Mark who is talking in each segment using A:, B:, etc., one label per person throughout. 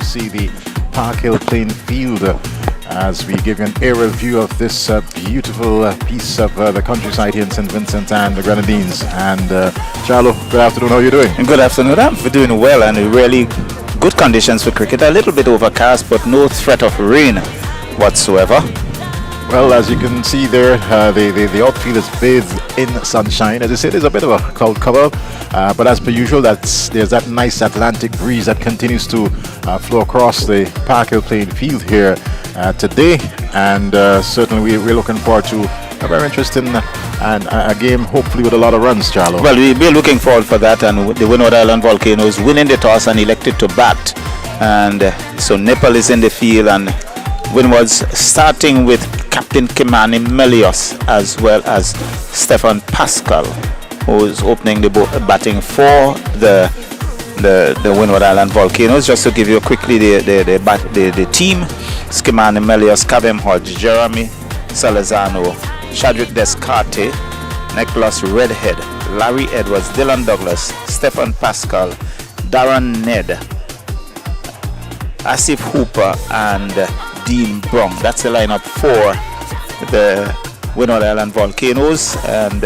A: see the Park Hill playing field as we give you an aerial view of this beautiful piece of the countryside here in St. Vincent and the Grenadines. And Charlo, good afternoon, how are you doing?
B: Good afternoon, I'm doing well, and really good conditions for cricket. A little bit overcast, but no threat of rain whatsoever.
A: Well, as you can see there, the outfield is bathed in sunshine. As I said, there's a bit of a cloud cover, but as per usual, there's that nice Atlantic breeze that continues to flow across the Park Hill playing field here today, and certainly we're looking forward to a very interesting and a game, hopefully with a lot of runs, Charlo.
B: Well, we're looking forward for that, and the Windward Island Volcanoes winning the toss and elected to bat, and so Nepal is in the field, and Windward's starting with Captain Kimani Melios as well as Stefan Pascal, who is opening the batting for the Windward Island Volcanoes. Just to give you quickly the team: Kimani Melios, Kavem Hodge, Jeremy Salazano, Shadrick Descarte, Nicholas Redhead, Larry Edwards, Dylan Douglas, Stefan Pascal, Darren Ned, Asif Hooper, and Dean Brong. That's the lineup for the Windward Island Volcanoes. And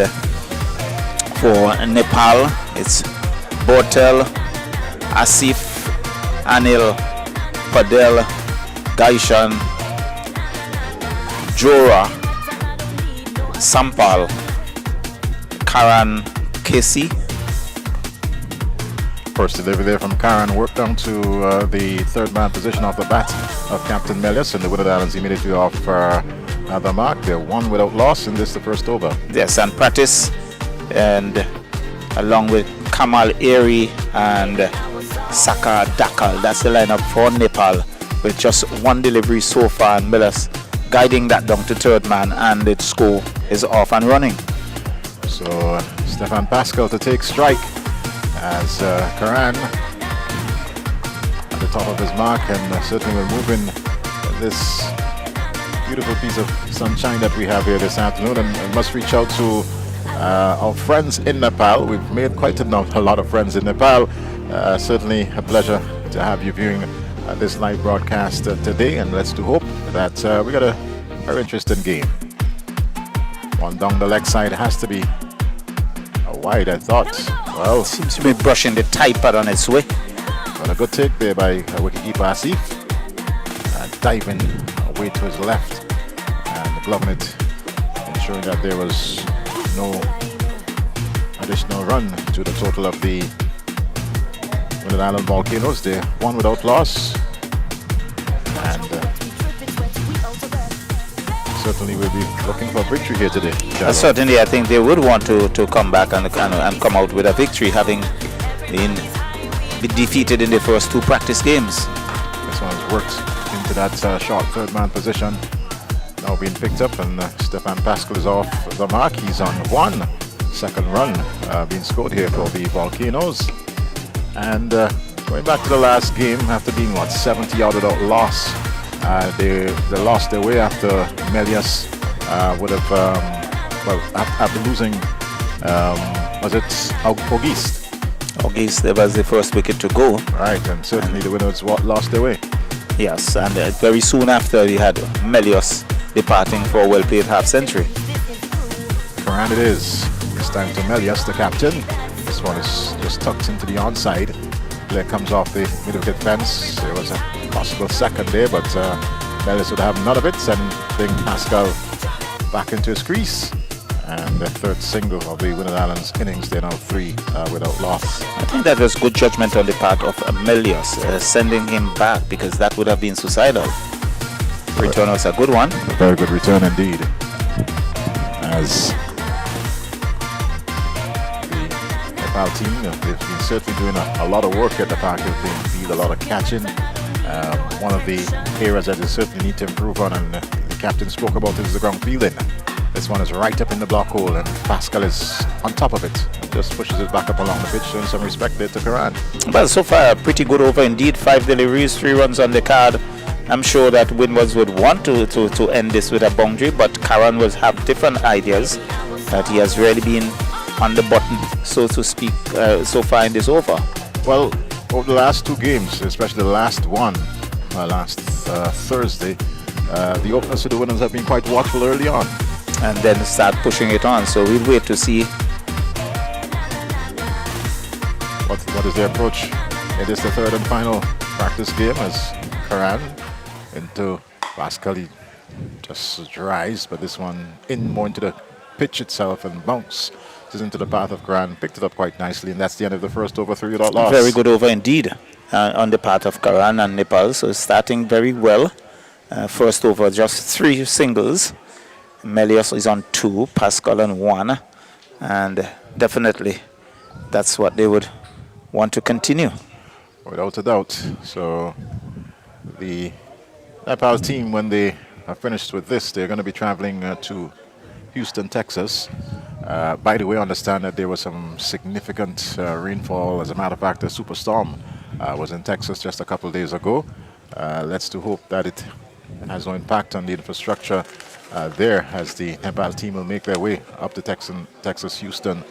B: for Nepal, it's Botel, Asif, Anil, Padel, Gaishan, Jora, Sampal, Karan, Casey.
A: First delivery there from Karan, worked down to the third man position off the bat of Captain Melios, and the Windward Islands immediately off the mark. They're one without loss in this, the first over.
B: Yes, and practice, and along with Kamal Eri and Saka Dakal. That's the lineup for Nepal, with just one delivery so far, and Melios guiding that down to third man, and the score is off and running.
A: So Stefan Pascal to take strike, as Karan at the top of his mark, and certainly we're moving this beautiful piece of sunshine that we have here this afternoon, and must reach out to our friends in Nepal. We've made quite a lot of friends in Nepal. Certainly a pleasure to have you viewing this live broadcast today, and let's do hope that we got a very interesting game. One down the leg side has to be a wide, I thought. Well,
B: seems to be brushing the tie pad on its way.
A: But a good take there by wicketkeeper Asif, diving away to his left and gloving it, ensuring that there was no additional run to the total of the Windward Island Volcanoes. They're one without loss, and certainly we'll be looking for victory here today.
B: Certainly, I think they would want to come back and come out with a victory, having been defeated in the first two practice games.
A: This one has worked into that short third man position, now being picked up, and Stefan Pascal is off the mark. He's on one second run being scored here for the Volcanoes. And going back to the last game, after being 70 out without loss, they lost their way after Melios would have after losing was it Auguste?
B: Auguste, that was the first wicket to go.
A: Right, and certainly the Windwards lost their way.
B: Yes, and very soon after we had Melios departing for a well-played half-century.
A: Karan it is. This time to Melios, the captain. This one is just tucked into the onside. Player comes off the mid-wicket fence. There was a possible second there, but Melios would have none of it, sending Pascal back into his crease. And the third single of the Windward Islands innings. They're now three without loss.
B: I think that was good judgment on the part of Melios, sending him back, because that would have been suicidal. Return was a good one.
A: A very good return indeed. As the Nepal team, they've been certainly doing a lot of work at the Park Hill playing field, a lot of catching. One of the areas that they certainly need to improve on, and the captain spoke about, is the ground fielding. This one is right up in the block hole, and Pascal is on top of it. Just pushes it back up along the pitch, showing some respect there to Karan.
B: Well, so far a pretty good over indeed. 5 deliveries, 3 runs on the card. I'm sure that Windwards would want to end this with a boundary, but Karan will have different ideas. That he has really been on the button, so to speak, so far in this over.
A: Well, over the last two games, especially the last one, last Thursday, the openers to the winners have been quite watchful early on.
B: And then start pushing it on. So we'll wait to see.
A: What is their approach? It is the third and final practice game as Karan into Pascal. He just dries, but this one more into the pitch itself and bounce into the path of Karan. Picked it up quite nicely, and that's the end of the first over, 3 without loss.
B: Very good over indeed on the part of Karan and Nepal. So starting very well. First over, just 3 singles. Melius is on 2, Pascal on 1, and definitely that's what they would want to continue.
A: Without a doubt. So the Nepal team, when they are finished with this, they're going to be traveling to Houston, Texas. By the way, I understand that there was some significant rainfall. As a matter of fact, a superstorm was in Texas just a couple of days ago. Let's to hope that it has no impact on the infrastructure there, as the Nepal team will make their way up to Texas, Houston,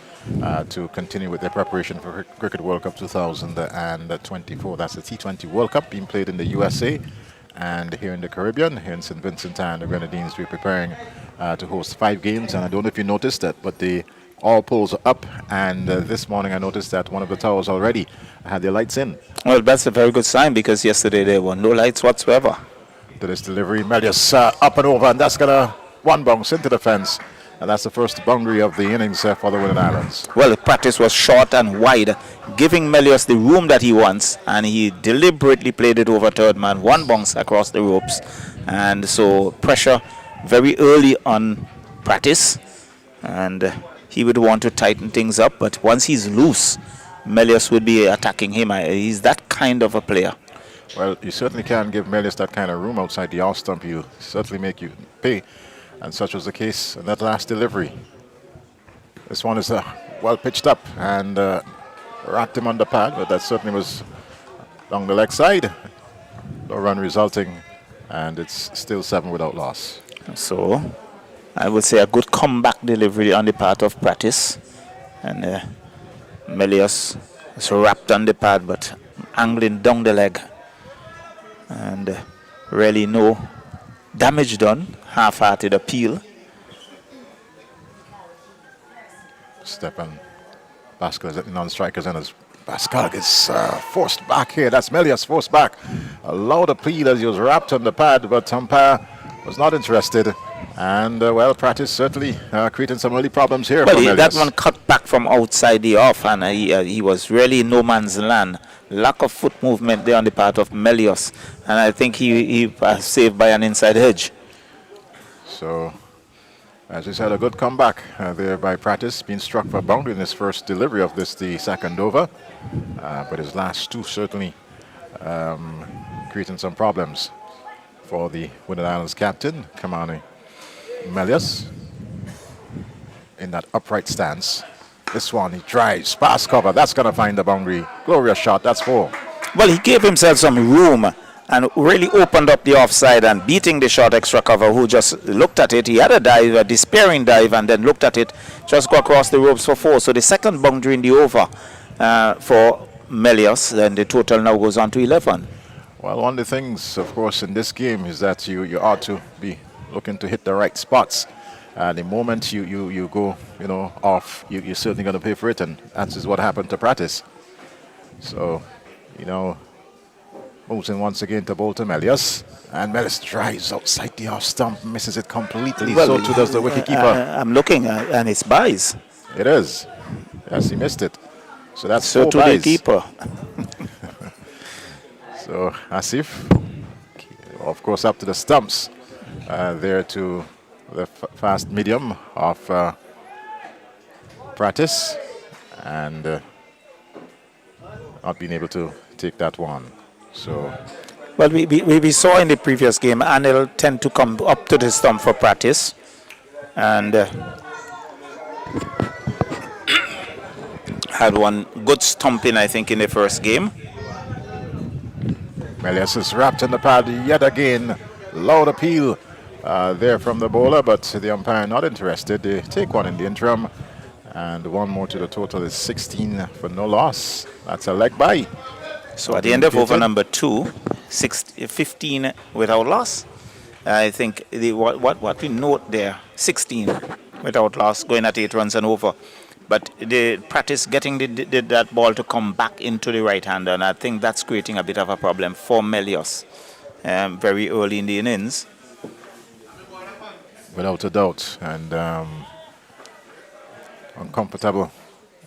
A: to continue with their preparation for Cricket World Cup 2024. That's the T20 World Cup being played in the USA and here in the Caribbean. Here in St. Vincent and the Grenadines, we're preparing to host 5 games. And I don't know if you noticed that, but all poles are up. And this morning I noticed that one of the towers already had their lights in.
B: Well, that's a very good sign, because yesterday there were no lights whatsoever.
A: To this delivery, Melius up and over, and that's gonna one bounce into the fence, and that's the first boundary of the innings for the Windward Islands.
B: Well, the practice was short and wide, giving Melius the room that he wants, and he deliberately played it over third man, 1 bounce across the ropes, and so pressure very early on practice, and he would want to tighten things up, but once he's loose, Melius would be attacking him. He's that kind of a player.
A: Well, you certainly can give Melius that kind of room outside the off stump. You certainly make you pay, and such was the case in that last delivery. This one is well pitched up and racked him on the pad, but that certainly was along the leg side. No run resulting, and it's still 7 without loss.
B: So I would say a good comeback delivery on the part of Practice, and Melius is wrapped on the pad but angling down the leg, and really no damage done. Half-hearted appeal.
A: Stefan Pascal is at the non-strikers, and as Pascal is forced back here. That's Melius forced back. A loud appeal as he was wrapped on the pad, but umpire was not interested. And well, Practice certainly creating some early problems here.
B: Well, that one cut back from outside the off, and he was really in no man's land. Lack of foot movement there on the part of Melius, and I think he was saved by an inside edge.
A: So, as we said, a good comeback there by Practice, being struck for a boundary in his first delivery of this, the second over. But his last 2 certainly creating some problems for the Windward Islands captain, Kamani Melius, in that upright stance. This one, he drives, pass cover, that's going to find the boundary. Glorious shot, that's 4.
B: Well, he gave himself some room and really opened up the offside and beating the short extra cover, who just looked at it. He had a dive, a despairing dive, and then looked at it, just go across the ropes for 4. So the second boundary in the over for Melius, then the total now goes on to 11.
A: Well, one of the things, of course, in this game is that you ought to be looking to hit the right spots. The moment you go, off, you're certainly going to pay for it, and that is what happened to Practice. So, moves in once again to bowl to Melius, and Melius drives outside the off stump, misses it completely.
B: Well,
A: so too does the wicketkeeper.
B: I'm looking, and it's buys.
A: It is. Yes, he missed it. So that's
B: so
A: 4
B: to
A: buys.
B: the keeper.
A: So Asif, of course, up to the stumps, there to the fast medium of Practice, and not being able to take that one. So,
B: well, we saw in the previous game, Anil tend to come up to the stump for Practice, and had one good stumping, I think, in the first game.
A: Melius is wrapped in the pad yet again. Loud appeal there from the bowler, but the umpire not interested. They take one in the interim, and 1 more to the total is 16 for no loss. That's a leg bye.
B: So at the end of over number 2, 15 without loss. I think what we note there, 16 without loss, going at 8 runs and over. But they practice getting that ball to come back into the right-hander, and I think that's creating a bit of a problem for Melios very early in the innings.
A: Without a doubt, and uncomfortable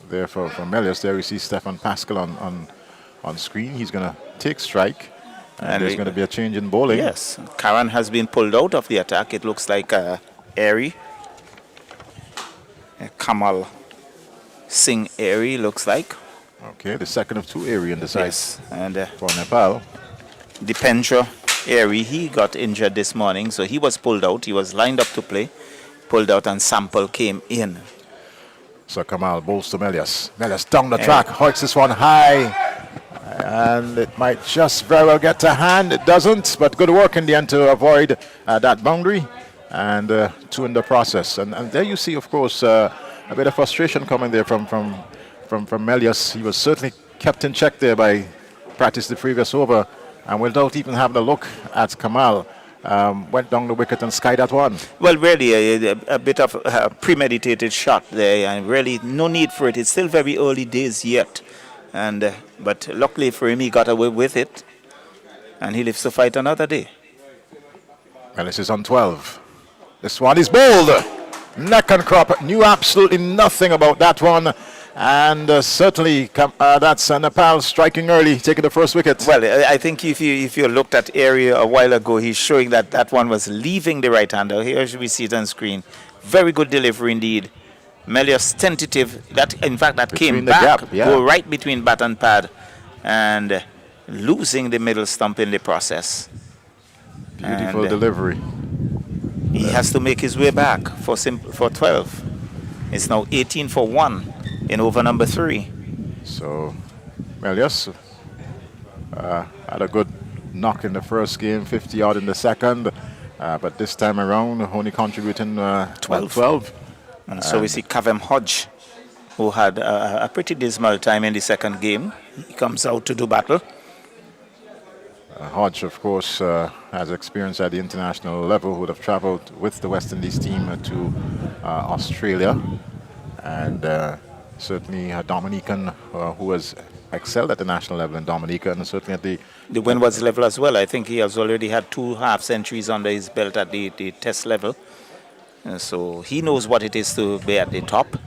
A: there for Melios. There we see Stefan Pascal on screen. He's going to take strike, and there's going to be a change in bowling.
B: Yes, Karan has been pulled out of the attack. It looks like Airy. Kamal Singh Airy looks like.
A: Okay, the second of 2 Airy in the side.
B: Yes, and
A: for Nepal.
B: Dipendra Airy, he got injured this morning, so he was pulled out. He was lined up to play, pulled out, and Sample came in.
A: So Kamal bowls to Melios. Melios down the track, hoists this one high, and it might just very well get to hand. It doesn't, but good work in the end to avoid that boundary, and 2 in the process. And there you see, of course, a bit of frustration coming there from Melios. He was certainly kept in check there by practice the previous over, and without even having a look at Kamal, went down the wicket and skied that one.
B: Well, really, a bit of a premeditated shot there, and really no need for it. It's still very early days yet, and but luckily for him, he got away with it, and he lives to fight another day.
A: Melios is on 12. This one is bowled. Neck and crop. Knew absolutely nothing about that one. And certainly that's Nepal striking early, taking the first wicket.
B: Well, I think if you looked at area a while ago, he's showing that one was leaving the right-hander. Here we see it on screen. Very good delivery indeed. Melios tentative. That in fact that between came back, gap, yeah. Go right between bat and pad, and losing the middle stump in the process.
A: Beautiful delivery.
B: He has to make his way back for 12. It's now 18 for 1 in over number 3.
A: So Melios had a good knock in the first game, 50 odd in the second, but this time around only contributing 12.
B: And so we see Kavem Hodge, who had a pretty dismal time in the second game. He comes out to do battle.
A: Hodge, of course, has experience at the international level, would have traveled with the West Indies team to Australia, and certainly a Dominican who has excelled at the national level in Dominica, and certainly at the
B: Windward's level as well. I think he has already had 2 half centuries under his belt at the test level. So he knows what it is to be at the top.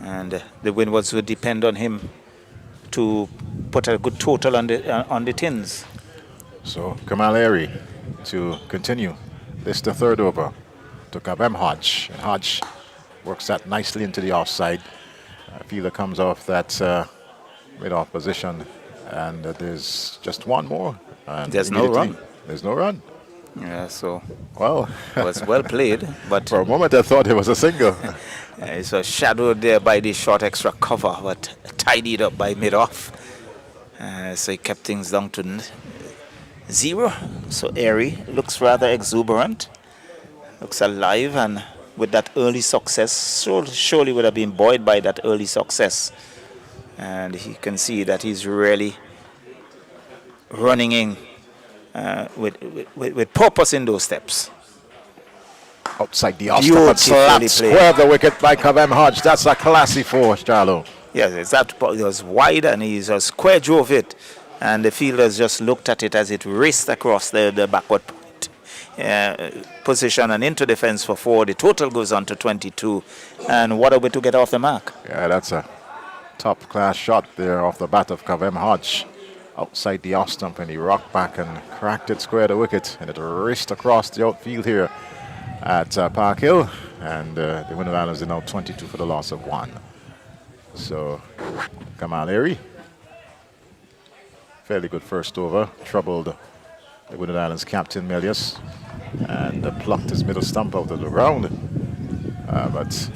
B: And the Windwards would depend on him to put a good total on the tins.
A: So Kamal Airy to continue. This the third over to Kavem Hodge. And Hodge works that nicely into the offside. Fielder comes off that mid-off position, and there's just one more. And
B: there's no run.
A: There's no run.
B: Yeah, so
A: well,
B: it was well played, but
A: for a moment I thought it was a single.
B: It's a shadowed there by the short extra cover, but tidied up by mid-off. So he kept things down to 0. So Airy looks rather exuberant, looks alive, and with that early success, surely would have been buoyed by that early success. And he can see that he's really running in with purpose in those steps.
A: Outside the off slap, square the wicket by Kavem Hodge. That's a classy 4, Charlo.
B: Yes, it was wide, and he just square drove it, and the fielders just looked at it as it raced across the backward position and into the fence for 4. The total goes on to 22, and what a way to get off the mark.
A: Yeah, that's a top-class shot there off the bat of Kavem Hodge. Outside the off stump, and he rocked back and cracked it square the wicket, and it raced across the outfield here at Park Hill, and the Windward Islands are now 22 for the loss of 1. So Kamal Airy, fairly good first over, troubled the Windward Islands captain Melios, and plucked his middle stump out of the ground. But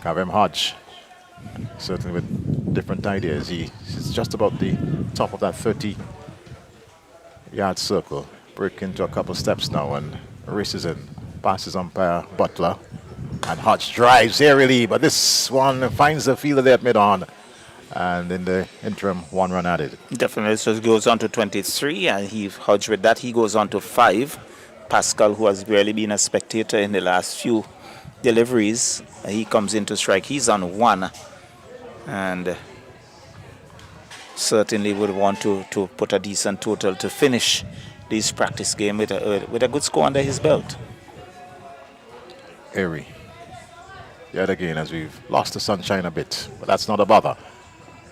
A: Kavem Hodge, certainly with different ideas. He's just about the top of that 30-yard circle. Break into a couple steps now and races in. Passes umpire Butler. And Hodge drives aerially, but this one finds the fielder there at mid-on. And in the interim, 1 run added.
B: Definitely. So it goes on to 23, and Hodge with that, he goes on to 5. Pascal, who has barely been a spectator in the last few deliveries, he comes in to strike. He's on 1, and certainly would want to put a decent total to finish this practice game with a good score under his belt.
A: Airy. Yet again, as we've lost the sunshine a bit, but that's not a bother.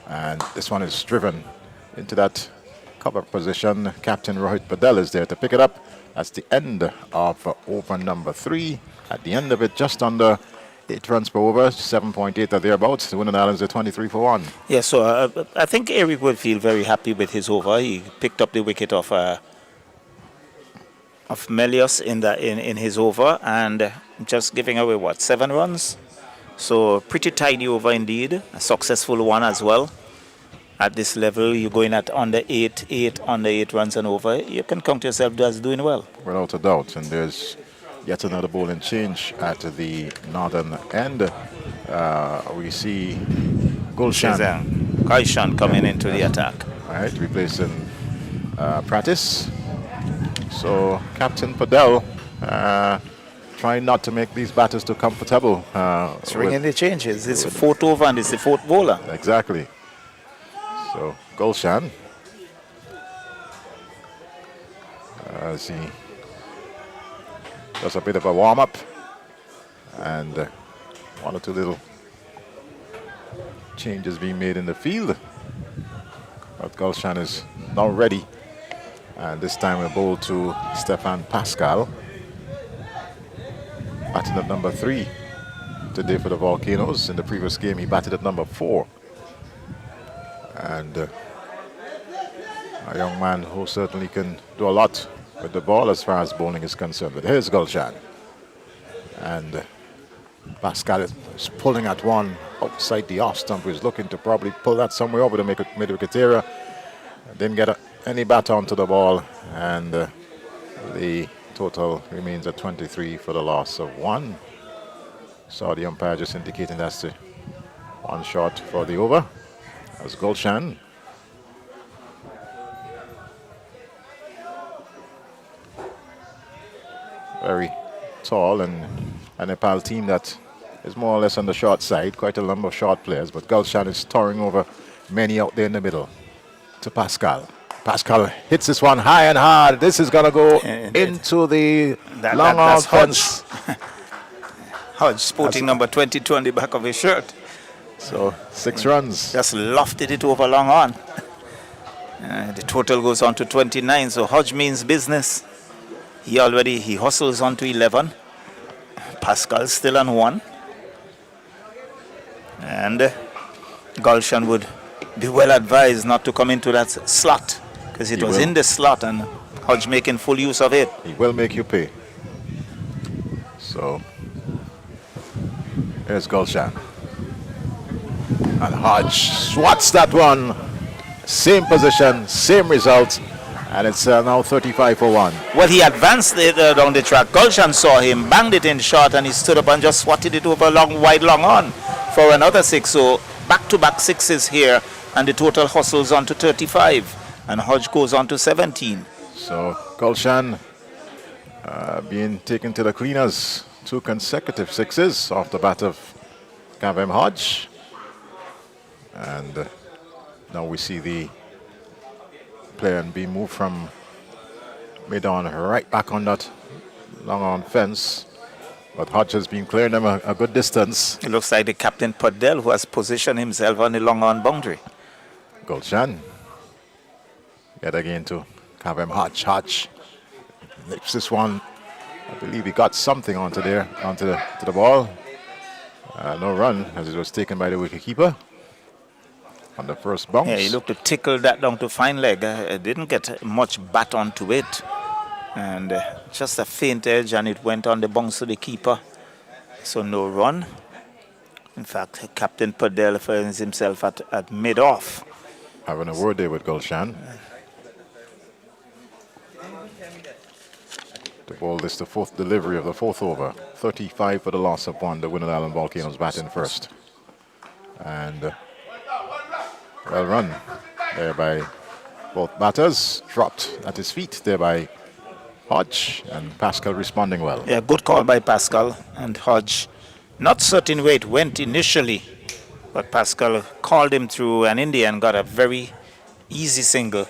A: And this one is driven into that cover position. Captain Rohit Padel is there to pick it up. That's the end of over number 3. At the end of it, just under 8 runs per over, 7.8 or thereabouts. The Windward Islands are 23 for 1.
B: Yeah, so I think Eric would feel very happy with his over. He picked up the wicket of Melios in his over, and just giving away, 7 runs? So pretty tidy over indeed, a successful one as well. At this level, you're going at under 8 runs and over. You can count yourself as doing well.
A: Without a doubt. And there's yet another bowling change at the northern end. We see Gulshan.
B: Kaishan coming into the attack.
A: All right, replacing Pratis. So Captain Padel trying not to make these batters too comfortable.
B: Swinging the changes. It's the 4th over and it's the 4th bowler.
A: Exactly. So Gulshan, as he does a bit of a warm-up, and 1 or 2 little changes being made in the field. But Gulshan is now ready, and this time we bowl to Stefan Pascal, batting at number 3 today for the Volcanoes. In the previous game, he batted at number 4. And a young man who certainly can do a lot with the ball as far as bowling is concerned. But here's Gulshan. And Pascal is pulling at one outside the off stump. He's looking to probably pull that somewhere over the mid-wicket area. Didn't get any bat onto the ball. And the total remains at 23 for the loss of 1. Saw the umpire just indicating that's the 1 shot for the over. As Gulshan. Very tall, and a Nepal team that is more or less on the short side. Quite a number of short players, but Gulshan is towering over many out there in the middle. To Pascal. Pascal hits this one high and hard. This is going to go into the long-arm fence.
B: Hodge sporting number 22 on the back of his shirt.
A: So 6 runs.
B: Just lofted it over long on. The total goes on to 29, so Hodge means business. He hustles on to 11. Pascal still on 1. And Gulshan would be well advised not to come into that slot, because it was in the slot and Hodge making full use of it.
A: He will make you pay. So here's Gulshan. And Hodge swats that one. Same position, same result. And it's now 35 for 1.
B: Well, he advanced it down the track. Gulshan saw him, banged it in short, and he stood up and just swatted it over wide long on for another 6. So back-to-back 6s here, and the total hustles on to 35. And Hodge goes on to 17.
A: So Gulshan being taken to the cleaners. 2 consecutive 6s off the bat of Kavem Hodge. And now we see the player be moved from mid-on right back on that long-on fence. But Hodge has been clearing them a good distance.
B: It looks like the Captain Padel who has positioned himself on the long-on boundary.
A: Gulshan. Yet again to Kavem Hodge. Hodge lifts this one. I believe he got something onto the ball. No run as it was taken by the wicketkeeper on the first bounce.
B: Yeah, he looked to tickle that down to fine leg. Didn't get much bat onto it. And just a faint edge, and it went on the bounce to the keeper. So no run. In fact, Captain Padel finds himself at mid-off.
A: Having a word there with Gulshan. The ball is the 4th delivery of the 4th over. 35 for the loss of 1. The Windward Island Volcanoes bat in first. And Well run there by both batters. Dropped at his feet there by Hodge, and Pascal responding well.
B: Yeah, good call by Pascal and Hodge. Not certain where it went initially, but Pascal called him through, and in the end got a very easy single.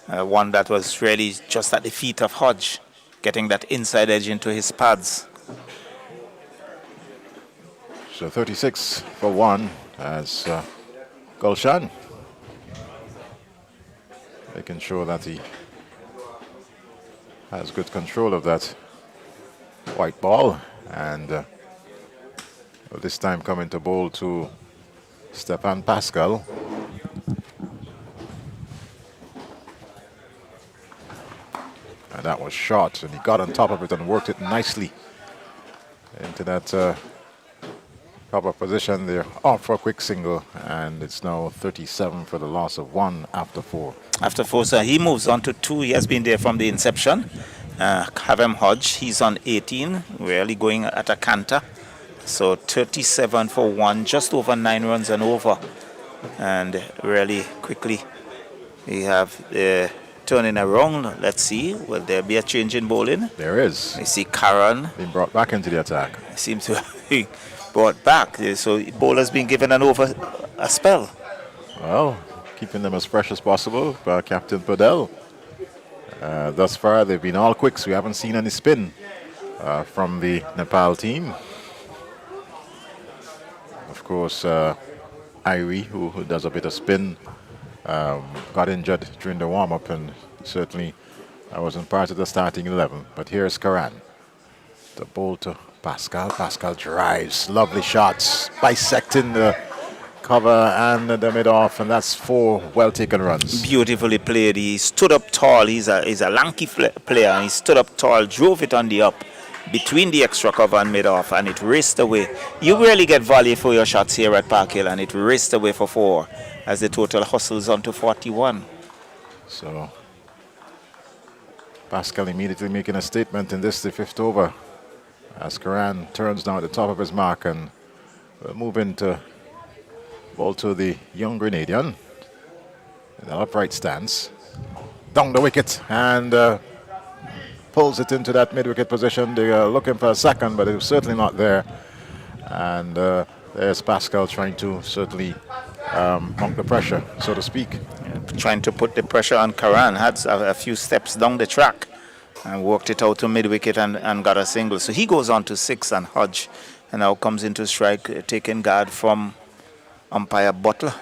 B: One that was really just at the feet of Hodge, getting that inside edge into his pads.
A: So 36 for 1 as Gulshan making sure that he has good control of that white ball, and this time coming to bowl to Stefan Pascal. And that was short, and he got on top of it and worked it nicely into that proper position there. Off for a quick single, and it's now 37 for the loss of 1 after 4.
B: After 4, so he moves on to 2. He has been there from the inception. Kavem Hodge, he's on 18, really going at a canter. So 37 for 1, just over 9 runs and over. And really quickly, we have turning around. Let's see, will there be a change in bowling?
A: There is.
B: I see Karan
A: being brought back into the attack.
B: Seems to be brought back. So bowler's been given a spell.
A: Well, keeping them as fresh as possible by Captain Podell. Thus far, they've been all quicks. We haven't seen any spin from the Nepal team. Of course, Irie, who does a bit of spin, got injured during the warm-up, and certainly I wasn't part of the starting 11. But here's Karan. The ball to Pascal. Pascal drives. Lovely shots. Bisecting the cover and the mid-off, and that's 4 well-taken runs.
B: Beautifully played. He stood up tall. He's a lanky player, and he stood up tall, drove it on the up between the extra cover and mid-off, and it raced away. You really get value for your shots here at Park Hill, and it raced away for 4 as the total hustles on to 41.
A: So Pascal immediately making a statement in this, the 5th over, as Karan turns now at the top of his mark, and will move into ball to the young Grenadian in an upright stance. Down the wicket, and pulls it into that mid-wicket position. They are looking for a second, but it was certainly not there. And there's Pascal trying to certainly mount the pressure, so to speak.
B: Trying to put the pressure on Karan. Had a few steps down the track and worked it out to mid-wicket and got a single. So he goes on to 6, and Hodge and now comes into strike, taking guard from umpire Butler.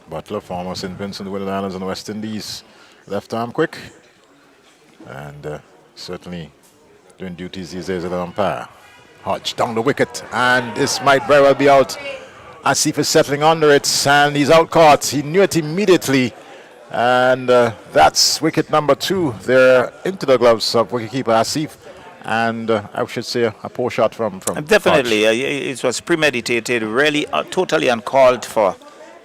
A: Butler, former St. Vincent, Windward Islands and West Indies. Left arm quick, and certainly doing duties these days as an umpire. Hodge down the wicket, and this might very well be out. Asif is settling under it, and he's out caught. He knew it immediately, and that's wicket number 2. They're into the gloves of wicketkeeper Asif, and I should say a poor shot from
B: definitely. It was premeditated, really totally uncalled for.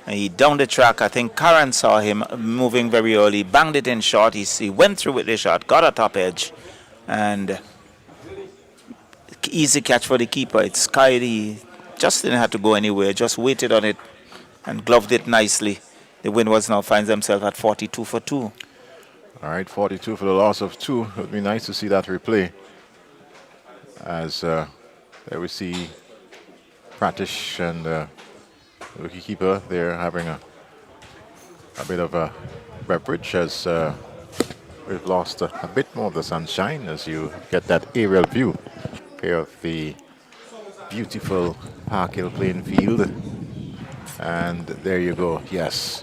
B: He down the track. I think Karan saw him moving very early, banged it in short. He went through with the shot, got a top edge, and easy catch for the keeper. It's Kyrie. Just didn't have to go anywhere, just waited on it and gloved it nicely. The Windwards now finds themselves at 42 for 2.
A: All right, 42 for the loss of 2. It would be nice to see that replay. As there we see Pratish and the wicketkeeper there having a bit of a beverage, as we've lost a bit more of the sunshine as you get that aerial view of the beautiful Park Hill playing field. And there you go, yes.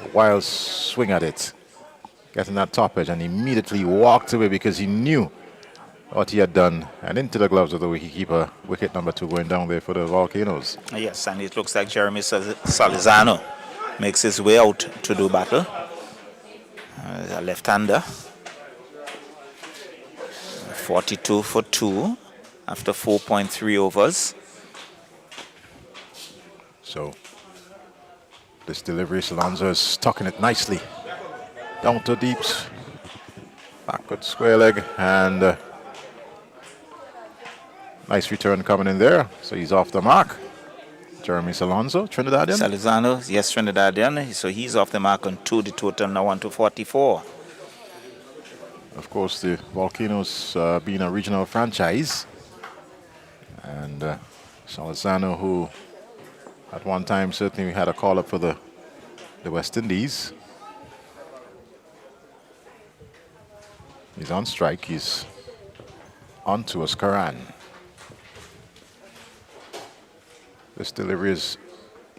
A: A wild swing at it, getting that top edge, and immediately walked away because he knew what he had done, and into the gloves of the wicketkeeper. Wicket number 2 going down there for the Volcanoes.
B: Yes, and it looks like Jeremy Salazano makes his way out to do battle. A left-hander. 42 for 2 after 4.3 overs.
A: So this delivery, Alonso is tucking it nicely down to deeps, backward square leg, and Nice return coming in there. So he's off the mark. Jeremy Salonzo, Trinidadian.
B: Salazano, yes, Trinidadian. So he's off the mark on 2. The total now on to 44.
A: Of course, the Volcanoes being a regional franchise. And Salazano, who at one time certainly had a call-up for the West Indies. He's on strike. He's on to us, Karan. This delivery is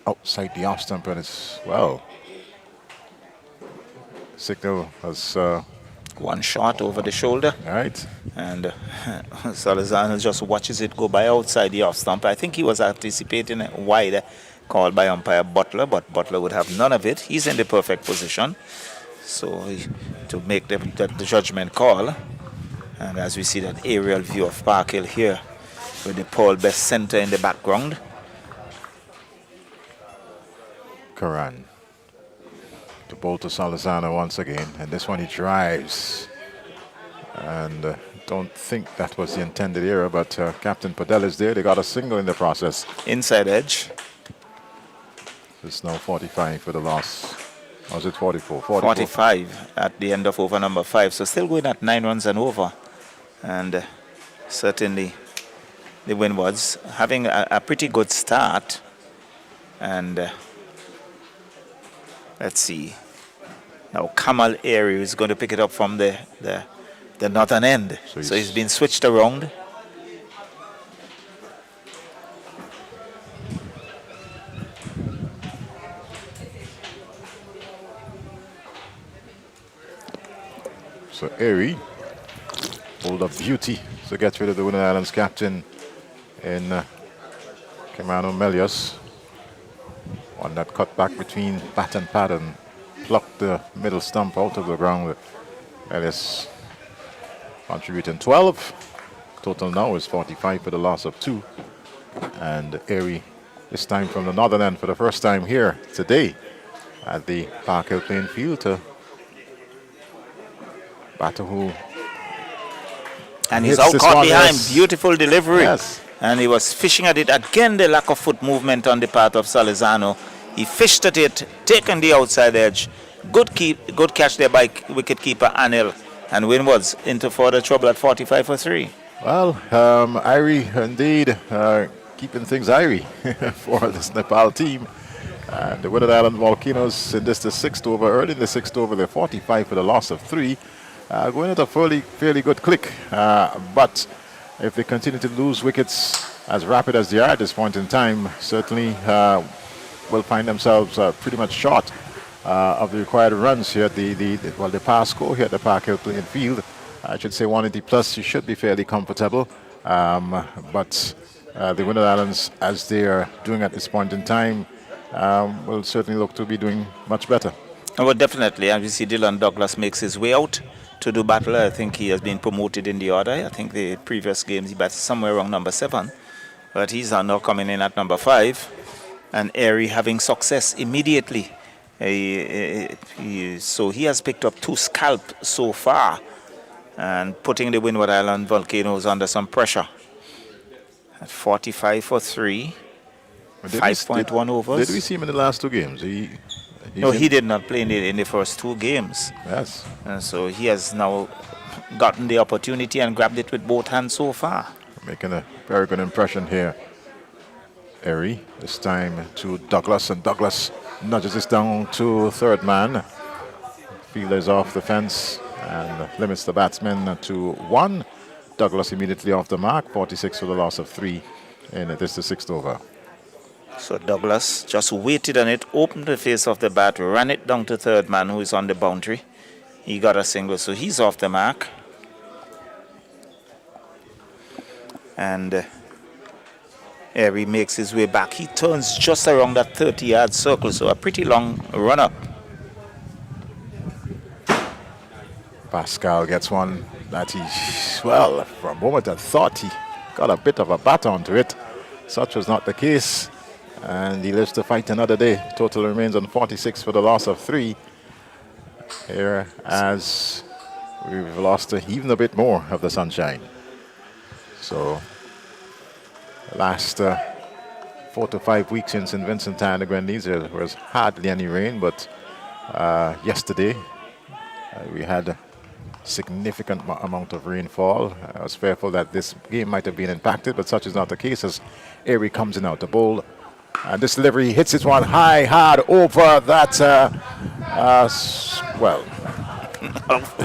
A: outside the off stump and it's, well, signal has...
B: one shot over the shoulder.
A: Right.
B: And Salazano just watches it go by outside the off stump. I think he was anticipating a wide call by umpire Butler, but Butler would have none of it. He's in the perfect position to make the judgment call. And as we see that aerial view of Park Hill here with the Paul Best Center in the background.
A: Karan. To bowl to Salazano once again, and this one he drives. And don't think that was the intended error, but Captain Padel is there. They got a single in the process.
B: Inside edge.
A: It's now 45 for the loss. Or was it 44?
B: 45 at the end of over number 5. So still going at 9 runs and over. And certainly the Windwards having a pretty good start. And let's see. Now Kamal Airy is going to pick it up from the northern end. So he's been switched around.
A: So Airy pulled up beauty to get rid of the Windward Islands captain in Kemano Melius. One that cut back between bat and pad and plucked the middle stump out of the ground. Elias contributing 12. Total now is 45 for the loss of 2. And Airy this time from the northern end for the first time here today at the Park Hill playing field to batter who...
B: And he's out caught behind.
A: Yes.
B: Beautiful delivery.
A: Yes.
B: And he was fishing at it. Again, the lack of foot movement on the part of Salazano. He fished at it, taken the outside edge. Good catch there by wicketkeeper Anil. And Windward's into further trouble at 45 for 3.
A: Well, Irie indeed keeping things irie for this Nepal team. And the Windward Island Volcanoes in this the 6th over. Early in the 6th over, they're 45 for the loss of 3. Going at a fairly good click. But if they continue to lose wickets as rapid as they are at this point in time, certainly will find themselves pretty much short of the required runs here at the pass score here at the Park Hill playing field. I should say 180 plus, you should be fairly comfortable. But the Windward Islands, as they are doing at this point in time, will certainly look to be doing much better.
B: Well, definitely. And we see Dylan Douglas makes his way out to do battle. I think he has been promoted in the order. I think the previous games he batted somewhere around number 7. But he's now coming in at number 5. And Airy having success immediately. So he has picked up 2 scalp so far. And putting the Windward Island Volcanoes under some pressure. At 45 for 3. 5.1 overs.
A: Did we see him in the last 2 games?
B: He did not play in the first 2 games.
A: Yes.
B: And so he has now gotten the opportunity and grabbed it with both hands so far.
A: Making a very good impression here. Airy, this time to Douglas, and Douglas nudges this down to third man. Fielder's off the fence and limits the batsman to 1. Douglas immediately off the mark, 46 for the loss of 3 in this the 6th over.
B: So Douglas just waited on it, opened the face of the bat, ran it down to third man who is on the boundary. He got a single, so he's off the mark. And Airy makes his way back. He turns just around that 30-yard circle, so a pretty long run-up.
A: Pascal gets one that he, well, for a moment I thought he got a bit of a bat onto it. Such was not the case. And he lives to fight another day. Total remains on 46 for the loss of 3. Here as we've lost even a bit more of the sunshine. So last 4 to 5 weeks since in Vincent The Grenadines, there was hardly any rain, but yesterday we had a significant amount of rainfall. I was fearful that this game might have been impacted, but such is not the case as Airy comes in out the bowl. And this delivery hits it one high, hard over that,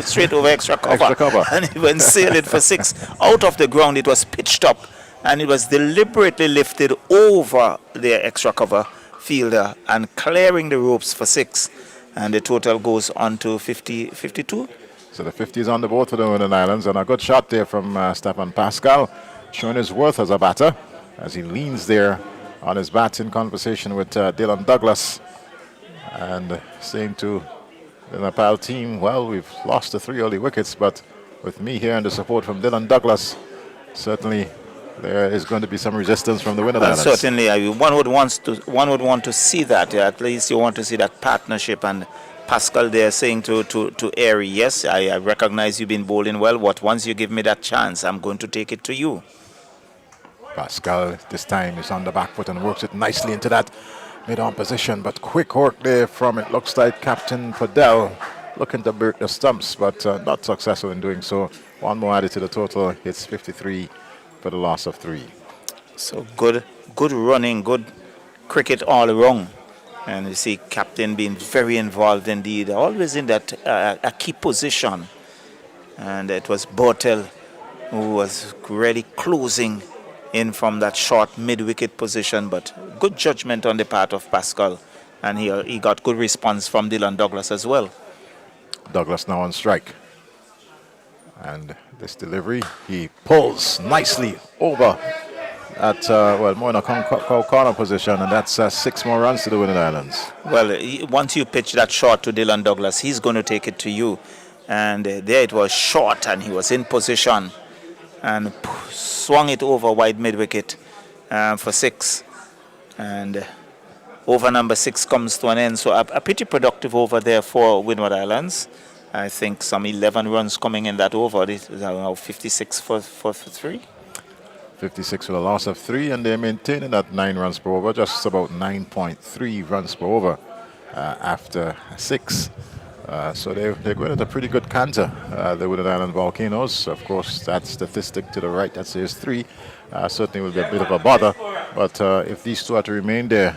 B: straight over extra cover.
A: Extra cover.
B: And it went sailing for 6. Out of the ground, it was pitched up, and it was deliberately lifted over the extra cover fielder and clearing the ropes for 6. And the total goes on to 52.
A: So the 50 is on the board for the Windward Islands, and a good shot there from Stefan Pascal, showing his worth as a batter as he leans there on his bat in conversation with Dylan Douglas and saying to the Nepal team, well, we've lost the 3 early wickets, but with me here and the support from Dylan Douglas, certainly there is going to be some resistance from the Windward Islands.
B: Certainly, one would want to see that. At least you want to see that partnership. And Pascal there saying to Airy, yes, I recognize you've been bowling well, but once you give me that chance, I'm going to take it to you.
A: Pascal this time is on the back foot and works it nicely into that mid-on position, but quick work there from, it looks like, Captain Padel, looking to break the stumps, but not successful in doing so. One more added to the total, it's 53 for the loss of 3.
B: So good running, good cricket all around. And you see Captain being very involved indeed, always in that a key position. And it was Bortel who was really closing in from that short mid-wicket position, but good judgment on the part of Pascal, and he got good response from Dylan Douglas as well.
A: Douglas now on strike, and this delivery, he pulls nicely over at more in a corner position, and that's 6 more runs to the Windward Islands.
B: Well, once you pitch that short to Dylan Douglas, he's going to take it to you, and there it was short, and he was in position and swung it over wide mid-wicket for 6. And over number 6 comes to an end. So a pretty productive over there for Windward Islands. I think some 11 runs coming in that over. This is now 56 for 3.
A: 56 for the loss of 3, and they're maintaining at 9 runs per over, just about 9.3 runs per over after 6. So they're going at a pretty good canter, the Windward Island Volcanoes. Of course, that statistic to the right that says 3 certainly will be a bit of a bother. But if these two are to remain there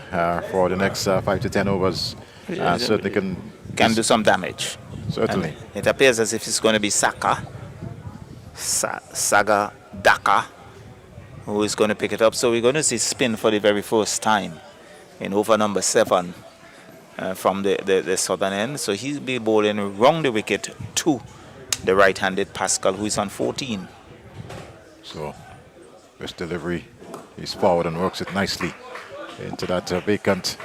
A: for the next 5 to 10 overs, certainly
B: can do some damage.
A: Certainly.
B: And it appears as if it's going to be Saga Daka who is going to pick it up. So we're going to see spin for the very first time in over number 7. From the southern end, so he'll be bowling round the wicket to the right-handed Pascal, who is on 14.
A: So this delivery, he's forward and works it nicely into that vacant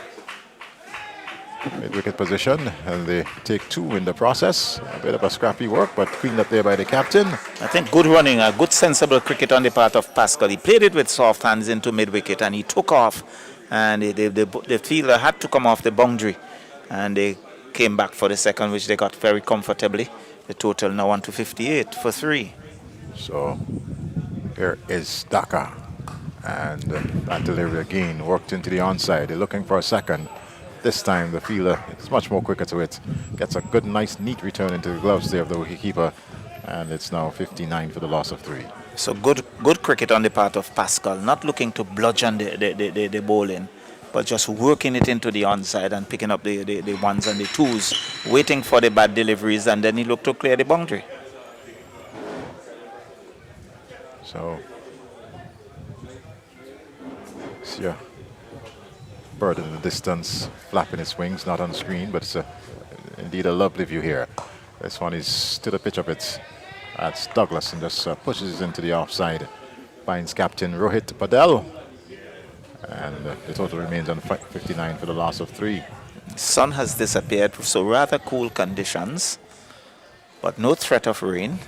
A: mid-wicket position, and they take 2 in the process. A bit of a scrappy work, but cleaned up there by the captain.
B: I think good running, a good sensible cricket on the part of Pascal. He played it with soft hands into mid-wicket, and he took off. And the fielder had to come off the boundary, and they came back for the second, which they got very comfortably. The total now on to 58 for 3.
A: So here is Dhaka, and that delivery again worked into the onside. They're looking for a second. This time the fielder is much more quicker to it. Gets a good, nice, neat return into the gloves there of the wicketkeeper, and it's now 59 for the loss of 3.
B: So good cricket on the part of Pascal, not looking to bludgeon the bowling, but just working it into the onside and picking up the 1s and the 2s, waiting for the bad deliveries, and then he looked to clear the boundary.
A: So, see a bird in the distance, flapping its wings, not on screen, but it's indeed a lovely view here. This one is to the pitch of it. That's Douglas, and just pushes it into the offside. Finds Captain Rohit Padel, and the total remains on 59 for the loss of 3.
B: Sun has disappeared, so rather cool conditions, but no threat of rain.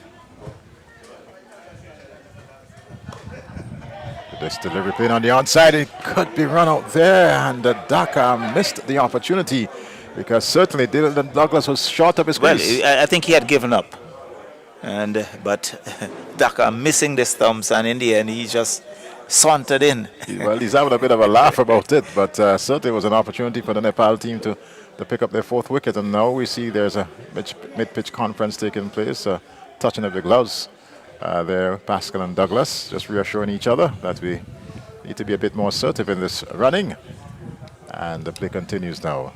A: This delivery played on the onside, it could be run out there, and Dhaka missed the opportunity because certainly Dylan Douglas was short of his crease.
B: Well, I think he had given up. But Dhaka missing the stumps, and in the end he just sauntered in.
A: Well, he's having a bit of a laugh about it, but certainly it was an opportunity for the Nepal team to pick up their 4th wicket. And now we see there's a mid-pitch conference taking place, touching of the gloves there, Pascal and Douglas, just reassuring each other that we need to be a bit more assertive in this running. And the play continues now.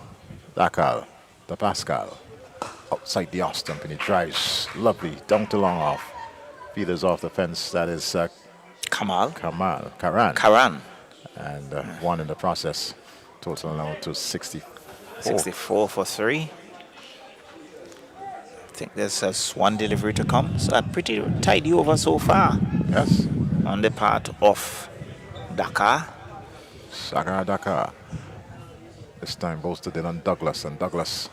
A: Dakal to Pascal. Outside the off stump, and he drives lovely down to long off. Feeders off the fence. That is Karan. And one in the process. Total now to 64.
B: 64 for 3. I think there's just one delivery to come. So a pretty tidy over so far.
A: Yes.
B: On the part of Dakar.
A: Dakar. This time goes to Dylan Douglas, and Douglas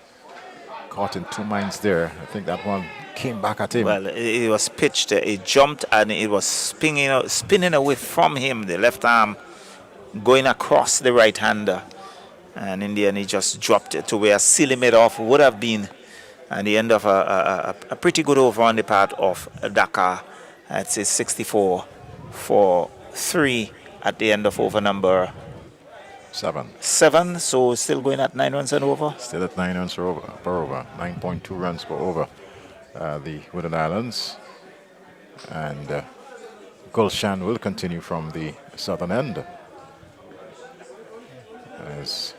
A: caught in 2 minds there. I think that one came back at him.
B: Well, it was pitched, it jumped, and it was spinning away from him, the left arm going across the right hander. And in the end, he just dropped it to where a silly made off would have been. And the end of a pretty good over on the part of Dakar. That's a 64 for 3 at the end of over number
A: 7.
B: So still going at 9 runs and over?
A: Still at 9 runs per over. 9.2 runs per over. The Windward Islands. And Gulshan will continue from the southern end. As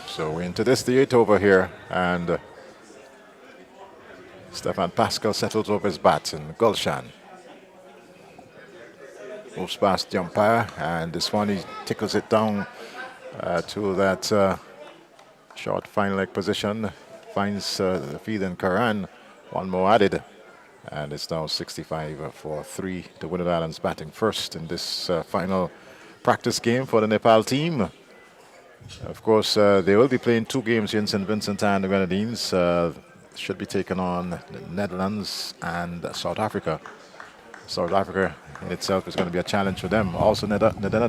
A: so we're into this, the 8th over here, and Stefan Pascal settles over his bat, and Gulshan moves past the umpire, and this one he tickles it down to that short fine leg position, finds the field in Karan, one more added, and it's now 65 for 3. The Windward Islands batting first in this final practice game for the Nepal team. Of course, they will be playing 2 games here in St. Vincent and the Grenadines. Should be taken on the Netherlands and South Africa. South Africa in itself is going to be a challenge for them. Also the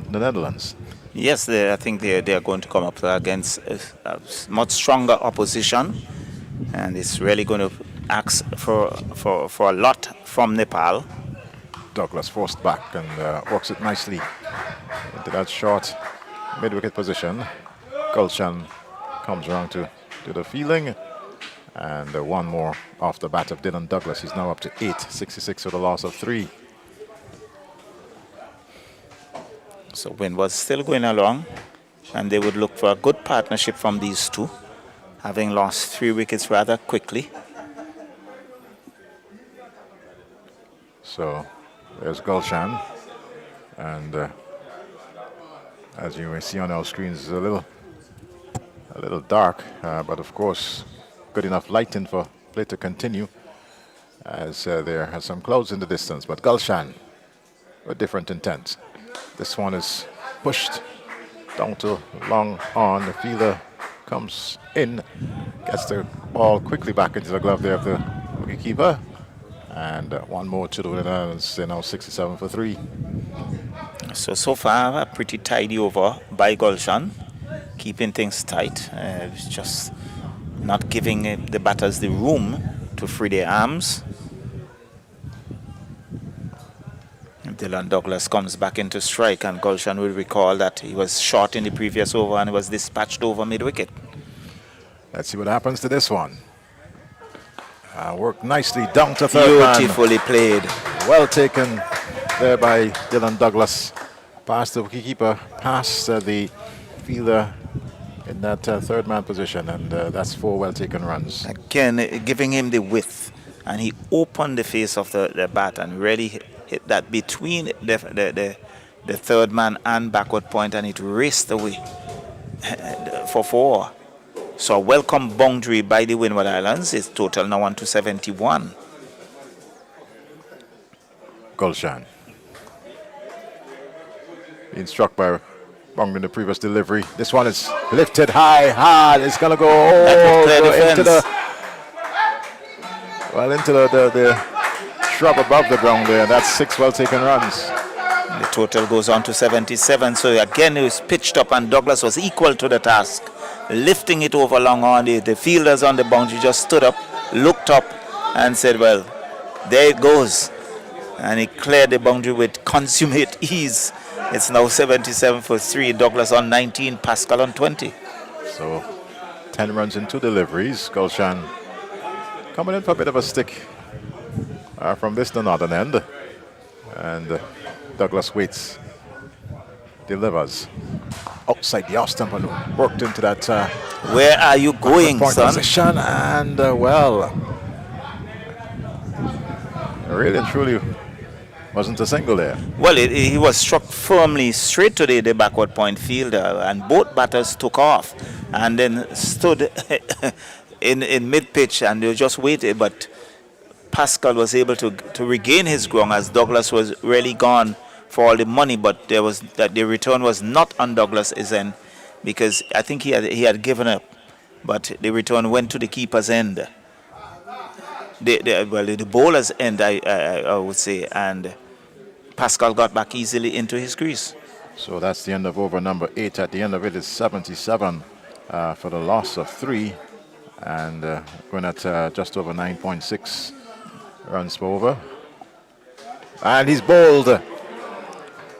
A: Netherlands.
B: Yes, I think they are going to come up against a much stronger opposition. And it's really going to ask for a lot from Nepal.
A: Douglas forced back and works it nicely into that short mid-wicket position. Gulshan comes around to do the fielding. And one more off the bat of Dylan Douglas. He's now up to 8, 66 with a loss of 3.
B: So Windward still going along, and they would look for a good partnership from these two, having lost 3 wickets rather quickly.
A: So there's Gulshan, and as you may see on our screens, it's a little dark, but of course good enough lighting for play to continue, as there are some clouds in the distance. But Gulshan with different intent. This one is pushed down to long on. The fielder comes in, gets the ball quickly back into the glove there of the wicketkeeper. And one more to the Windward Islands. They're now 67 for 3.
B: So far, a pretty tidy over by Gulshan, keeping things tight. Just not giving the batters the room to free their arms. Dylan Douglas comes back into strike, and Gulshan will recall that he was short in the previous over and was dispatched over mid-wicket.
A: Let's see what happens to this one. Worked nicely down to third man.
B: Beautifully played.
A: Well taken there by Dylan Douglas. Past the wicketkeeper, past the fielder in that third man position, and that's 4 well taken runs.
B: Again, giving him the width, and he opened the face of the bat and really hit that between the third man and backward point, and it raced away for 4. So a welcome boundary by the Windward Islands. It's total now on to 71.
A: Gulshan being struck by Bong in the previous delivery. This one is lifted high, hard. It's going to go into the shrub above the ground there. That's 6 well taken runs.
B: The total goes on to 77. So again, it was pitched up, and Douglas was equal to the task. lifting it over long on. The fielders on the boundary just stood up, looked up, and said, well, there it goes. And he cleared the boundary with consummate ease. It's now 77 for 3. Douglas on 19, Pascal on 20.
A: So 10 runs in 2 deliveries. Gulshan coming in for a bit of a stick from this to northern end. And Douglas waits, delivers. Outside the off stump and worked into that.
B: Where are you going, son?
A: Position and well, really and truly wasn't a single there.
B: Well, he was struck firmly straight to the backward point fielder, and both batters took off and then stood in mid-pitch and they just waited. But Pascal was able to regain his ground as Douglas was really gone for all the money, but the return was not on Douglas's end because I think he had given up, but the return went to the keeper's end. The bowler's end, I would say, and Pascal got back easily into his crease.
A: So that's the end of over number 8. At the end of it is 77 for the loss of 3, and going at just over 9.6 runs per over. And he's bowled,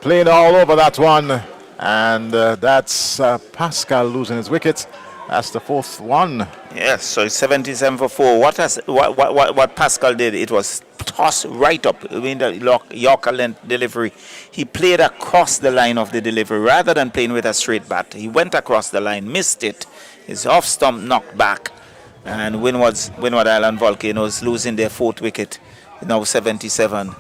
A: playing all over that one, and that's Pascal losing his wicket. That's the 4th one.
B: Yes, so it's 77 for 4. What Pascal did, it was tossed right up. I mean, the Yorker length delivery. He played across the line of the delivery rather than playing with a straight bat. He went across the line, missed it. His off stump knocked back, and Windward Island Volcanoes losing their 4th wicket. Now 77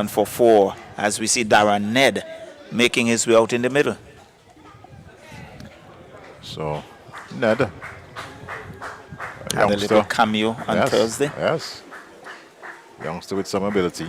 B: for 4. As we see Darren Ned making his way out in the middle.
A: So, Ned
B: had a little cameo on Thursday.
A: Yes, youngster with some ability.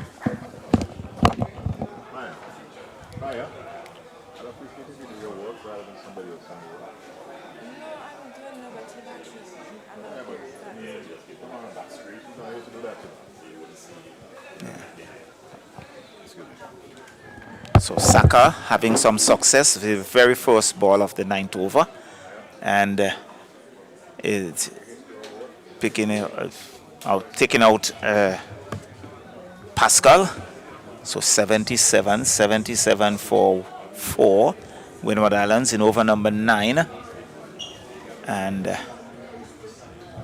B: So Saka having some success with the very first ball of the 9th over, and it's taking out Pascal. So 77 for 4. Windward Islands in over number 9, and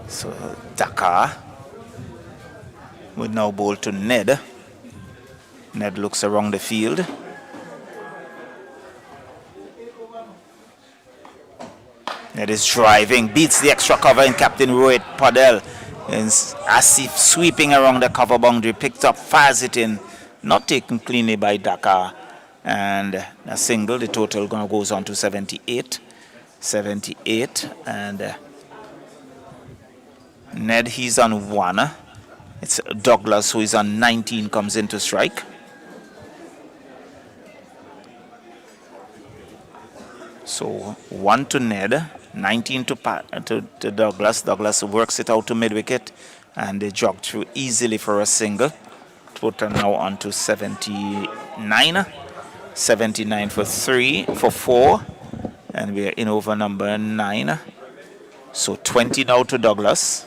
B: so Dakar will now bowl to Ned. Ned looks around the field. Ned is driving, beats the extra cover in Captain Rohit Padel. As if sweeping around the cover boundary, picked up, fires it in, not taken cleanly by Dakar. And a single, the total goes on to 78. And Ned, he's on 1. It's Douglas who is on 19, comes in to strike. So 1 to Ned, 19 to Douglas. Douglas works it out to mid-wicket, and they jog through easily for a single. Total now on to 79. 79 for 4, and we are in over number 9. So 20 now to Douglas,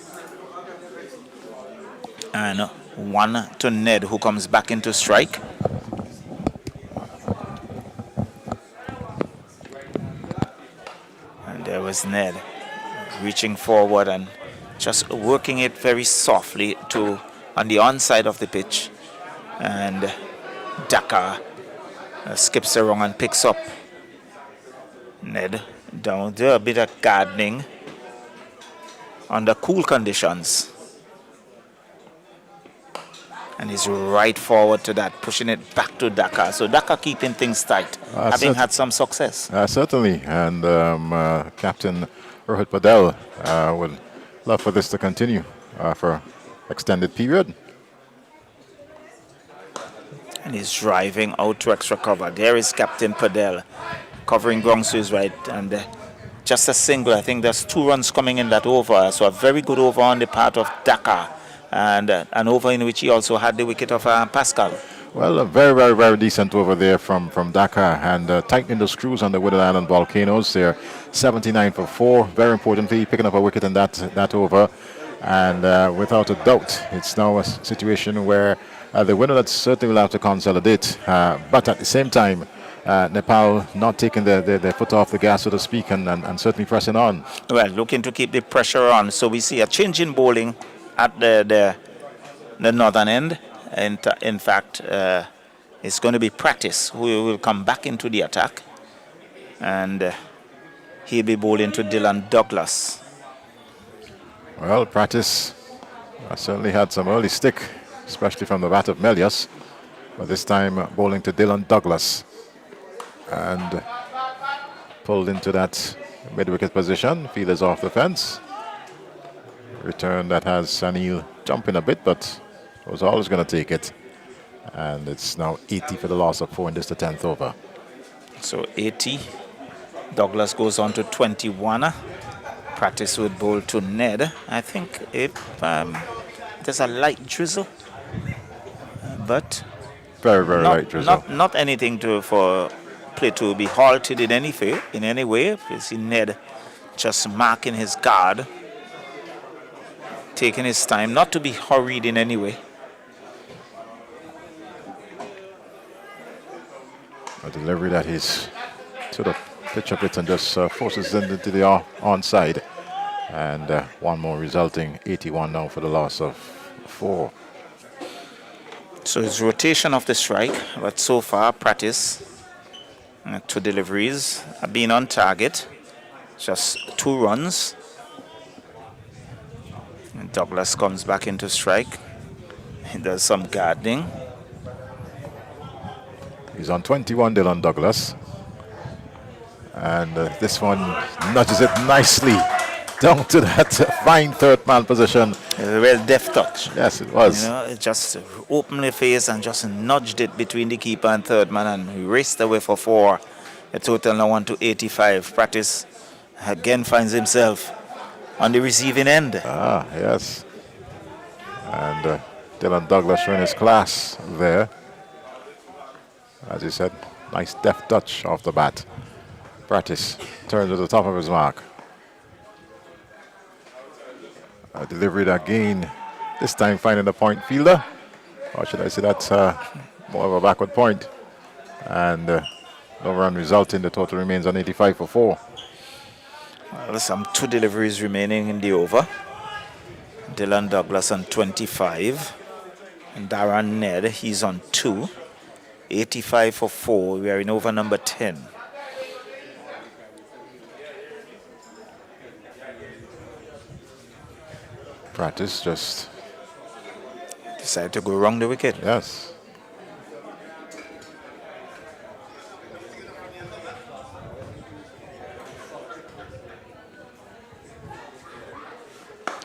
B: and 1 to Ned, who comes back into strike. And there was Ned reaching forward and just working it very softly on the onside of the pitch, and Dakar skips around and picks up Ned down there. A bit of gardening under cool conditions, and he's right forward to that, pushing it back to Dakar. So Dakar keeping things tight, having had some success.
A: Certainly, and Captain Rohit Padel would love for this to continue for extended period.
B: And he's driving out to extra cover. There is Captain Padel covering ground to his right, and just a single. I think there's 2 runs coming in that over. So a very good over on the part of Dakar, and an over in which he also had the wicket of Pascal.
A: Well, a very, very, very decent over there from Dhaka, and tightening the screws on the Windward Island Volcanoes. They're 79 for 4. Very importantly, picking up a wicket in that over. And without a doubt, it's now a situation where the Windward certainly will have to consolidate. But at the same time, Nepal not taking their foot off the gas, so to speak, and certainly pressing on.
B: Well, looking to keep the pressure on. So we see a change in bowling at the northern end. And in fact, it's going to be Practice who will come back into the attack. And he'll be bowling to Dylan Douglas.
A: Well, Practice certainly had some early stick, especially from the bat of Melius. But this time bowling to Dylan Douglas. And pulled into that mid-wicket position. Fielders off the fence. Return that has Sanil jumping a bit, but was always going to take it. And it's now 80 for the loss of 4 in this the 10th over.
B: So 80. Douglas goes on to 21. Practice would bowl to Ned. I think if there's a light drizzle, but
A: very, very light drizzle.
B: Not anything for play to be halted in any way. You see Ned just marking his guard, taking his time, not to be hurried in any way.
A: A delivery that he's to the pitch of it and just forces it into the onside. And one more resulting 81 now for the loss of 4.
B: So it's rotation of the strike, but so far Practice 2 deliveries have been on target, just 2 runs. And Douglas comes back into strike. He does some gardening.
A: He's on 21, Dylan Douglas. And this one nudges it nicely down to that fine third man position.
B: A real deft touch.
A: Yes, it was.
B: You know, it just opened the face and just nudged it between the keeper and third man, and he raced away for 4. The total now on to 85. Practice again finds himself on the receiving end.
A: Ah, yes. And Dylan Douglas showing his class there. As you said, nice deft touch off the bat. Practice turns to the top of his mark. A delivery again, this time finding the point fielder. Or should I say that's more of a backward point. And no run resulting, the total remains on 85 for 4.
B: Well, some 2 deliveries remaining in the over. Dylan Douglas on 25. And Darren Ned, he's on 2. 85 for 4. We are in over number 10.
A: Practice just
B: decided to go wrong the wicket.
A: Yes.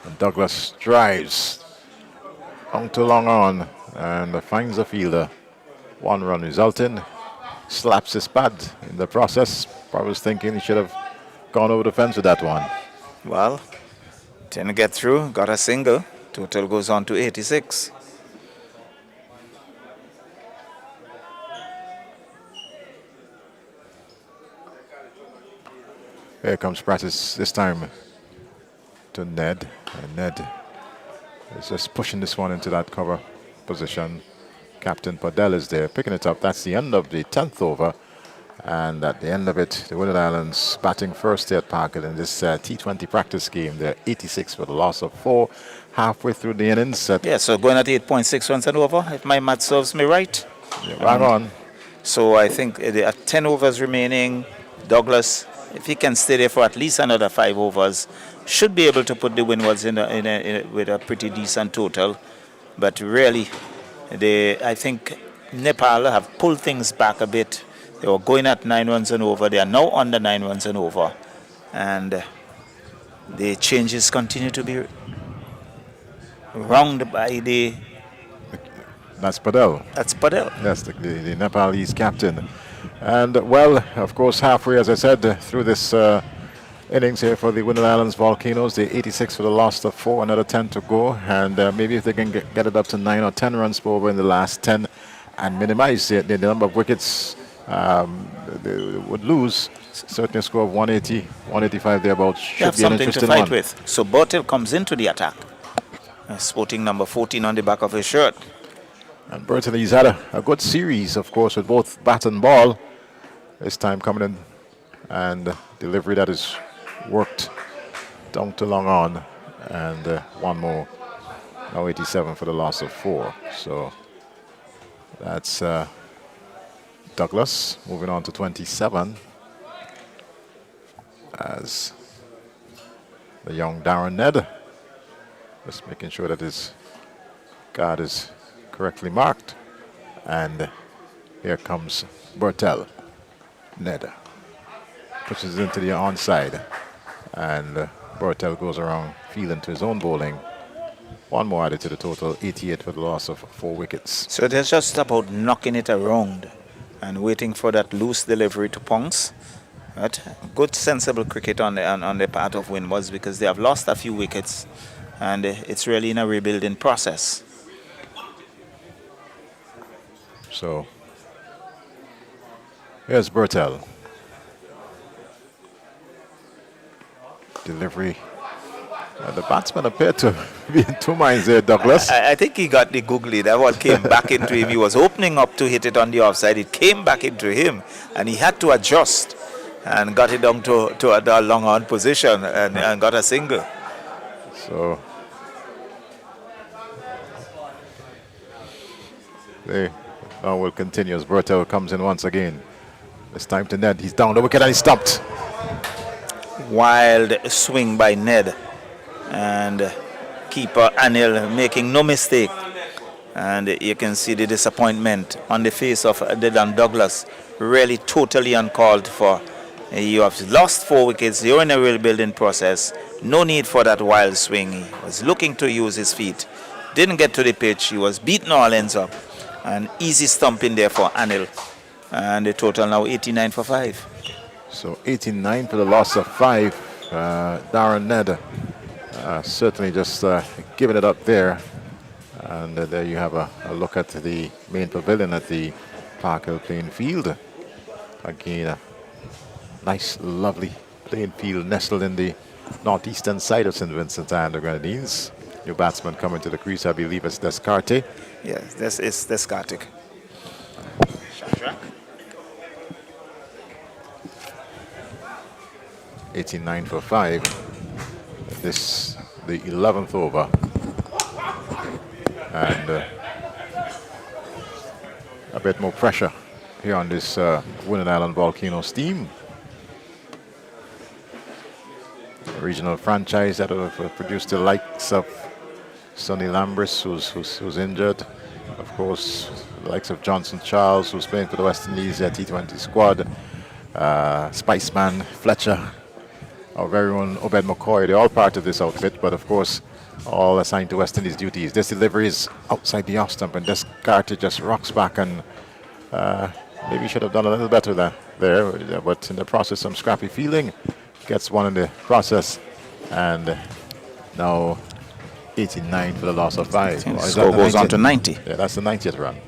A: And Douglas drives on to long on and finds the fielder. 1 run resulting. Slaps his pad in the process. I was thinking he should have gone over the fence with that one.
B: Well, didn't get through, got a single. Total goes on to 86.
A: Here comes Practice this time to Ned. And Ned is just pushing this one into that cover position. Captain Padel is there picking it up. That's the end of the 10th over. And at the end of it, the Windward Islands batting first here at Parkett in this T20 practice game. They're 86 for the loss of 4, halfway through the innings.
B: Yeah, so going at 8.6 runs and over, if my math serves me right.
A: Yeah, right on.
B: So I think there are 10 overs remaining. Douglas, if he can stay there for at least another 5 overs, should be able to put the Windwards with a pretty decent total. But really, I think Nepal have pulled things back a bit. They were going at 9 runs and over. They are now under 9 runs and over. And the changes continue to be wronged by the...
A: That's Padel.
B: That's Padel.
A: Yes, the Nepalese captain. And, well, of course, halfway, as I said, through this innings here for the Windward Islands Volcanoes. They're 86 for the loss of 4, another 10 to go. And maybe if they can get it up to 9 or 10 runs per over in the last 10, and minimize the number of wickets they would lose. Certainly a score of 180, 185 thereabouts
B: They
A: should
B: have
A: be an
B: something to
A: interesting
B: fight
A: one.
B: with. So Bertel comes into the attack, sporting number 14 on the back of his shirt.
A: And Burton, he's had a good series, of course, with both bat and ball. This time coming in and delivery that is worked down to long on. And one more. Now 87 for the loss of 4. So that's Douglas moving on to 27 as the young Darren Ned. Just making sure that his guard is correctly marked. And here comes Bertel. Ned pushes into the onside. And Bertel goes around fielding to his own bowling. One more added to the total, 88 for the loss of 4 wickets.
B: So they're just about knocking it around and waiting for that loose delivery to Pongs. But good, sensible cricket on the part of Windward because they have lost a few wickets and it's really in a rebuilding process.
A: So here's Bertel. Delivery. The batsman appeared to be in two minds there, Douglas.
B: I think he got the googly. That one came back into him. He was opening up to hit it on the offside. It came back into him, and he had to adjust and got it down to a long on position and got a single.
A: So they now will continue as Bertel comes in once again. It's time to Ned. He's down the wicket and he's stopped.
B: Wild swing by Ned. And keeper Anil making no mistake. And you can see the disappointment on the face of Dylan Douglas. Really totally uncalled for. You have lost 4 wickets. You're in a rebuilding process. No need for that wild swing. He was looking to use his feet. Didn't get to the pitch. He was beaten all ends up. An easy stump in there for Anil. And the total now 89 for 5.
A: So 89 for the loss of 5. Darren Ned. Certainly just giving it up there. And there you have a look at the main pavilion at the Park Hill playing field. Again, a nice, lovely playing field nestled in the northeastern side of St. Vincent and the Grenadines. New batsman coming to the crease, I believe it's Descartes.
B: Yes, this is Descartes.
A: 89 for 5. This the 11th over, and a bit more pressure here on this Windward Island Volcano team. A regional franchise that have produced the likes of Sonny Lambris, who's injured. Of course, the likes of Johnson Charles, who's playing for the West Indies T20 squad. Spiceman, Fletcher, our very own Obed McCoy, they're all part of this outfit, but of course, all assigned to West Indies duties. This delivery is outside the off stump, and Descartes just rocks back and maybe should have done a little better there, but in the process, some scrappy fielding. Gets one in the process, and now 89 for the loss of 5.
B: Score goes on to 90.
A: Yeah, that's the 90th run.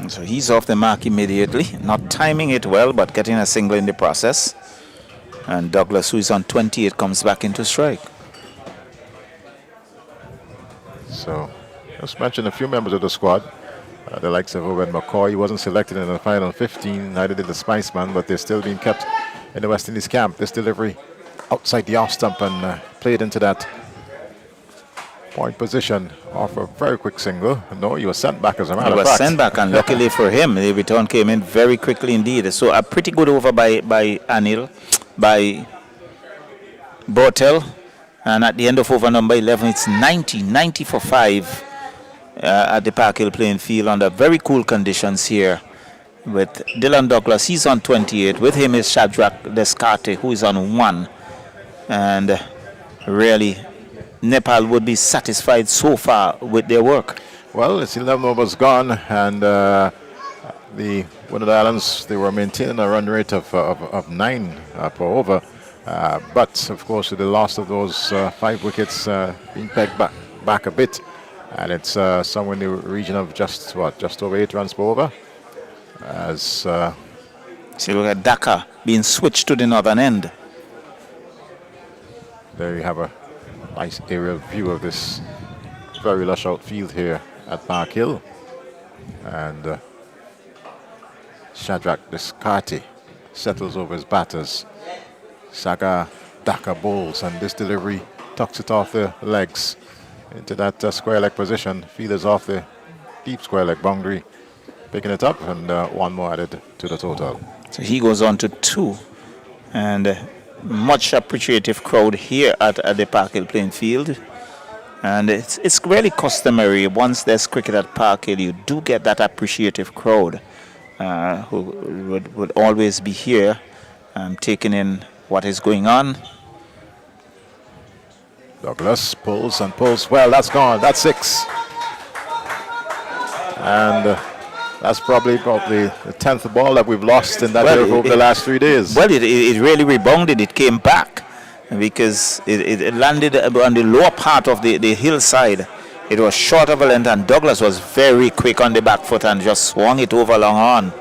B: So he's off the mark immediately, not timing it well, but getting a single in the process. And Douglas, who is on 28, comes back into strike.
A: So, just mention a few members of the squad. The likes of Obed McCoy. He wasn't selected in the final 15, neither did the Spiceman, but they're still being kept in the West Indies camp. This delivery outside the off stump and played into that point position off a very quick single. No, he was sent back as a matter of fact.
B: He was sent back, and luckily for him, the return came in very quickly indeed. So a pretty good over by Anil, by Bertel, and at the end of over number 11, it's 90 for 5 at the Park Hill playing field under very cool conditions here. With Dylan Douglas, he's on 28. With him is Shadrach Descartes, who is on 1. And really, Nepal would be satisfied so far with their work.
A: Well, it's 11 overs gone, and the Windward Islands, they were maintaining a run rate of 9 per over. But, of course, with the loss of those 5 wickets being pegged back a bit, And it's somewhere in the region of just over 8 runs per over. As
B: see, look at Dhaka being switched to the northern end.
A: there you have a nice aerial view of this very lush outfield here at Park Hill. And Shadrach Descartes settles over his batters. Saga Dhaka bowls, and this delivery tucks it off the legs into that square leg position. Fielders off the deep square leg boundary, picking it up, and one more added to the total.
B: So he goes on to 2, and much appreciative crowd here at the Park Hill playing field. And it's really customary, once there's cricket at Park Hill, you do get that appreciative crowd who would always be here taking in what is going on.
A: Douglas pulls and pulls. Well, that's gone. That's 6. And that's probably the 10th ball that we've lost in that over the last 3 days.
B: Well, it really rebounded. It came back because it landed on the lower part of the hillside. It was short of a length, and Douglas was very quick on the back foot and just swung it over long on.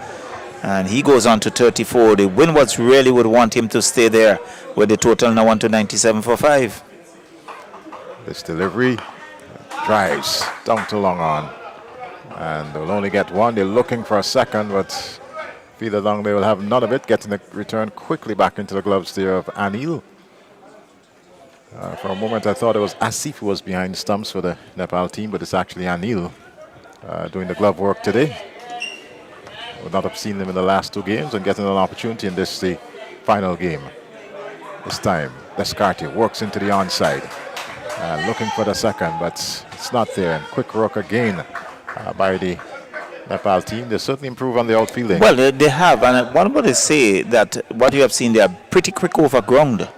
B: And he goes on to 34. The Windwards really would want him to stay there, with the total now on to 97 for 5.
A: This delivery drives down to long on. And they'll only get 1. They're looking for a second, but fielder long, they will have none of it. Getting the return quickly back into the gloves there of Anil. For a moment, I thought it was Asif who was behind stumps for the Nepal team, but it's actually Anil doing the glove work today. Would not have seen him in the last 2 games, and getting an opportunity in this, the final game. This time, Descartes works into the onside. Looking for the second, but it's not there. And quick work again by the Nepal team. They certainly improve on the outfielding.
B: Well, they have, and one would say that what you have seen, they are pretty quick over ground.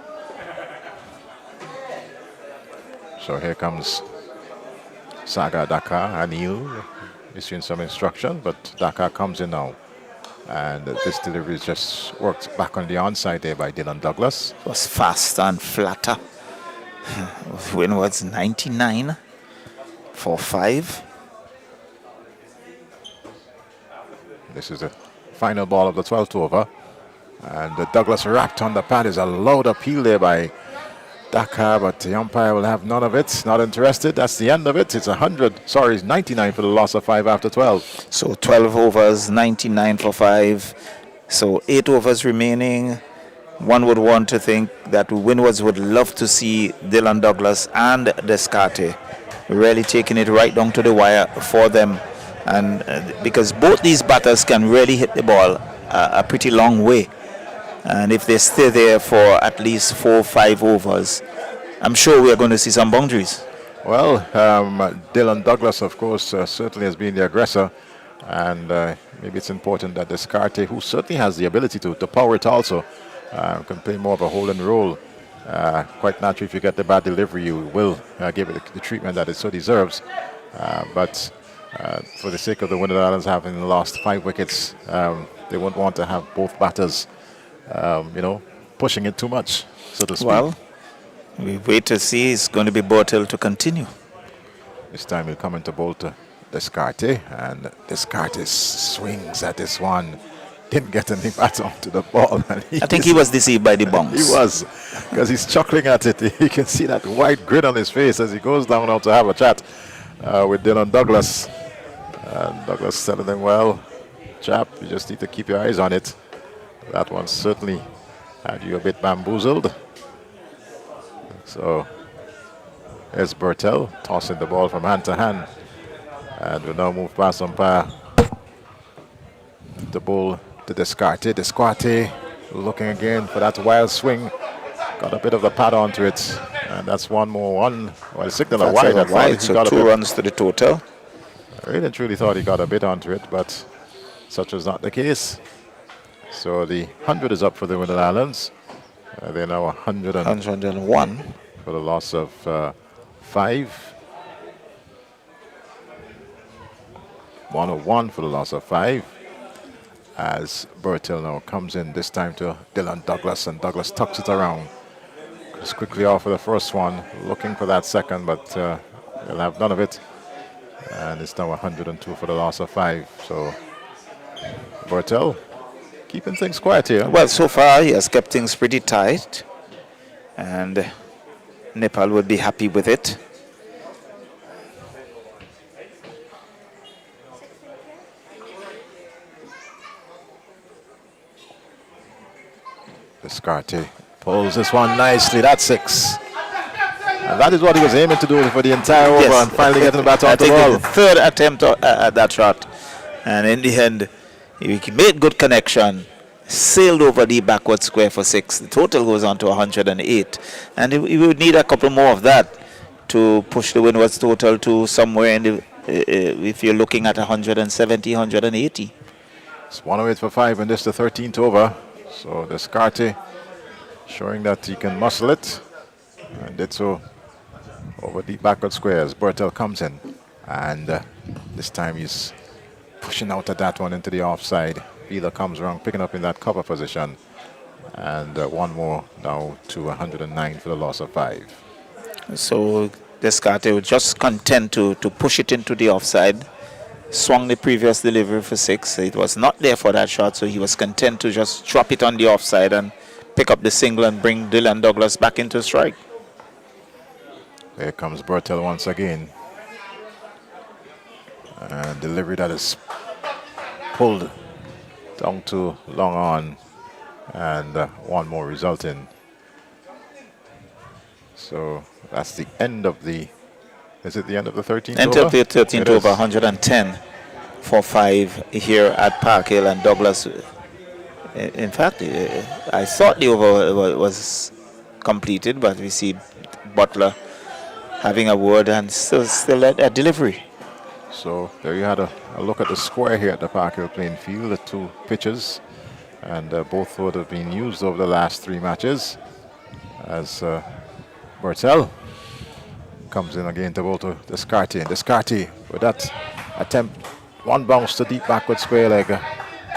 A: So here comes Saga Dhaka, Anil issuing some instruction, but Dhaka comes in now. And this delivery just worked back on the onside there by Dylan Douglas.
B: It was faster and flatter. Windward's 99 for 5.
A: This is the final ball of the 12th over. And Douglas wrapped on the pad. Is a loud appeal there by Dhaka, but the umpire will have none of it. Not interested. That's the end of it. It's 99 for the loss of 5 after 12.
B: So 12 overs, 99 for 5. So 8 overs remaining. One would want to think that Windwards would love to see Dylan Douglas and Descartes really taking it right down to the wire for them. And because both these batters can really hit the ball a pretty long way. And if they stay there for at least 4 or 5 overs, I'm sure we are going to see some boundaries.
A: Well, Dylan Douglas, of course, certainly has been the aggressor. And maybe it's important that Descartes, who certainly has the ability to power it also, can play more of a holding role. Quite naturally, if you get the bad delivery, you will give it the treatment that it so deserves. But for the sake of the Windward Islands having lost 5 wickets, they won't want to have both batters pushing it too much, so to speak.
B: Well, we wait to see. It's going to be Bortel to continue.
A: This time he'll come into bowl to Descartes, and Descartes swings at this one. Didn't get any bat onto the ball. And
B: I think he was deceived by the bounce.
A: He was, because he's chuckling at it. You can see that wide grin on his face as he goes down now to have a chat with Dylan Douglas. And Douglas telling him, well, chap, you just need to keep your eyes on it. That one certainly had you a bit bamboozled. So here's Bertel tossing the ball from hand to hand. And we'll now move past umpire. The ball to Descartes. Descartes looking again for that wild swing. Got a bit of the pad onto it. And that's one more one. Well, signal a wide.
B: Wide, so 2 runs to the total.
A: I really truly thought he got a bit onto it, but such was not the case. So the 100 is up for the Windward Islands. They're now
B: 101
A: for the loss of 5. 101 for the loss of 5. As Bertil now comes in, this time to Dylan Douglas, and Douglas tucks it around. Just quickly off for the first one, looking for that second, but they'll have none of it. And it's now 102 for the loss of 5. So Bertel keeping things quiet here.
B: Well, so far he has kept things pretty tight, and Nepal would be happy with it.
A: Descartes pulls this one nicely. That's 6. And that is what he was aiming to do for the entire over, and finally getting the bat
B: I
A: off the
B: think
A: ball.
B: the third attempt at that shot, and in the end he made good connection, sailed over the backward square for 6. The total goes on to 108, and he would need a couple more of that to push the Windward's total to somewhere in the, if you're looking at 170, 180.
A: It's 108 for 5, and this the 13th over. So Descartes showing that he can muscle it, and did so over deep backward squares. Bertel comes in, and this time he's pushing out at that one into the offside. Wheeler comes around, picking up in that cover position, and one more now to 109 for the loss of 5.
B: So Descartes was just content to push it into the offside. Swung the previous delivery for 6. It was not there for that shot, so he was content to just drop it on the offside and pick up the single and bring Dylan Douglas back into strike.
A: There comes Bertel once again. And delivery that is pulled down to long on, and one more resulting. So that's the end of the, is it the end of the 13th
B: End
A: over?
B: of the 13th
A: It
B: over,
A: is.
B: 110 for 5 here at Park Hill, and Douglas. In fact, I thought the over was completed, but we see Butler having a word and still at delivery.
A: So there you had a look at the square here at the Park Hill playing field, the 2 pitches, and both would have been used over the last 3 matches, as Bertel comes in again to bowl to Descartes. And Descartes with that attempt, one bounce to deep backward square leg,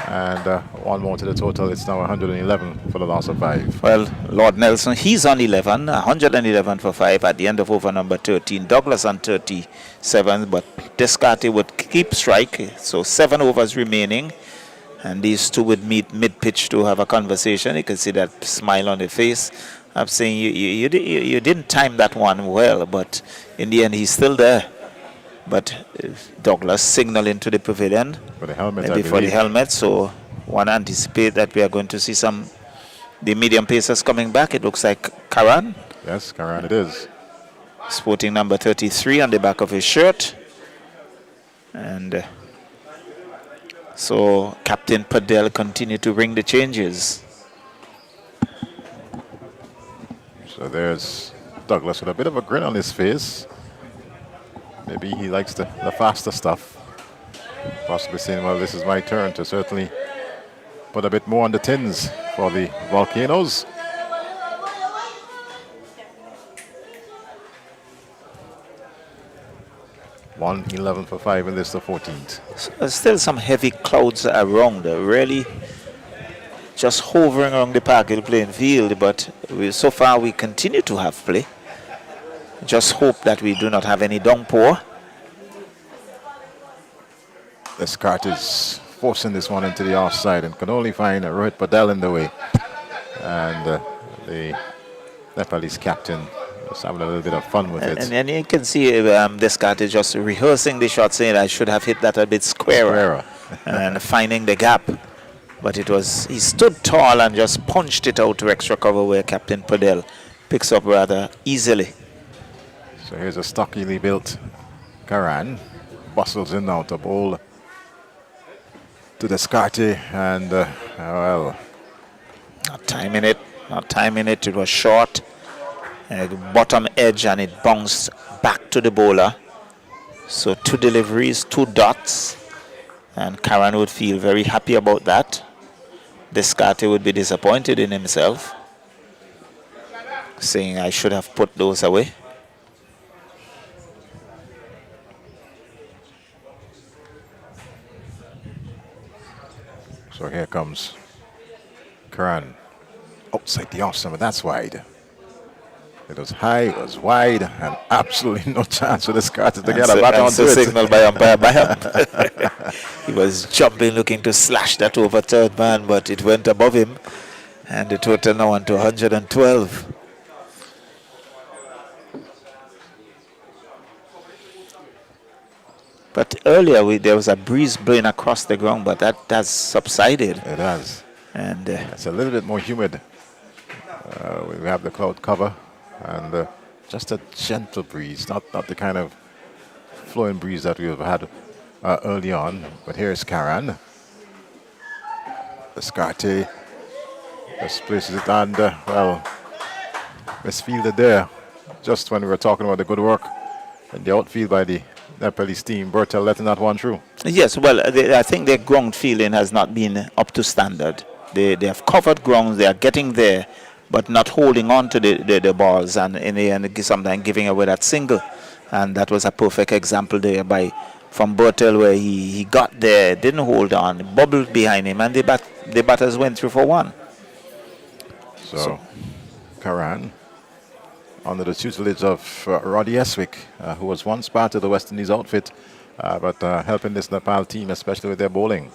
A: and one more to the total. It's now 111 for the loss of 5.
B: Well, Lord Nelson, he's on 11, 111 for 5 at the end of over number 13. Douglas on 37, but Descartes would keep strike, so 7 overs remaining, and these two would meet mid-pitch to have a conversation. You can see that smile on the face. I'm saying you didn't time that one well, but in the end he's still there. But Douglas signaling to the pavilion
A: For the helmet, I
B: maybe for the
A: believe.
B: helmet, so one anticipate that we are going to see the medium pacers coming back. It looks like Karan,
A: Yes, Karan it is.
B: sporting number 33 on the back of his shirt. And so Captain Padel continued to bring the changes.
A: So there's Douglas with a bit of a grin on his face. Maybe he likes the faster stuff. Possibly saying, well, this is my turn to certainly put a bit more on the tins for the Volcanoes. $111 for 5, and this is the 14th.
B: So still some heavy clouds around, really just hovering around the Park Hill playing field, but so far we continue to have play. Just hope that we do not have any downpour.
A: Descartes is forcing this one into the offside and can only find Rohit Padel in the way. And the Nepalese captain was having a little bit of fun with it.
B: And you can see Descartes just rehearsing the shot, saying I should have hit that a bit squarer. And finding the gap. But he stood tall and just punched it out to extra cover, where Captain Padel picks up rather easily.
A: So here's a stockily built Karan. Bustles in now to bowl to Descartes, and well,
B: Not timing it. It was short, bottom edge, and it bounced back to the bowler. So 2 deliveries, 2 dots, and Karan would feel very happy about that. Descartes would be disappointed in himself, saying I should have put those away.
A: So here comes Karan outside the off stump, but that's wide. It was high, it was wide, and absolutely no chance for this Carter to get a
B: And
A: bat onto it.
B: signal by umpire Bayam. He was jumping, looking to slash that over third man, but it went above him. And the total now on to 112. But earlier there was a breeze blowing across the ground, but that has subsided.
A: It has.
B: And
A: it's a little bit more humid. We have the cloud cover and just a gentle breeze, not the kind of flowing breeze that we've had early on. But here's Karan. Descartes just places it and, well, misfielded there. Just when we were talking about the good work in the outfield by the Nepalese team, Bertel letting that one through.
B: Yes, well, I think their ground fielding has not been up to standard. They have covered grounds, they are getting there, but not holding on to the balls, and in the end sometimes giving away that single. And that was a perfect example there from Bertel, where he got there, didn't hold on, bubbled behind him, and the batters went through for one.
A: So Karan, under the tutelage of Roddy Eswick, who was once part of the West Indies outfit, but helping this Nepal team, especially with their bowling.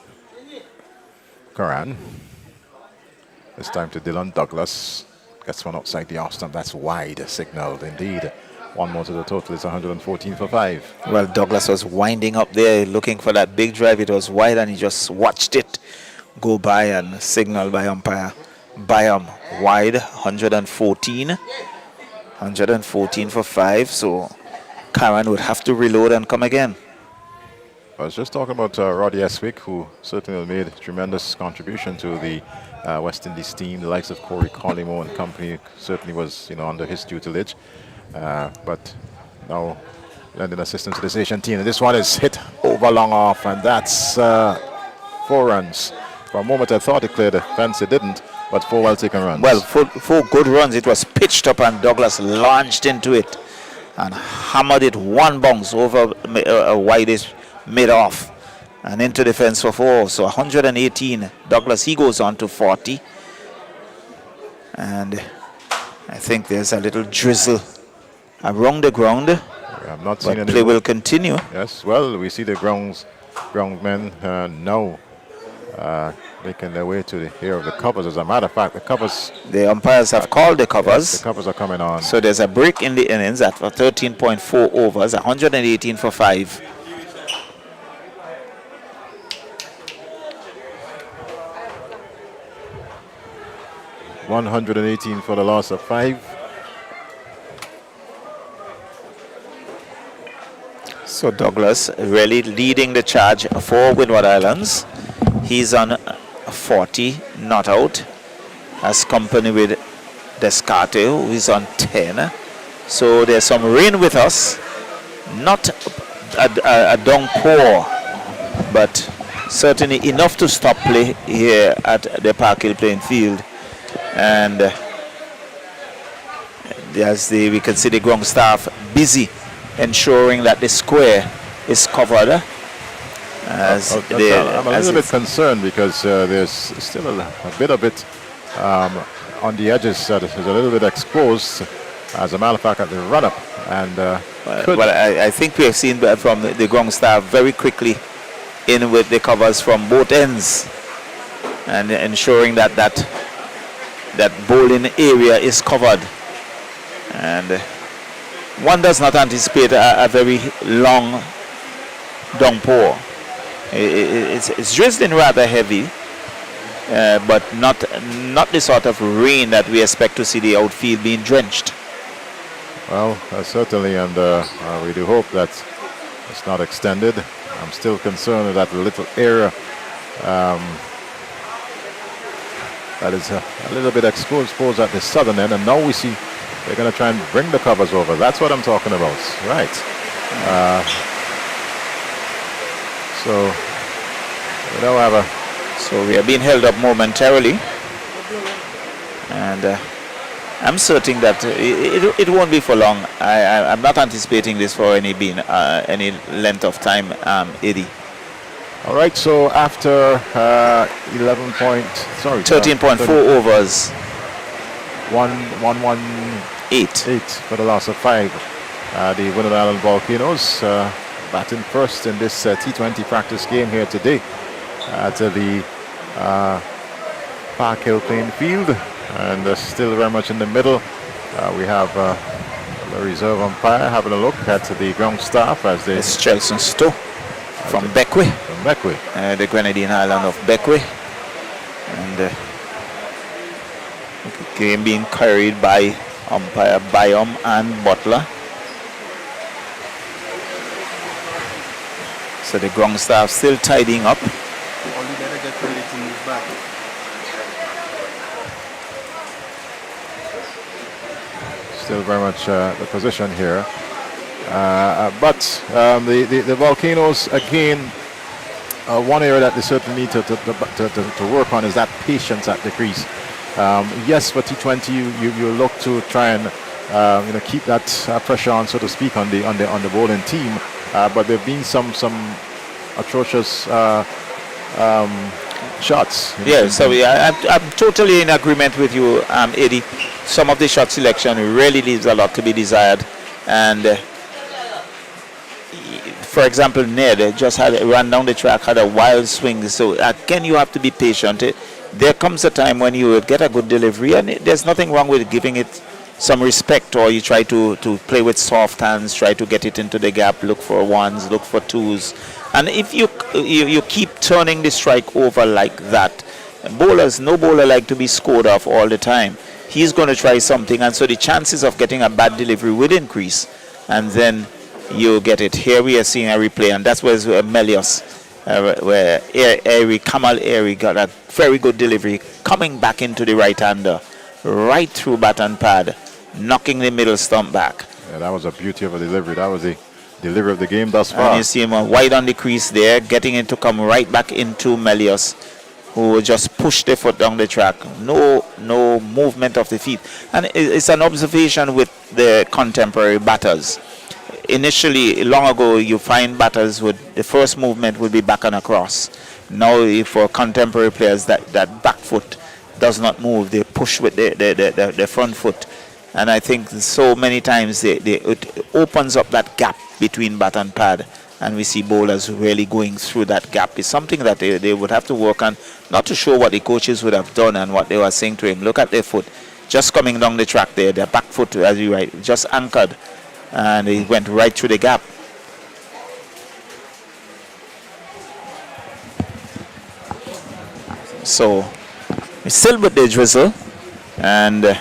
A: Karan. This time to Dylan Douglas. Gets one outside the off stump. That's wide signaled indeed. One more to the total. It's 114 for 5.
B: Well, Douglas was winding up there looking for that big drive. It was wide and he just watched it go by and signaled by umpire Bayam. Wide, 114. 114 for 5. So Karan would have to reload and come again.
A: I was just talking about Roddy Eswick, who certainly made a tremendous contribution to the West Indies team. The likes of Corey Collymore and company certainly was, under his tutelage. But now lending assistance to this Asian team. And this one is hit over long off, and that's 4 runs. For a moment I thought it cleared the fence. It didn't, but 4 well taken runs.
B: Well, 4 good runs. It was pitched up and Douglas launched into it and hammered it one bounce over a widest mid-off and into the fence for 4. So 118. Douglas, he goes on to 40. And I think there's a little drizzle around the ground.
A: We have not seen any.
B: Play will continue.
A: Yes, well, we see the groundmen now making their way to the here of the covers. As a matter of fact, the covers.
B: The umpires have called the covers.
A: Yes, the covers are coming on.
B: So there's a break in the innings at 13.4 overs, 118 for 5.
A: $118 for the loss of 5.
B: So Douglas really leading the charge for Windward Islands. He's on 40, not out, as company with Descartes, who is on 10. So there's some rain with us, not a downpour, but certainly enough to stop play here at the Park Hill playing field. And we can see the ground staff busy ensuring that the square is covered.
A: I'm a little bit concerned because there's still a bit of it on the edges that is a little bit exposed. As a matter of fact, at the run-up. And
B: I think we have seen from the ground staff very quickly in with the covers from both ends and ensuring that bowling area is covered. And one does not anticipate a very long downpour. It's drizzling rather heavy, but not the sort of rain that we expect to see the outfield being drenched.
A: Well, certainly, and we do hope that it's not extended. I'm still concerned with that little area that is a little bit exposed at the southern end, and now we see they're going to try and bring the covers over. That's what I'm talking about. Right. So we now have a.
B: So we are being held up momentarily, and I'm certain that it won't be for long. I'm not anticipating this for any length of time, Eddie.
A: All right. So after 13.4
B: overs.
A: 1-1.
B: 8.
A: 8 for the loss of 5. The Windward Island Volcanoes batting first in this T20 practice game here today at the Park Hill playing field, and still very much in the middle. We have the reserve umpire having a look at the ground staff as they...
B: It's Chelson Stowe from Beckwith.
A: From Beckwith.
B: The Grenadine Island of Beckwith. And the game being carried by umpire Byam and Butler. So the ground staff still tidying up.
A: Still very much the position here. But the Volcanoes, again, one area that they certainly need to work on is that patience at the crease. Yes, for T20, you look to try and keep that pressure on, so to speak, on the bowling team. But there've been some atrocious shots.
B: Yeah, so I'm totally in agreement with you, Eddie. Some of the shot selection really leaves a lot to be desired. And for example, Ned just ran down the track, had a wild swing. So again, you have to be patient. There comes a time when you get a good delivery, and there's nothing wrong with giving it some respect, or you try to play with soft hands, try to get it into the gap, look for ones, look for twos. And if you keep turning the strike over like that, no bowler like to be scored off all the time. He's going to try something, and so the chances of getting a bad delivery will increase, and then you get it. Here we are seeing a replay, and that's where Melios, where Kamal Airy got a very good delivery, coming back into the right-hander, right through bat and pad, knocking the middle stump back.
A: Yeah, that was a beauty of a delivery. That was the delivery of the game thus far.
B: And you see him wide on the crease there, getting it to come right back into Melios, who just pushed the foot down the track. No movement of the feet. And it's an observation with the contemporary batters. Initially, long ago, you find batters with the first movement would be back and across. Now, for contemporary players, that back foot does not move. They push with the front foot. And I think so many times it opens up that gap between bat and pad. And we see bowlers really going through that gap. It's something that they would have to work on, not to show what the coaches would have done and what they were saying to him. Look at their foot, just coming down the track there, their back foot, as you right, just anchored, and he went right through the gap. So, it's still with the drizzle, and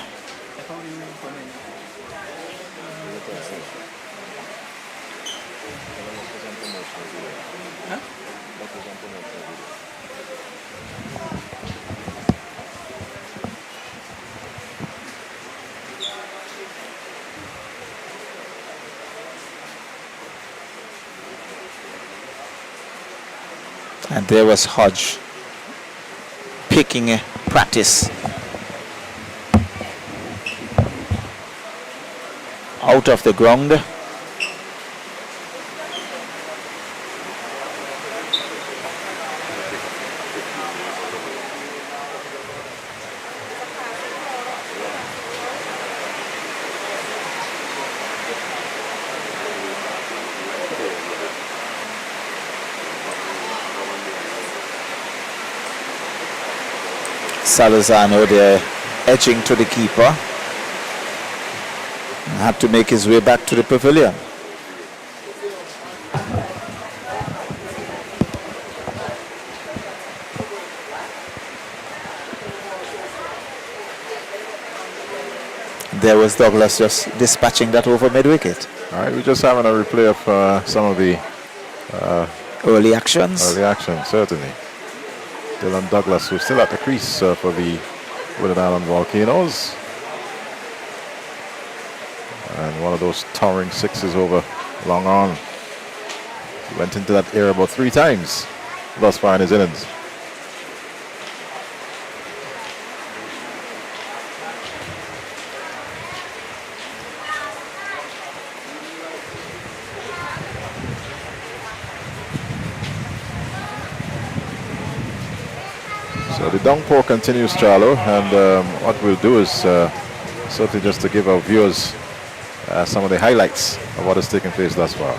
B: there was Hodge picking a practice out of the ground. Salazano there edging to the keeper. Had to make his way back to the pavilion. There was Douglas just dispatching that over mid-wicket.
A: All right, we're just having a replay of some of the
B: early actions.
A: Early action, certainly. Dylan Douglas, who's still at the crease for the Windward Island Volcanoes. And one of those towering sixes over long on. He went into that area about 3 times thus far in his innings. So the downpour continues, Charlo, and what we'll do is certainly just to give our viewers some of the highlights of what has taken place thus far.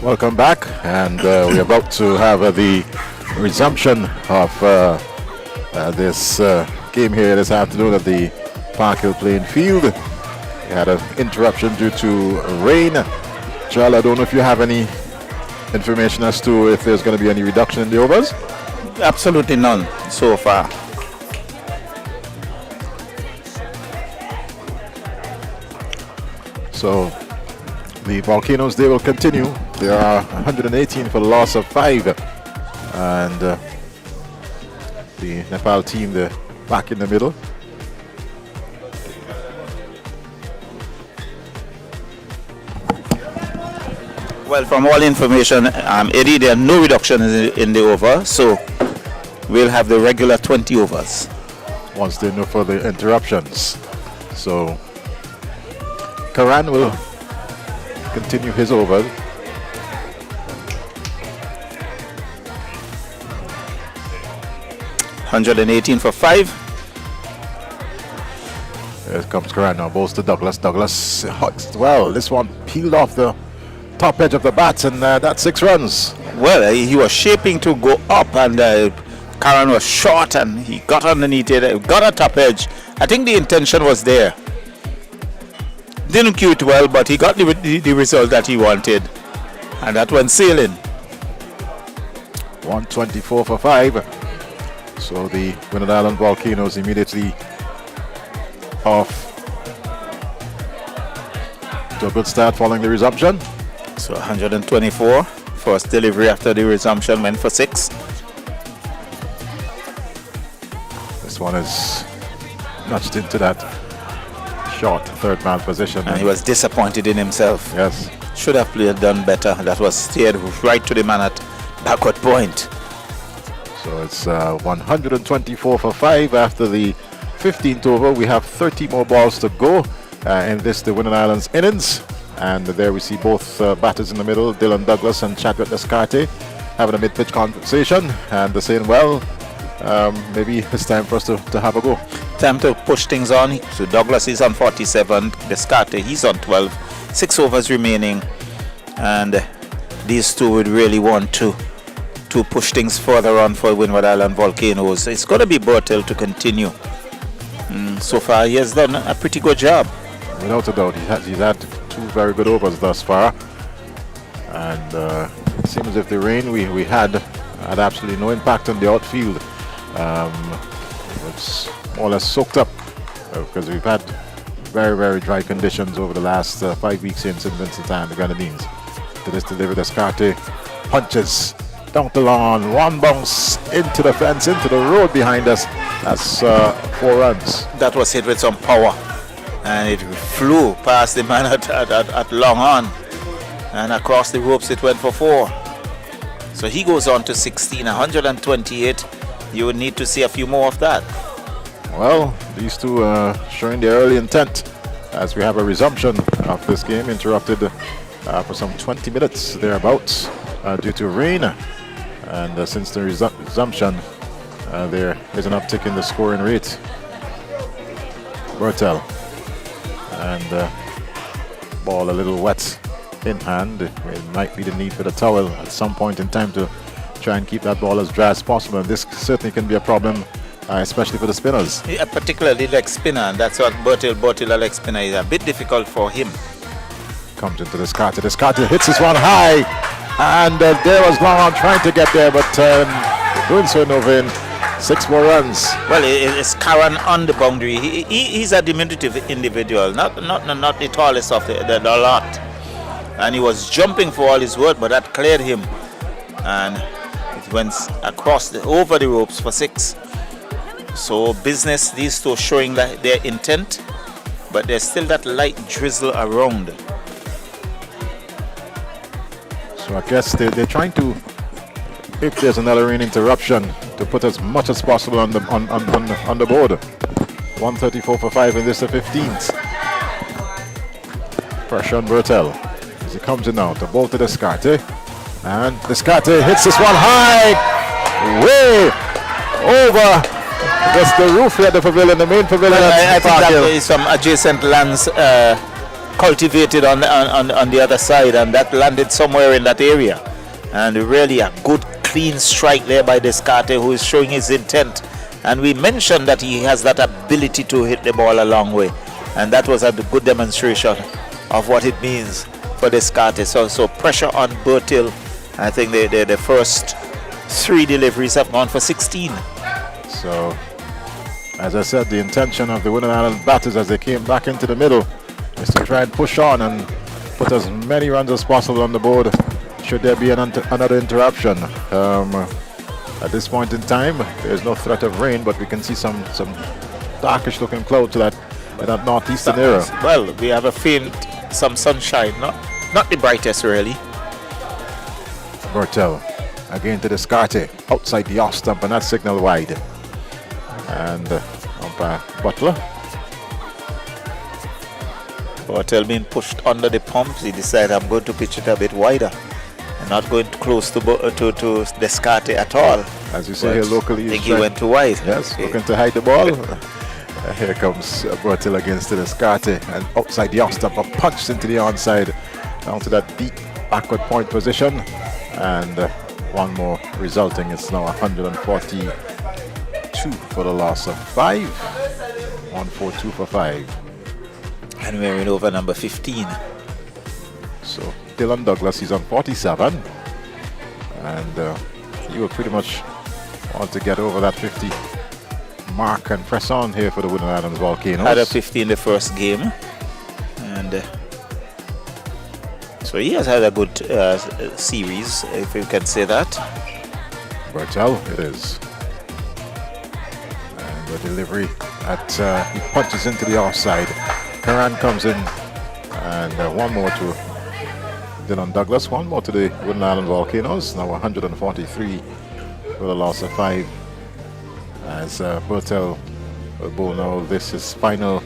A: Welcome back, and we're about to have the resumption of this game here this afternoon at the Park Hill playing field. We had an interruption due to rain. Charles, I don't know if you have any information as to if there's going to be any reduction in the overs?
B: Absolutely none so far.
A: So the Volcanoes, they will continue. There are 118 for the loss of 5. And the Nepal team, they're back in the middle.
B: Well, from all information, Eddie, there are no reductions in the over, so we'll have the regular 20 overs.
A: Once there are no further interruptions. So Karan will continue his over.
B: $118 for 5.
A: Here comes Karan now, balls to Douglas. Douglas hugs. Well, this one peeled off the top edge of the bat, and that's 6 runs.
B: Well, he was shaping to go up, and Karan was short, and he got underneath it, got a top edge. I think the intention was there. Didn't cue it well, but he got the result that he wanted, and that went sailing.
A: 124 for 5. So the Windward Island Volcanoes immediately off to a good start following the resumption.
B: So 124 first delivery after the resumption, went for 6.
A: This one is nudged into that short third man position.
B: And he was disappointed in himself.
A: Yes.
B: Should have done better. That was steered right to the man at backward point.
A: So it's 124 for 5 after the 15th over. We have 30 more balls to go in this, the Windward Islands innings. And there we see both batters in the middle, Dylan Douglas and Chadwick Descarte, having a mid-pitch conversation, and they're saying, well, maybe it's time for us to have a go.
B: Time to push things on. So Douglas is on 47, Descarte, he's on 12. 6 overs remaining, and these two would really want to push things further on for Windward Island Volcanoes. It's going to be Bertel to continue. So far, he has done a pretty good job.
A: Without a doubt, he's had 2 very good overs thus far. And it seems as if the rain we had absolutely no impact on the outfield. It's more or less soaked up because we've had very, very dry conditions over the last 5 weeks here in St. Vincent and the Grenadines. To this delivery, Descarte punches down the lawn, one bounce into the fence, into the road behind us. That's 4 runs.
B: That was hit with some power, and it flew past the man at long on, and across the ropes it went for 4. So he goes on to 16, 128. You would need to see a few more of that.
A: Well, these two are showing their early intent as we have a resumption of this game, interrupted for some 20 minutes thereabouts due to rain. And since the resumption, there is an uptick in the scoring rate. Bertel, and ball a little wet in hand. It might be the need for the towel at some point in time to try and keep that ball as dry as possible. And this certainly can be a problem, especially for the spinners.
B: Yeah, particularly leg spinner, and that's what Bertel leg spinner is a bit difficult for him.
A: Comes into Descarte. Descarte hits this one high, and there was Long on trying to get there, but doing so no vain. 6 more runs.
B: Well, it's Karan on the boundary. He's a diminutive individual, not the tallest of the lot. And he was jumping for all his worth, but that cleared him. And it went across over the ropes for 6. So business, these two showing that their intent, but there's still that light drizzle around.
A: So I guess they're trying to, if there's another rain interruption, to put as much as possible on the board. 134 for 5 in this, the 15th. Pressure on Bertel as he comes in now to ball to Descarte, and Descarte hits this one high, way over just the roof here at the pavilion, the main pavilion.
B: I think that is some adjacent lands cultivated on the other side, and that landed somewhere in that area. And really a good clean strike there by Descartes, who is showing his intent. And we mentioned that he has that ability to hit the ball a long way, and that was a good demonstration of what it means for Descartes. So pressure on Bertil. I think the first 3 deliveries have gone for 16.
A: So, as I said, the intention of the Windward Island batters as they came back into the middle is to try and push on and put as many runs as possible on the board should there be another interruption. At this point in time, there's no threat of rain, but we can see some darkish looking cloud to that northeastern area.
B: Well, we have a faint, some sunshine, not the brightest really.
A: Bertel again to Descartes outside the off stump, and that signal wide. And umpire Butler.
B: Bertel being pushed under the pumps. He decided, I'm going to pitch it a bit wider. I'm not going too close to Descartes at all.
A: As you see here locally,
B: I think he went too wide.
A: Yes, looking to hide the ball. Here comes Bertil against Descartes, and outside the off stump, punched into the onside, down to that deep backward point position, and one more resulting. It's now 142 for the loss of 5. 142 for 5.
B: And we're in over number 15.
A: So Dylan Douglas, he's on 47, and he will pretty much want to get over that 50 mark and press on here for the Windward Islands Volcanoes.
B: Had a 50 in the first game, and so he has had a good series, if you can say that.
A: Bertel, it is. And the delivery he punches into the offside. Karan comes in, and one more to Dylan Douglas, one more to the Windward Island Volcanoes. Now 143 for the loss of 5. As Bertel will bowl now, this is final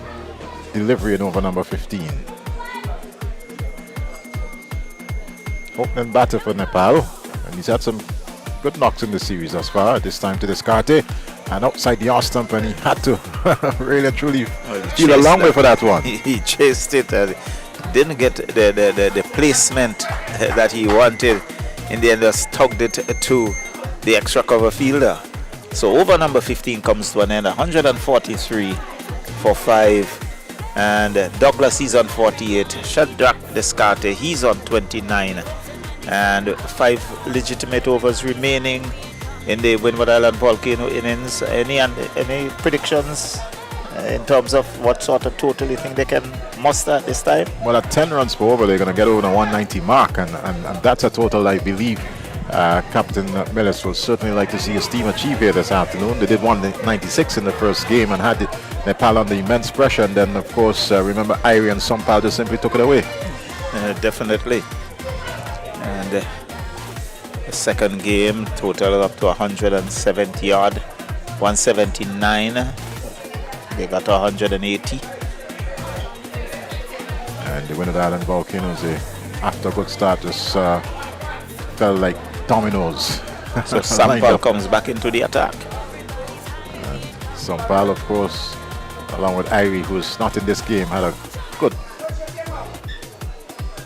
A: delivery in over number 15. Opening batter for Nepal, and he's had some good knocks in the series thus far. This time to Descartes, and outside the off stump, and he had to really and truly feel a long way for that one.
B: He chased it, didn't get the placement that he wanted. In the end, just tugged it to the extra cover fielder. So over number 15 comes to an end, 143 for 5. And Douglas, he's on 48. Shadrach Descartes, he's on 29. And 5 legitimate overs remaining in the Windward Island Volcano innings. Any predictions in terms of what sort of total you think they can muster at this time?
A: Well, at 10 runs per over, they're going to get over the 190 mark, and that's a total I believe Captain Millis will certainly like to see his team achieve here this afternoon. They did 196 in the first game and had Nepal under immense pressure, and then of course remember Irie and Sompal just simply took it away. Definitely.
B: And the second game total up to 170 odd, 179. They got 180.
A: And the Windward Island Volcanoes, after a good start, just fell like dominoes.
B: So Sompal comes back into the attack.
A: And Sompal, of course, along with Irie, who's not in this game, had a good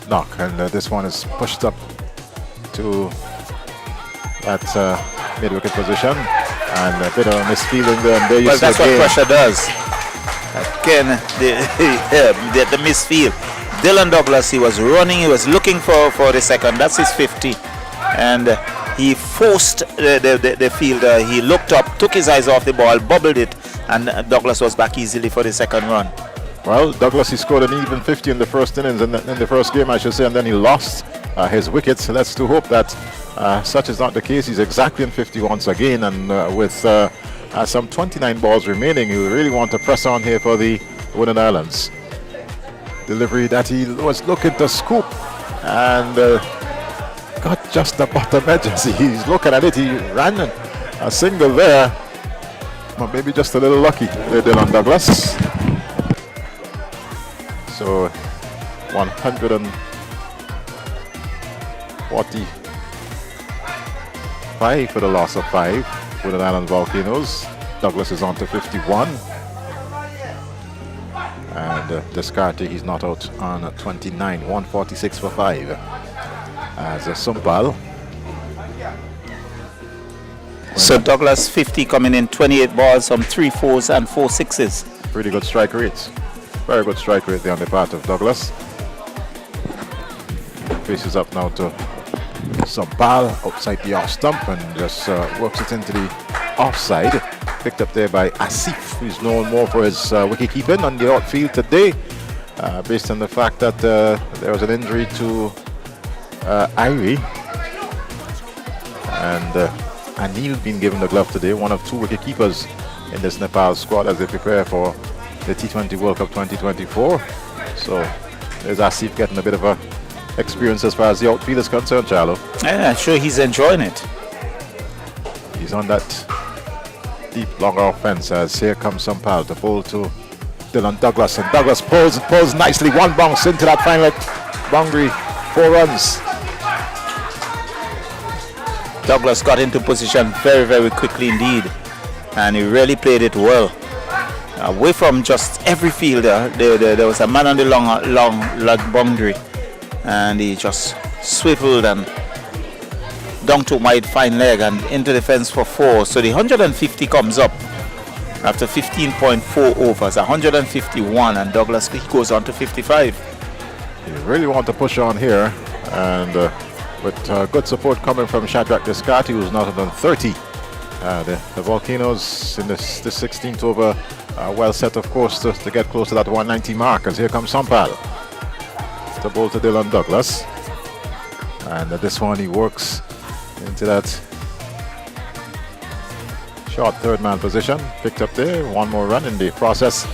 A: knock, and this one is pushed up to that mid-wicket position, and a bit of a misfeeling there. And there you
B: well,
A: see
B: that's
A: again
B: what pressure does. Again, the misfield. Dylan Douglas, he was running, he was looking for the second. That's his 50, and he forced the fielder. He looked up, took his eyes off the ball, bubbled it, and Douglas was back easily for the second run.
A: Well, Douglas, he scored an even 50 in the first innings, in the first game, I should say, and then he lost his wickets. Let's do hope that such is not the case. He's exactly in 50 once again, and with some 29 balls remaining, he really want to press on here for the Windward Islands. Delivery that he was looking to scoop, and got just the bottom edge. As he's looking at it, he ran a single there, but maybe just a little lucky there, Dylan Douglas. So 145 for the loss of 5 with an Island Volcanoes. Douglas is on to 51. And And Descartes, he's not out on 29, 146 for 5. As Sumpal.
B: So Douglas 50 coming in, 28 balls, some 3 4s and 4 6s.
A: Pretty good strike rates. Very good strike rate there on the part of Douglas. Faces up now to Sumpal outside the off stump and just works it into the offside. Picked up there by Asif, who's known more for his wicket keeping on the outfield today, based on the fact that there was an injury to Irie. And Anil being given the glove today, one of 2 wicket keepers in this Nepal squad as they prepare for the T20 World Cup 2024. So there's Asif getting a bit of a experience as far as the outfield is concerned, Charlo.
B: Yeah, I'm sure he's enjoying it.
A: He's on that deep long offense as here comes Sumpal to bowl to Dylan Douglas, and Douglas pulls nicely, 1 bounce into that final boundary, 4 runs.
B: Douglas got into position very, very quickly indeed, and he really played it well. Away from just every fielder, there was a man on the long boundary, and he just swiveled and down to wide fine leg and into the fence for 4. So the 150 comes up after 15.4 overs, 151, and Douglas goes on to 55.
A: You really want to push on here, and with good support coming from Shadrach Descartes, who's not on 30. The Volcanoes in this 16th over well set, of course, to get close to that 190 mark, as here comes Sumpal to bowl to Dylan Douglas. And this one he works into that short third man position, picked up there, 1 more run in the process,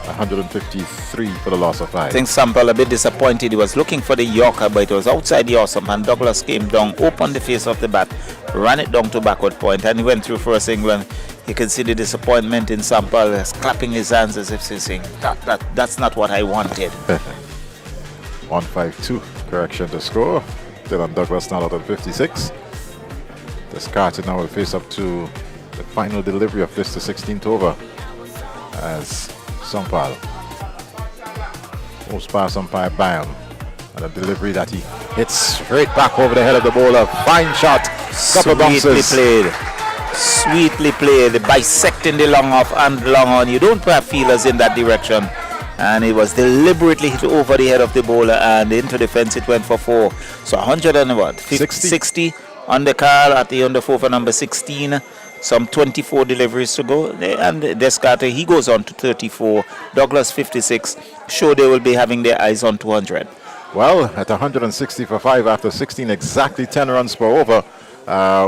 A: 153 for the loss of 5.
B: I think Sumpal a bit disappointed. He was looking for the Yorker, but it was outside the awesome, and Douglas came down, opened the face of the bat, ran it down to backward point, and he went through for a single. And you can see the disappointment in Sumpal as clapping his hands as if he's saying, that's not what I wanted.
A: 152 correction to score. Dylan Douglas now out on 56. Descartes now will face up to the final delivery of this, the 16th over, as Sumpal most pass umpire by him, and a delivery that he hits straight back over the head of the bowler. Fine shot, couple bounces.
B: Sweetly played, bisecting the long off and long on. You don't have feelers in that direction, and it was deliberately hit over the head of the bowler and into the fence. It went for 4. So 60 on the card at the under 4 for number 16. Some 24 deliveries to go, and Descartes, he goes on to 34. Douglas 56. Sure, they will be having their eyes on 200.
A: Well, at 160 for 5 after 16, exactly 10 runs per over,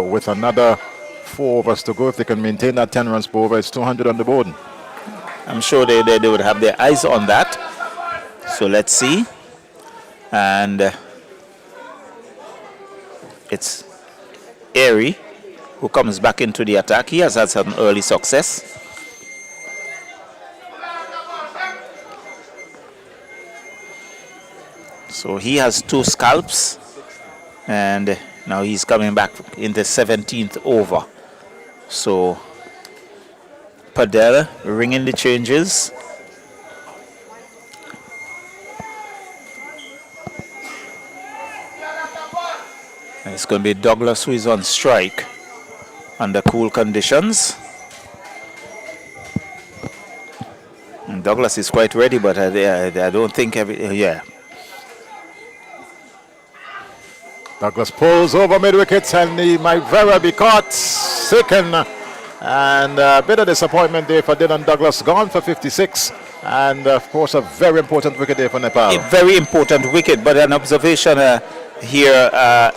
A: with another 4 overs to go. If they can maintain that 10 runs per over, it's 200 on the board.
B: I'm sure they would have their eyes on that. So let's see. And it's Airy who comes back into the attack. He has had some early success. So he has 2 scalps, and now he's coming back in the 17th over. So Padel ringing the changes. And it's going to be Douglas who is on strike under cool conditions. And Douglas is quite ready, but I don't think yeah.
A: Douglas pulls over mid-wickets, and he might very be caught, taken, and a bit of disappointment there for Dylan Douglas, gone for 56, and of course a very important wicket there for Nepal.
B: A very important wicket, but an observation here,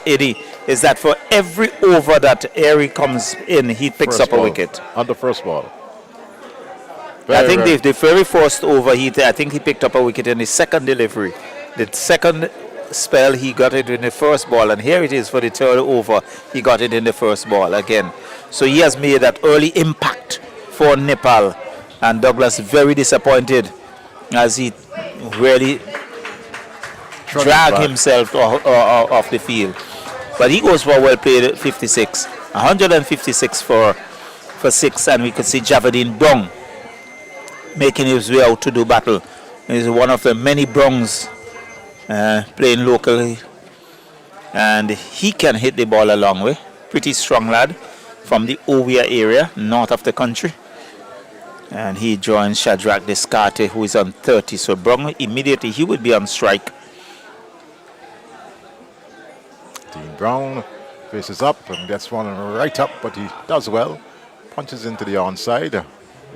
B: Eddie, is that for every over that Airy comes in, he picks up a wicket.
A: On the first ball.
B: I think the very first over, I think he picked up a wicket in his second delivery. The second spell, he got it in the first ball, and here it is for the third over, he got it in the first ball again. So he has made that early impact for Nepal, and Douglas very disappointed as he really dragged himself off the field. But he goes for a well played 56, 156 for 6, and we could see Javadine Dong making his way out to do battle He's one of the many Bronx playing locally. And he can hit the ball a long way. Pretty strong lad from the Ovia area, north of the country. And he joins Shadrach Descarte, who is on 30. So Bronx, immediately he would be on strike.
A: Dean Brown faces up and gets one right up, but he does well. Punches into the onside.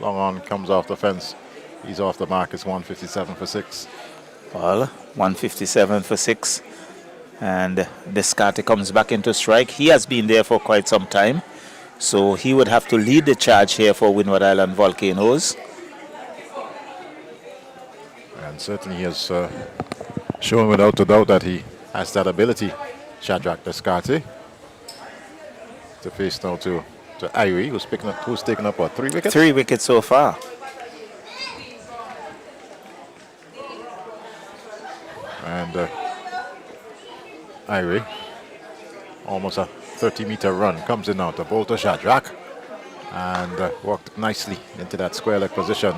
A: Long on comes off the fence. He's off the mark. It's 157 for 6.
B: Well, 157 for 6. And Descarte comes back into strike. He has been there for quite some time. So he would have to lead the charge here for Windward Island Volcanoes.
A: And certainly he has shown without a doubt that he has that ability, Shadrach Descarte. To face now to Irie, who's taken up, what, 3 wickets?
B: 3 wickets so far.
A: And Irie, almost a 30-meter run, comes in now to bowl to Shadrach and worked nicely into that square leg position.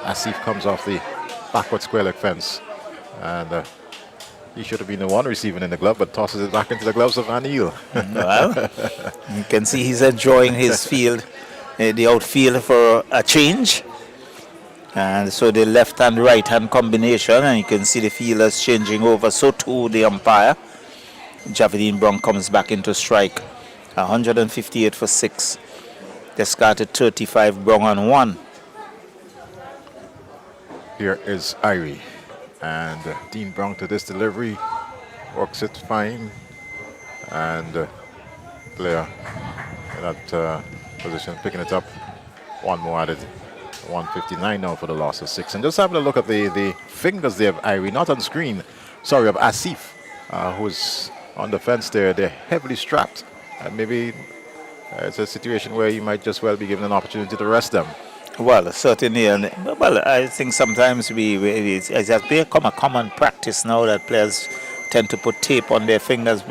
A: Asif comes off the backward square leg fence, and he should have been the one receiving in the glove, but tosses it back into the gloves of Anil.
B: Well, you can see he's enjoying his field, the outfield for a change. And so the left-hand, right-hand combination, and you can see the fielders changing over, so too the umpire. Javidine Brown comes back into strike. 158 for 6. Descarted 35, Brown on 1.
A: Here is Irie. And Dean Brown to this delivery. Works it fine. And player in that position picking it up. One more added. 159 now for the loss of 6. And just having a look at the fingers there of Irie, not on screen. Sorry, of Asif, who's on the fence there. They're heavily strapped, and maybe it's a situation where you might just well be given an opportunity to rest them.
B: Well, certainly, and well, I think sometimes it has become a common practice now that players tend to put tape on their fingers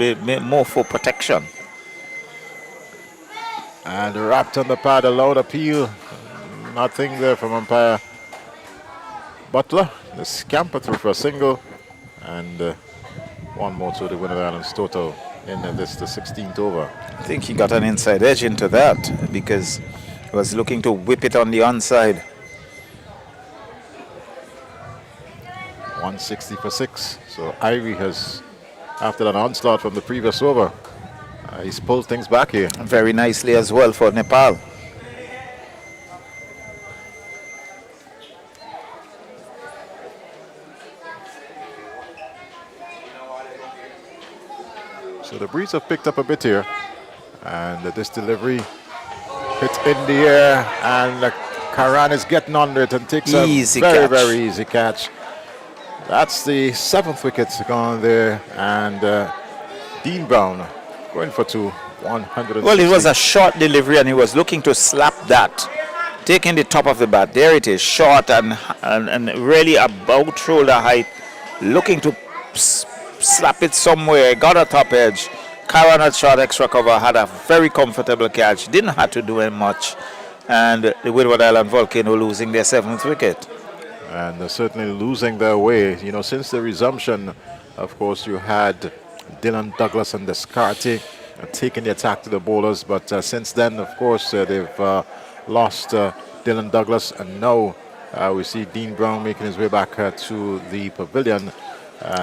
B: more for protection.
A: And wrapped on the pad, a loud appeal. Nothing there from umpire Butler. The scamper through for a single, and one more to the Windward Islands total in this, the 16th over.
B: I think he got an inside edge into that because he was looking to whip it on the onside.
A: 160 for 6. So Irie has, after that onslaught from the previous over, he's pulled things back here.
B: Very nicely as well for Nepal.
A: So the breeze have picked up a bit here, and this delivery hits in the air, and Karan is getting under it and takes
B: Easy
A: a very,
B: catch.
A: very easy catch. That's the 7th wicket gone there, and Dean Brown going for 2, 160.
B: Well, it was a short delivery, and he was looking to slap that, taking the top of the bat. There it is, short and really about shoulder height, looking to slap it somewhere, got a top edge. Karan had short extra cover, had a very comfortable catch, didn't have to do much, and the Windward Island Volcano losing their 7th wicket.
A: And they're certainly losing their way. You know, since the resumption, of course, you had Dylan Douglas and Descarte taking the attack to the bowlers, but since then, of course, they've lost Dylan Douglas, and now we see Dean Brown making his way back to the pavilion.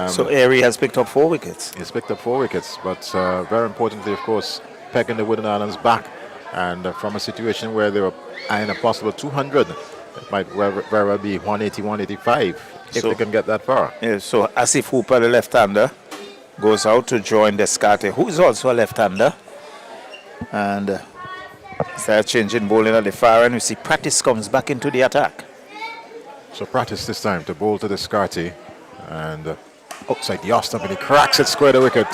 B: So Airy has picked up 4 wickets.
A: He's picked up 4 wickets, but very importantly, of course, pegging the Windward Islands back, and from a situation where they were in a possible 200, it might very well be 180, 185 if they can get that far.
B: Yeah, so Asif Hooper, the left-hander, goes out to join Descarte, who is also a left-hander, and start changing bowling at the far end. We see Practice comes back into the attack.
A: So Practice this time to bowl to Descarte, and outside the off stump, and he cracks it square the wicket.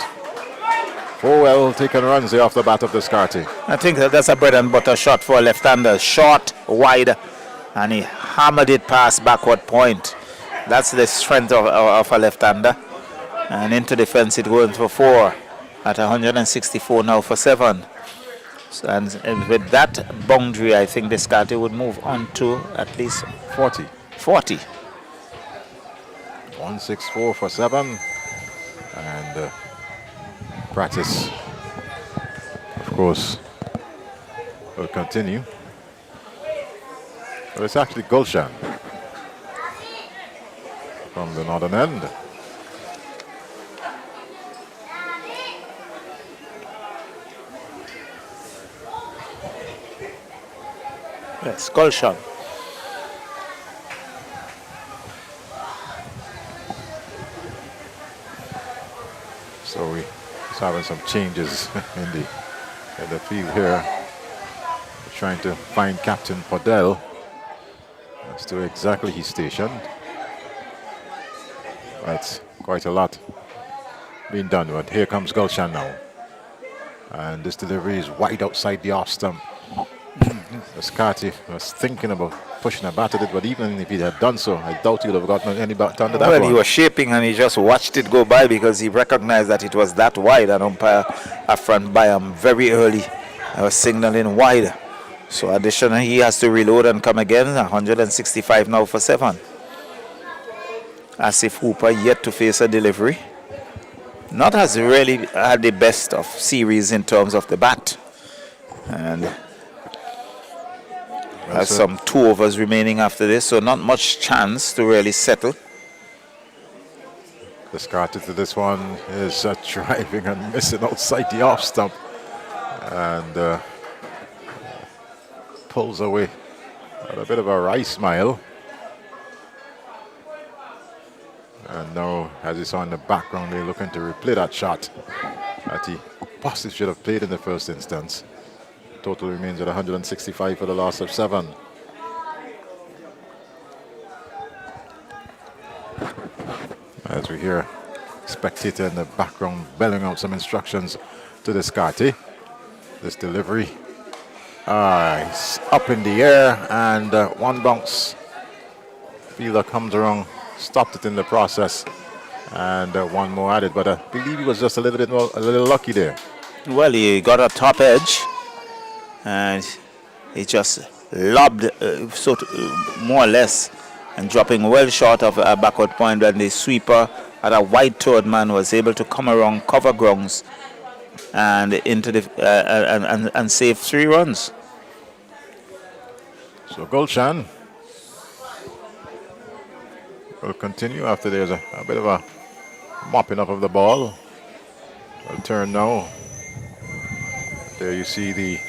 A: 4 well taken runs there off the bat of Descarte.
B: I think that's a bread and butter shot for a left-hander. Short, wide, and he hammered it past backward point. That's the strength of a left-hander. And into the fence it went for 4 at 164 now for 7. So, and with that boundary, I think Descarte would move on to at least
A: 40. 164 for 7. And practice, of course, will continue. But it's actually Gulshan from the northern end.
B: Yes, Gulshan.
A: So we're having some changes in the field here. We're trying to find Captain Podell as to exactly his station. That's quite a lot being done. But here comes Gulshan now. And this delivery is wide outside the off stump. Scotty was thinking about pushing a bat at it, but even if he had done so, I doubt he would have gotten any bat under that one.
B: He was shaping and he just watched it go by because he recognized that it was that wide. An umpire up front by him very early. I was signaling wide. So additionally, he has to reload and come again. 165 now for 7. Asif Hooper yet to face a delivery. Not has really had the best of series in terms of the bat. And has some 2 overs remaining after this, so not much chance to really settle.
A: The start to this one is driving and missing outside the off stump. And pulls away at a bit of a wry smile. And now, as you saw in the background, they're looking to replay that shot that he possibly should have played in the first instance. Total remains at 165 for the loss of 7. As we hear spectator in the background belling out some instructions to the Scotty. This delivery is up in the air and one bounce. Fielder comes around, stopped it in the process, and one more added. But I believe he was just a little lucky there.
B: Well, he got a top edge. And he just lobbed more or less and dropping well short of a backward point, and the sweeper at a wide-toed man was able to come around, cover grounds, and into the and save 3 runs.
A: So Gulshan will continue after there's a bit of a mopping up of the ball. Will turn now. There you see the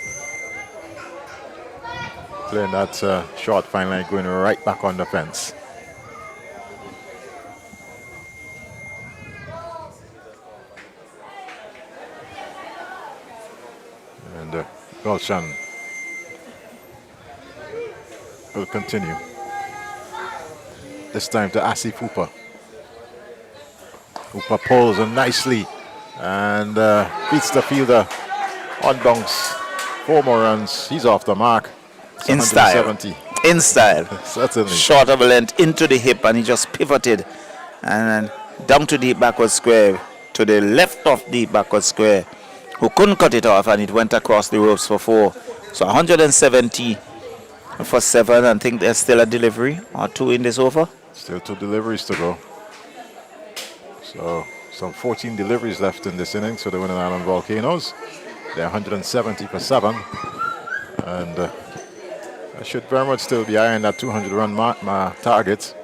A: playing that short fine line going right back on the fence. And Gulshan will continue. This time to Asif Hooper. Hooper pulls nicely and beats the fielder on bounce. 4 more runs. He's off the mark.
B: In style. In style.
A: Certainly.
B: Short of a length into the hip, and he just pivoted and down to deep backward square, to the left of deep backward square, who couldn't cut it off, and it went across the ropes for 4. So 170 for 7. I think there's still a delivery or 2 in this over.
A: Still 2 deliveries to go. So some 14 deliveries left in this inning. So the Winning Island Volcanoes, they're 170 for 7. And I should very much still be eyeing that 200-run target.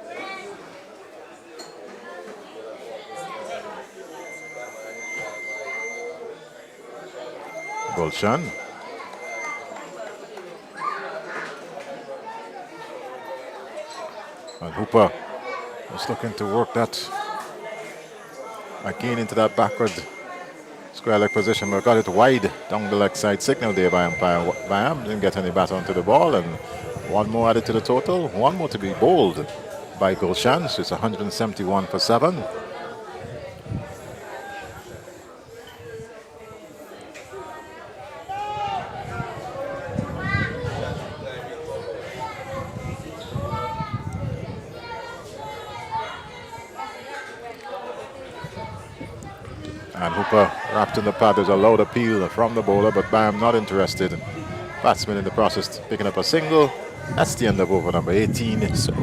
A: Gulshan. And Hooper was looking to work that again into that backward square leg position, but got it wide down the leg side. Signal there by umpire Bam. Didn't get any bat onto the ball, and 1 more added to the total. 1 more to be bowled by Gulshan. So it's 171 for 7. And Hooper wrapped in the pad. There's a loud appeal from the bowler, but Bam not interested. Batsman in the process picking up a single. That's the end of over number 18.
B: So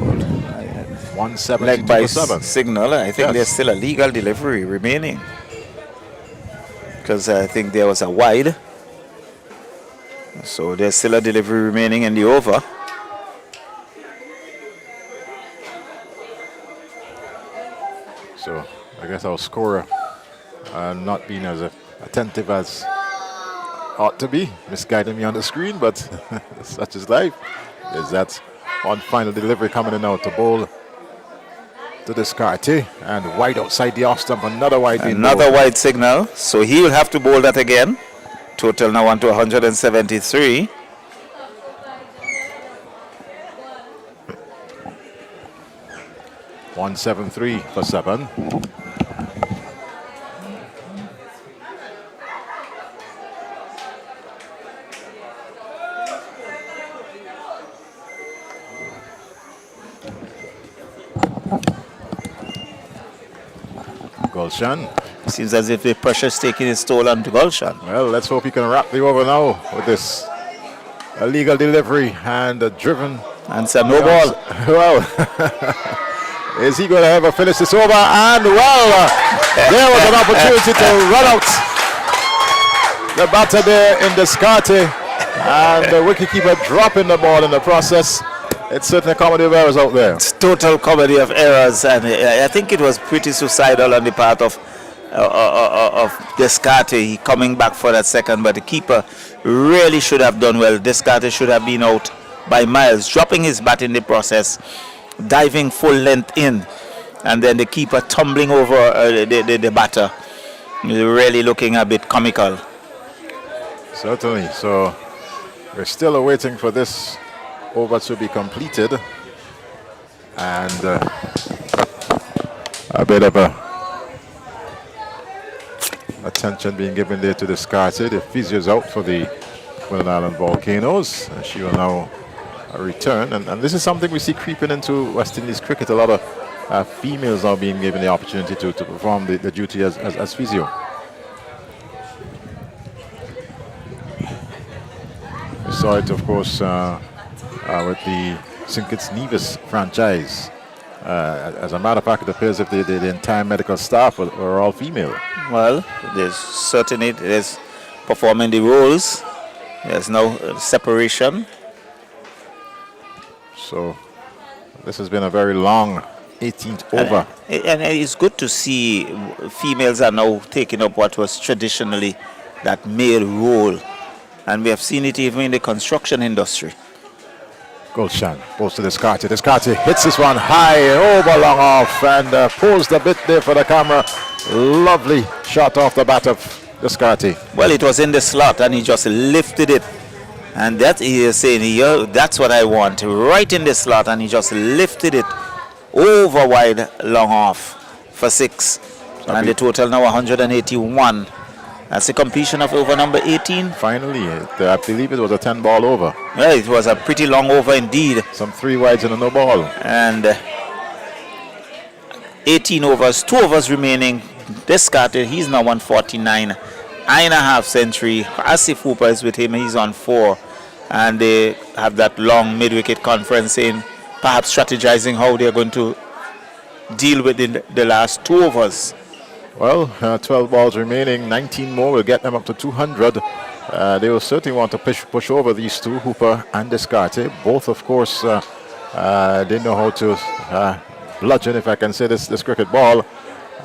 A: 172
B: Leg by
A: for 7.
B: signal. I think
A: Yes.
B: there's still a legal delivery remaining. Because I think there was a wide. So there's still a delivery remaining in the over.
A: So I guess our scorer not being as attentive as ought to be, misguiding me on the screen, but such is life. There's that on final delivery coming in now to bowl to Descartes, and wide outside the off stump, another wide.
B: Another wide signal, so he will have to bowl that again. Total now on to 173.
A: .173 for 7. Gulshan.
B: Seems as if the pressure is taking its toll on Gulshan.
A: Well, let's hope he can wrap the over now with this illegal delivery and driven.
B: And some no ball.
A: Well, is he going to ever finish this over? And well, there was an opportunity to run out the batter there in Descartes, and the wicketkeeper dropping the ball in the process. It's certainly a comedy of errors out there.
B: It's total comedy of errors, and I think it was pretty suicidal on the part of Descartes. He coming back for that second, but the keeper really should have done well. Descartes should have been out by miles, dropping his bat in the process, diving full length in, and then the keeper tumbling over the batter. Really looking a bit comical.
A: Certainly. So we're still awaiting for this over to be completed, and a bit of attention being given there to Descartes. The physio's out for the Windward Island Volcanoes, and she will now return. And this is something we see creeping into West Indies cricket. A lot of females are being given the opportunity to perform the duty as physio. We saw it, of course, with the St. Kitts Nevis franchise. As a matter of fact, it appears if the entire medical staff were all female.
B: Well, there's performing the roles. There's no separation.
A: So this has been a very long 18th over.
B: And it's good to see females are now taking up what was traditionally that male role. And we have seen it even in the construction industry.
A: Gulshan goes to Descartes. Descartes hits this one high, over, long off, and posed a bit there for the camera. Lovely shot off the bat of Descartes.
B: Well, it was in the slot, and he just lifted it. And that he is saying, that's what I want, right in the slot, and he just lifted it over wide, long off for 6. And the total now 181. That's the completion of over number 18.
A: Finally, I believe it was a 10-ball over.
B: Yeah, it was a pretty long over indeed.
A: Some 3 wides and a no ball.
B: And 18 overs, 2 overs remaining. Descartes, he's now 149. 9.5 century. Asif Hooper is with him, he's on 4. And they have that long mid-wicket conference saying, perhaps strategizing how they're going to deal with the last 2 overs.
A: Well, 12 balls remaining, 19 more will get them up to 200. They will certainly want to push over these two, Hooper and Descartes. Both, of course, they know how to bludgeon, if I can say this cricket ball.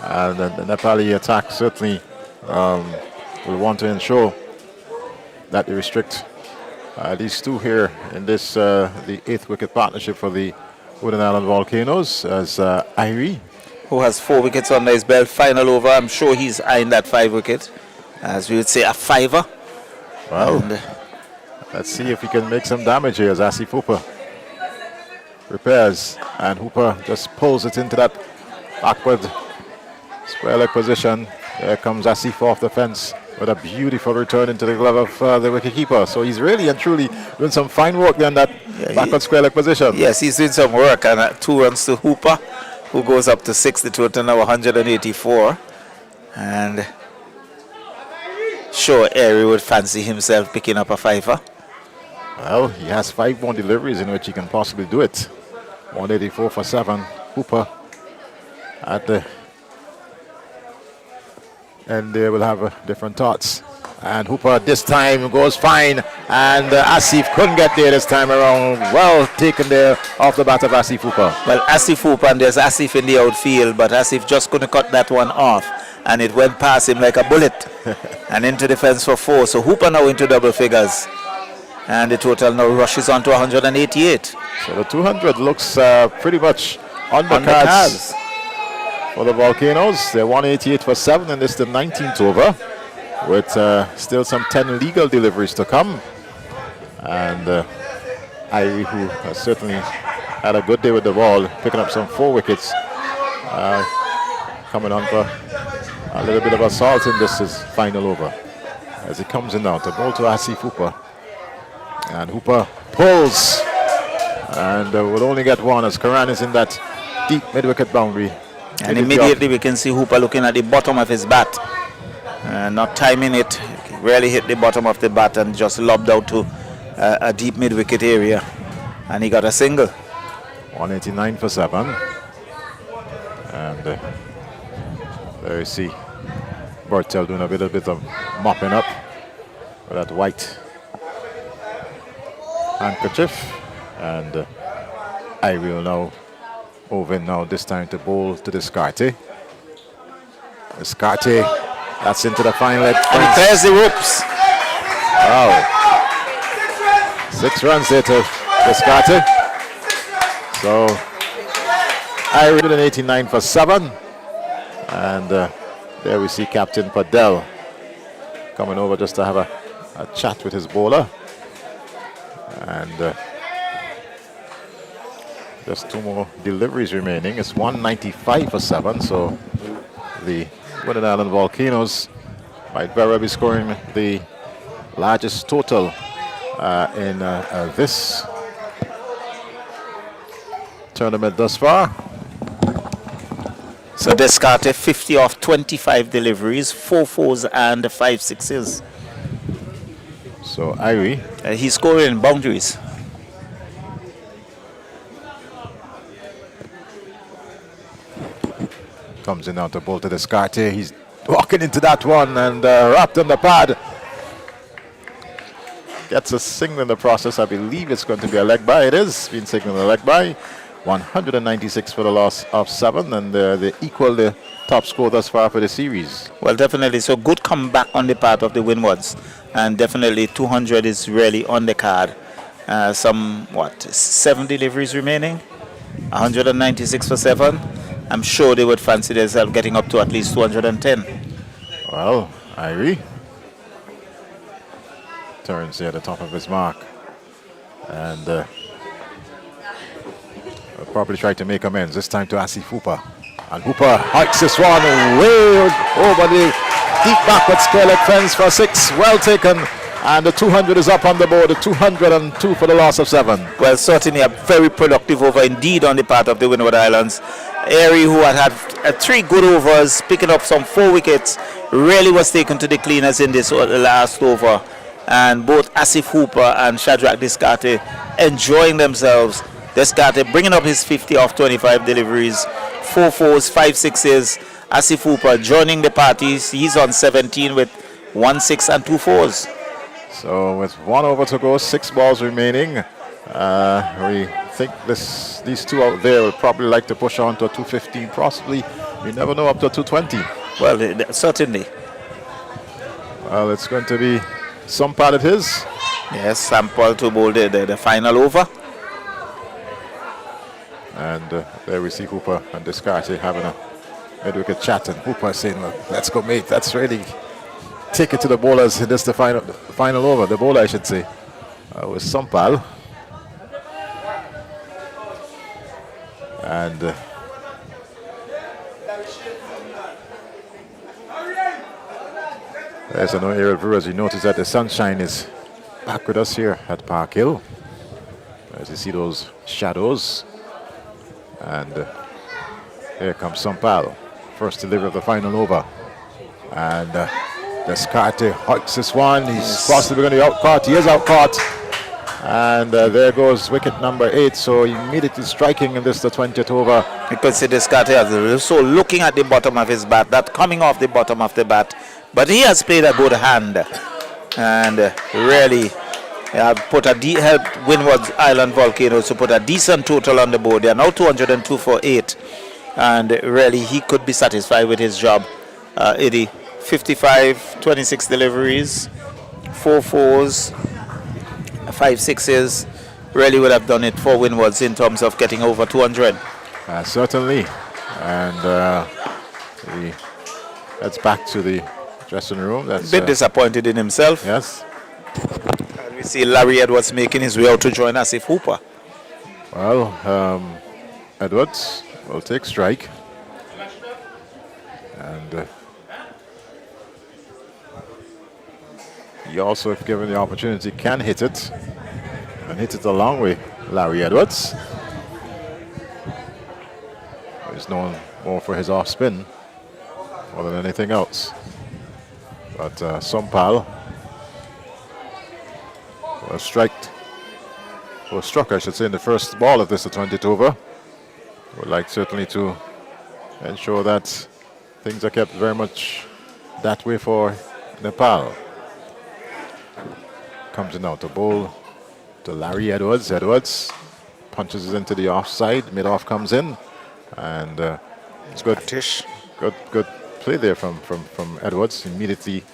A: And the Nepali attack certainly will want to ensure that they restrict these two here in this the 8th wicket partnership for the Windward Island Volcanoes as Irie,
B: who has 4 wickets under his belt. Final over, I'm sure he's eyeing that 5 wicket, as we would say, a 5-er.
A: Well, let's see if he can make some damage here as Asif Hooper repairs, and Hooper just pulls it into that backward square leg position. There comes Asif off the fence with a beautiful return into the glove of the wicketkeeper. So he's really and truly doing some fine work there in that backward square leg position.
B: Yes, he's doing some work, and 2 runs to Hooper, who goes up to 6, the total now 184. And sure, Airy would fancy himself picking up a 5-er.
A: Well, he has 5 more deliveries in which he can possibly do it. 184 for 7. Hooper at the end there will have different thoughts. And Hooper this time goes fine, and Asif couldn't get there this time around. Well taken there off the bat of Asif Hooper.
B: Well, Asif Hooper, and there's Asif in the outfield, but Asif just couldn't cut that one off, and it went past him like a bullet and into the fence for 4. So Hooper now into double figures, and the total now rushes on to 188.
A: So the 200 looks pretty much on the cards for the Volcanoes. They're 188 for 7, and this is the 19th over, with still some 10 legal deliveries to come. And Irie, who has certainly had a good day with the ball, picking up some 4 wickets, coming on for a little bit of assault in this is final over. As he comes in now to bowl to Asif Hooper. And Hooper pulls, and will only get one as Karan is in that deep mid-wicket boundary.
B: And immediately we can see Hooper looking at the bottom of his bat. Not timing it, really hit the bottom of the bat and just lobbed out to a deep mid-wicket area, and he got a single.
A: 189 for 7, and there you see Bertel doing a little bit of mopping up with that white handkerchief, and I will now move in now this time to bowl to Descartes. Descartes, that's into the final.
B: And he clears the ropes.
A: Wow. 6 runs there to Descartes. So I read an 89 for 7. And there we see Captain Padel coming over just to have a chat with his bowler. And just 2 more deliveries remaining. It's 195 for 7. So the Windward Island Volcanoes might very well be scoring the largest total in this tournament thus far.
B: So Descartes 50 off 25 deliveries, 4 4s and 5 6s.
A: So Irie,
B: he's scoring boundaries.
A: comes in now to bowl to Descartes. He's walking into that one and wrapped on the pad. Gets a single in the process. I believe it's going to be a leg by. It is being signaled a leg by. 196 for the loss of 7, and they equal the top score thus far for the series.
B: Well, definitely. So good comeback on the part of the Windwards, and definitely 200 is really on the card. Some 7 deliveries remaining. 196 for 7. I'm sure they would fancy themselves getting up to at least 210.
A: Well, Irie turns there at the top of his mark, and will probably try to make amends this time to Asif Hooper. And Hooper hikes this one way over the deep backward square leg fence for 6. Well taken. And the 200 is up on the board. The 202 for the loss of 7.
B: Well, certainly a very productive over indeed on the part of the Windward Islands. Airy, who had 3 good overs, picking up some 4 wickets, really was taken to the cleaners in this last over. And both Asif Hooper and Shadrach Descartes enjoying themselves. Descartes bringing up his 50 off 25 deliveries, 4 4s, 5 6s. Asif Hooper joining the parties. He's on 17 with 1 6 and 2 4s.
A: So with 1 over to go, 6 balls remaining. We think these 2 out there will probably like to push on to a 215, possibly. You never know, up to a 220.
B: Well, certainly.
A: Well, it's going to be some part of his.
B: Yes, Sample to bowl the final over.
A: And there we see Hooper and Descartes having a mid-wicket chat, and Hooper saying, well, let's go, mate. That's really take it to the bowlers in this the final over. The bowler, I should say, with Sampal. And there's an aerial view. As you notice that the sunshine is back with us here at Park Hill. As you see those shadows. And here comes Sampal. First delivery of the final over. And Descartes hikes this one. He's possibly going to be out caught. He is out caught. And there goes wicket number 8. So immediately striking in this, the 20th over.
B: You can see this guy here, so looking at the bottom of his bat, that coming off the bottom of the bat. But he has played a good hand. And really helped Windward Island Volcanoes to put a decent total on the board. They are now 202 for 8. And really, he could be satisfied with his job. 55, 26 deliveries, 4 fours, 5 sixes. Really would have done it for Windwards in terms of getting over 200.
A: Certainly. And he heads back to the dressing room. That's
B: a bit disappointed in himself.
A: Yes.
B: And we see Larry Edwards making his way out to join Asif Hooper.
A: Well, Edwards will take strike. And he also, if given the opportunity, can hit it. And hit it a long way. Larry Edwards. He's known more for his off spin more than anything else. But Sompal was struck, I should say, in the first ball of this, the 20th over. Would like certainly to ensure that things are kept very much that way for Nepal. Comes in now to bowl to Larry Edwards. Edwards punches it into the offside. Mid-off comes in. And it's good. Good play there from Edwards. Immediately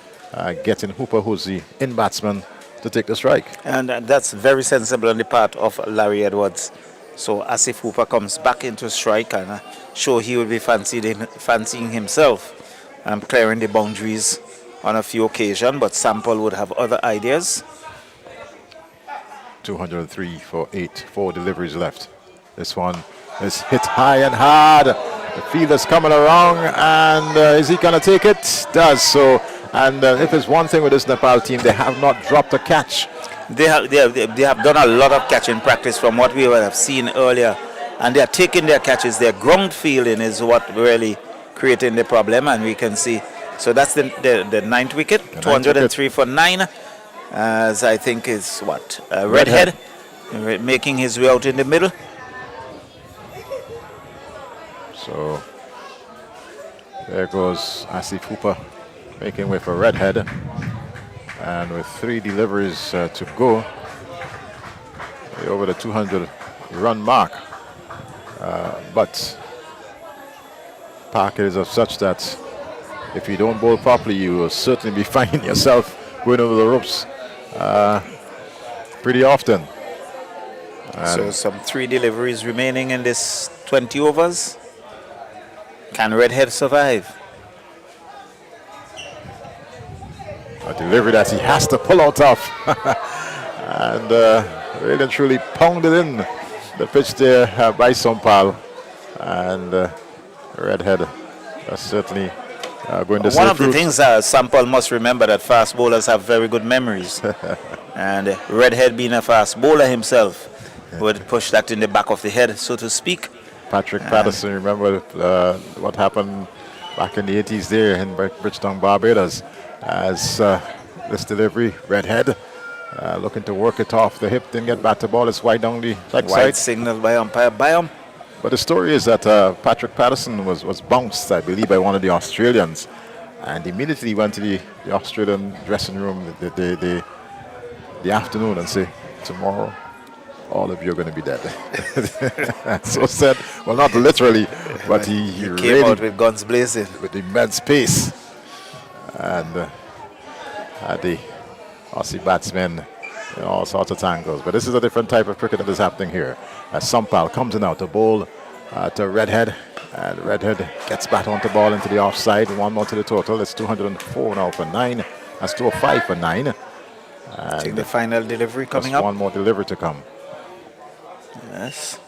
A: getting Hooper, who's the in-batsman, to take the strike. And
B: that's very sensible on the part of Larry Edwards. So Asif Hooper comes back into strike, and sure he will be fancying himself and clearing the boundaries on a few occasions, but Sample would have other ideas.
A: 203 for 8, 4 deliveries left. This one is hit high and hard. The fielder's coming around, and is he going to take it? Does so. And if there's one thing with this Nepal team, they have not dropped a catch.
B: They have done a lot of catching practice from what we have seen earlier, and they are taking their catches. Their ground fielding is what really creating the problem, and we can see. So that's the ninth wicket, 203 for 9, as I think is what? Redhead making his way out in the middle.
A: So there goes Asif Hooper making way for Redhead. And with 3 deliveries to go, over the 200-run mark. But Parker is of such that if you don't bowl properly, you will certainly be finding yourself going over the ropes pretty often.
B: So some 3 deliveries remaining in this 20 overs. Can Redhead survive?
A: A delivery that he has to pull out of. And really and truly pounded in the pitch there by Sompal. And Redhead certainly going to
B: one of the things Sompal must remember, that fast bowlers have very good memories. And Redhead, being a fast bowler himself, would push that in the back of the head, so to speak.
A: Patrick Patterson, remember what happened back in the 80s there in Bridgetown, Barbados. As this delivery, Redhead looking to work it off the hip, didn't get back to ball. It's wide down the leg side.
B: Signal by umpire Byam.
A: But the story is that Patrick Patterson was bounced, I believe, by one of the Australians, and immediately went to the Australian dressing room the afternoon and say, tomorrow all of you are going to be dead. So said, well, not literally, but he
B: came
A: really
B: out with guns blazing,
A: with immense pace. And had the Aussie batsmen in all sorts of tangles. But this is a different type of cricket that is happening here. As Sompal comes in out to bowl to Redhead. And Redhead gets back onto ball into the offside. 1 more to the total. It's 204 now for 9. That's 205 for 9.
B: I think the final delivery coming up.
A: 1 more delivery to come.
B: Yes.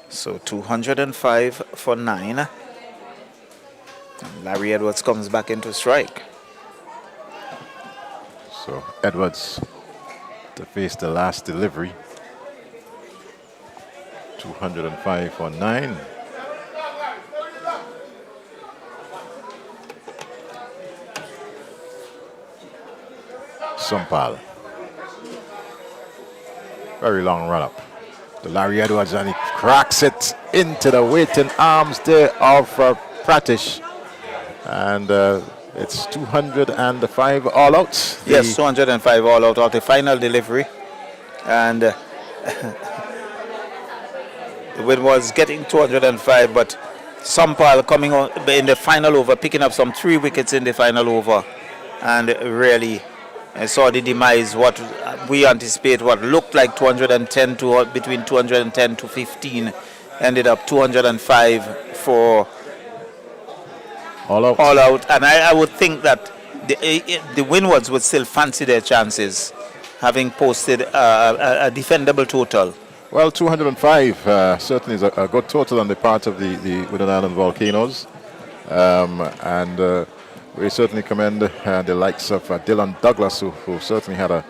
B: So 205 for 9. And Larry Edwards comes back into strike.
A: So Edwards to face the last delivery. 205 for 9. Sompal. Very long run up. To Larry Edwards, and he cracks it into the waiting arms there of Pratish. And it's 205 all out.
B: Yes, 205 all out of the final delivery. And the win was getting 205, but Sampal coming on in the final over, picking up some 3 wickets in the final over. And really saw the demise, what we anticipate, what looked like 210 to between 210 to 15, ended up 205 for
A: all out.
B: All out. And I would think that the Windwards would still fancy their chances, having posted a defendable total.
A: Well, 205 certainly is a good total on the part of the Windward Island Volcanoes. And we certainly commend the likes of Dylan Douglas, who certainly had a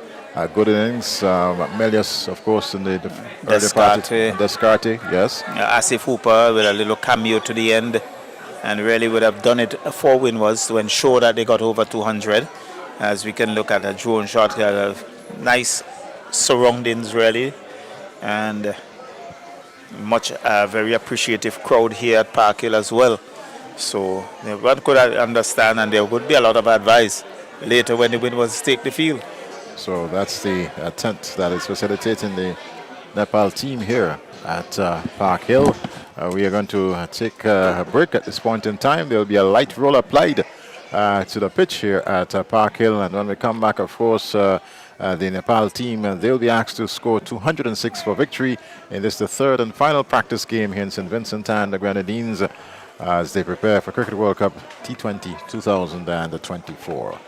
A: good innings. Melius, of course, in the early part. Descarte, yes.
B: Asif Hooper with a little cameo to the end, and really would have done it for Windwards to ensure that they got over 200. As we can look at a drone shot, nice surroundings, really. And very appreciative crowd here at Park Hill as well. So one could understand, and there would be a lot of advice later when the Windwards take the field.
A: So that's the tent that is facilitating the Nepal team here at Park Hill. We are going to take a break at this point in time. There will be a light roll applied to the pitch here at Park Hill, and when we come back, of course, the Nepal team, they'll be asked to score 206 for victory in this, the third and final practice game here in St. Vincent and the Grenadines, as they prepare for Cricket World Cup T20 2024.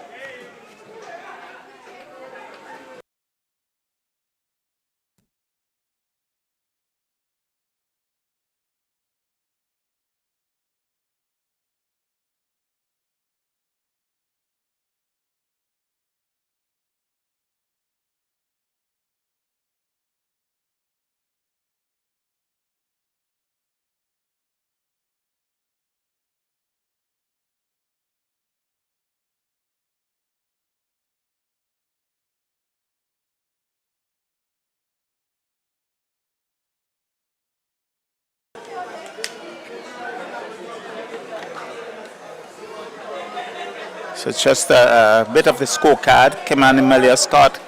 B: So it's just a bit of the scorecard. Keman Emilia Scott,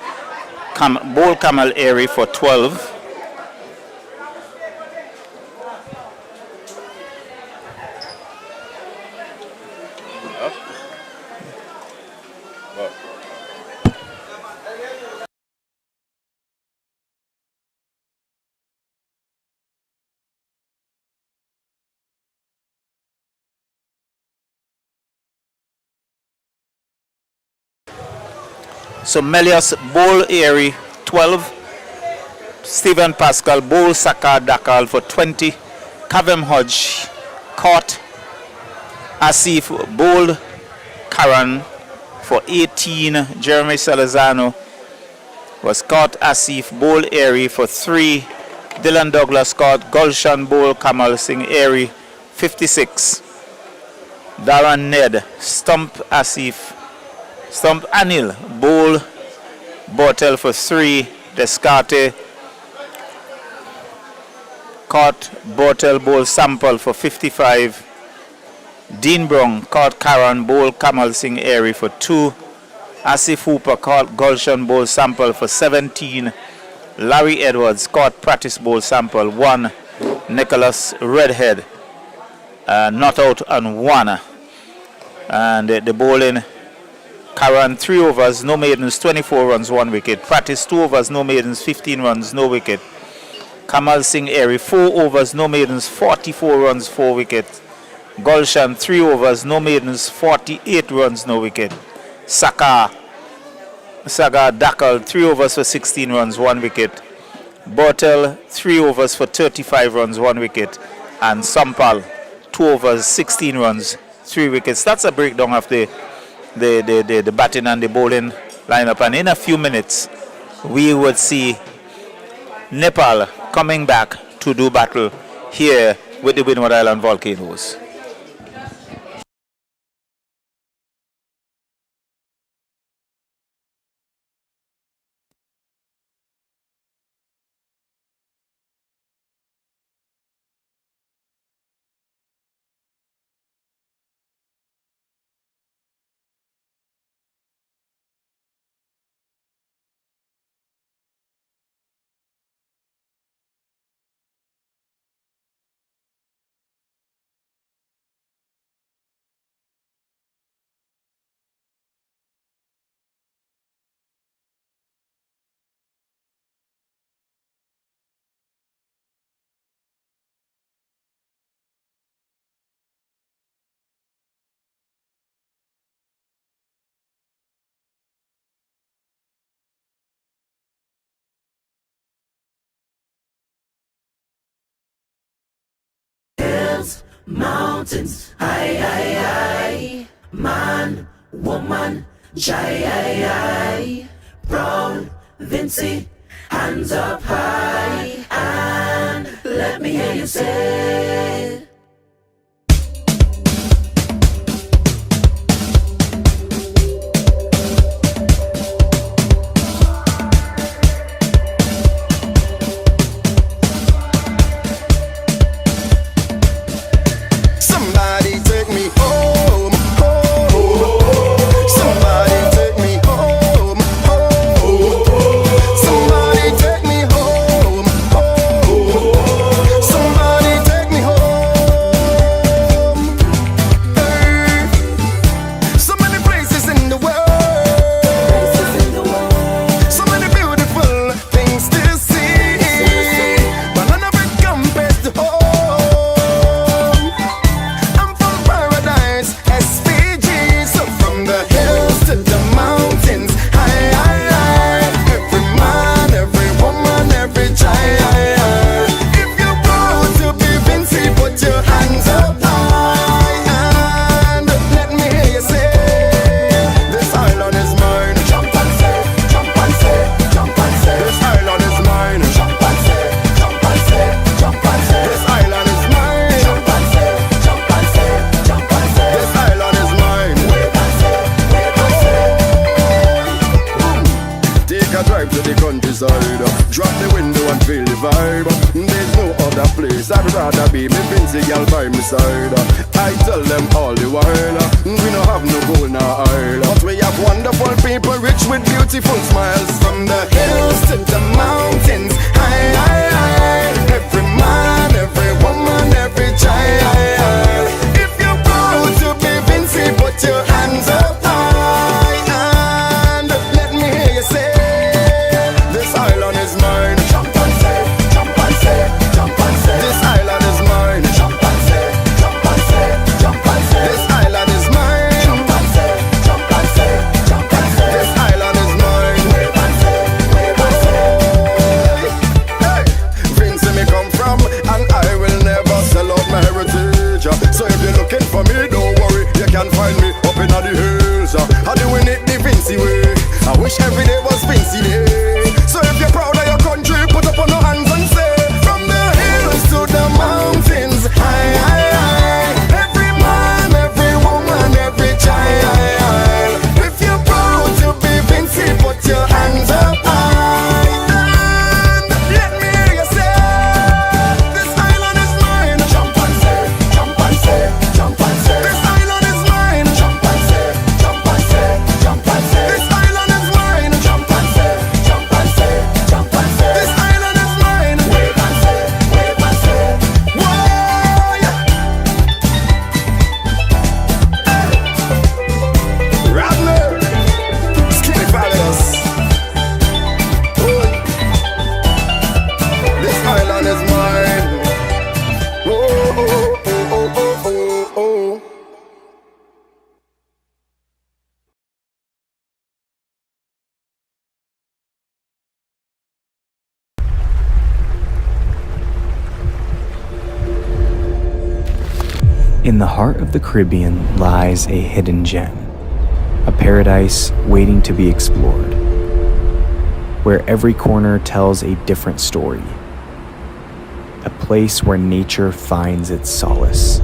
B: Bol Kamal Airy for 12. So Melius, Bol Airy, 12. Stephen Pascal, Bol Saka Dakal for 20. Kavem Hodge, caught. Asif, Bol Karan for 18. Jeremy Salazano was caught. Asif, Bol Airy for 3. Dylan Douglas caught. Gulshan, Bol Kamal Singh Airy, 56. Darren Ned, Stump Asif, Stump Anil, Bol Bortel for 3. Descarte, caught. Bortel, Bol Sample for 55. Dean Brown caught. Karan, Bol Kamal Singh Airy for 2. Asif Hooper caught. Gulshan, Bol Sample for 17. Larry Edwards caught. Practice Bol Sample 1. Nicholas Redhead not out on 1. And the bowling, Karan 3 overs, no maidens, 24 runs, 1 wicket. Practice 2 overs, no maidens, 15 runs, no wicket. Kamal Singh Airy 4 overs, no maidens, 44 runs, 4 wickets. Gulshan 3 overs, no maidens, 48 runs, no wicket. Saga Dakal 3 overs for 16 runs, 1 wicket. Bortel 3 overs for 35 runs, 1 wicket. And Sampal 2 overs, 16 runs, 3 wickets. That's a breakdown of the batting and the bowling lineup. And in a few minutes, we would see Nepal coming back to do battle here with the Windward Island Volcanoes.
C: mountains, aye, aye, aye. Man, woman, jai, aye, aye. Proud, Vincent, hands up high, and let me hear you say.
D: Somebody take me home, home. Somebody take me home, home. Somebody take me home, home. Somebody take me home. Hey. So many places in the world, so many beautiful things to see, but none of it compares to home. I'm from paradise, SPG. So from the hills to the mountains, high, high, high. Every man, every woman, every child. If you're proud to be Vincent, put your hands up high, and let me hear you say, this island is mine. Jump and say, jump and say, jump and say. This island is mine. Jump and say, jump and say, jump and say. This island is mine. Jump and say, jump and say, jump and say. This island is mine. Wave and say, wave and say. Take a drive to the countryside, drop the window and feel the vibe. There's no other place I'd rather be. Me Vincent girl by my side. I tell them all the while, we don't have no gold nor oil, but we have wonderful people rich with beautiful smiles. From the hills to the mountains, high, high, high. Every man, every woman, every child. If you're proud to be Vincent, put your hands up high, and let me hear you say, this island is mine. Jump and say, jump and say, jump and say. This island is mine. Jump and say, jump and say, jump and say. This island is mine. Jump and say, jump and say, jump and say. This island is mine. Wave and say, wave and say. Hey, Vincent me come from, and I will never sell out my heritage. So if you're looking for me, don't worry, you can find me up in the hills. I'm doing it the Vincent way. I wish every day was Vincent Day. So if you're proud of your country, put up on your hands and say, from the hills to the mountains, high, high, high. Every man, every woman, every child. If you're proud to be Vincent, put your hands up high, and let me hear you say, this island is mine. Jump and say, jump and say, jump and say. This island is mine. Jump and say, jump and say, jump and say. This island is mine. Jump and say, jump and say, jump and say. This island is mine. Wave and say, wave and say. Whoa, yeah. Radler, Skinny Fellas. This island is mine. Oh, oh, oh, oh, oh, oh, oh.
E: In the heart of the Caribbean lies a hidden gem, a paradise waiting to be explored, where every corner tells a different story, a place where nature finds its solace.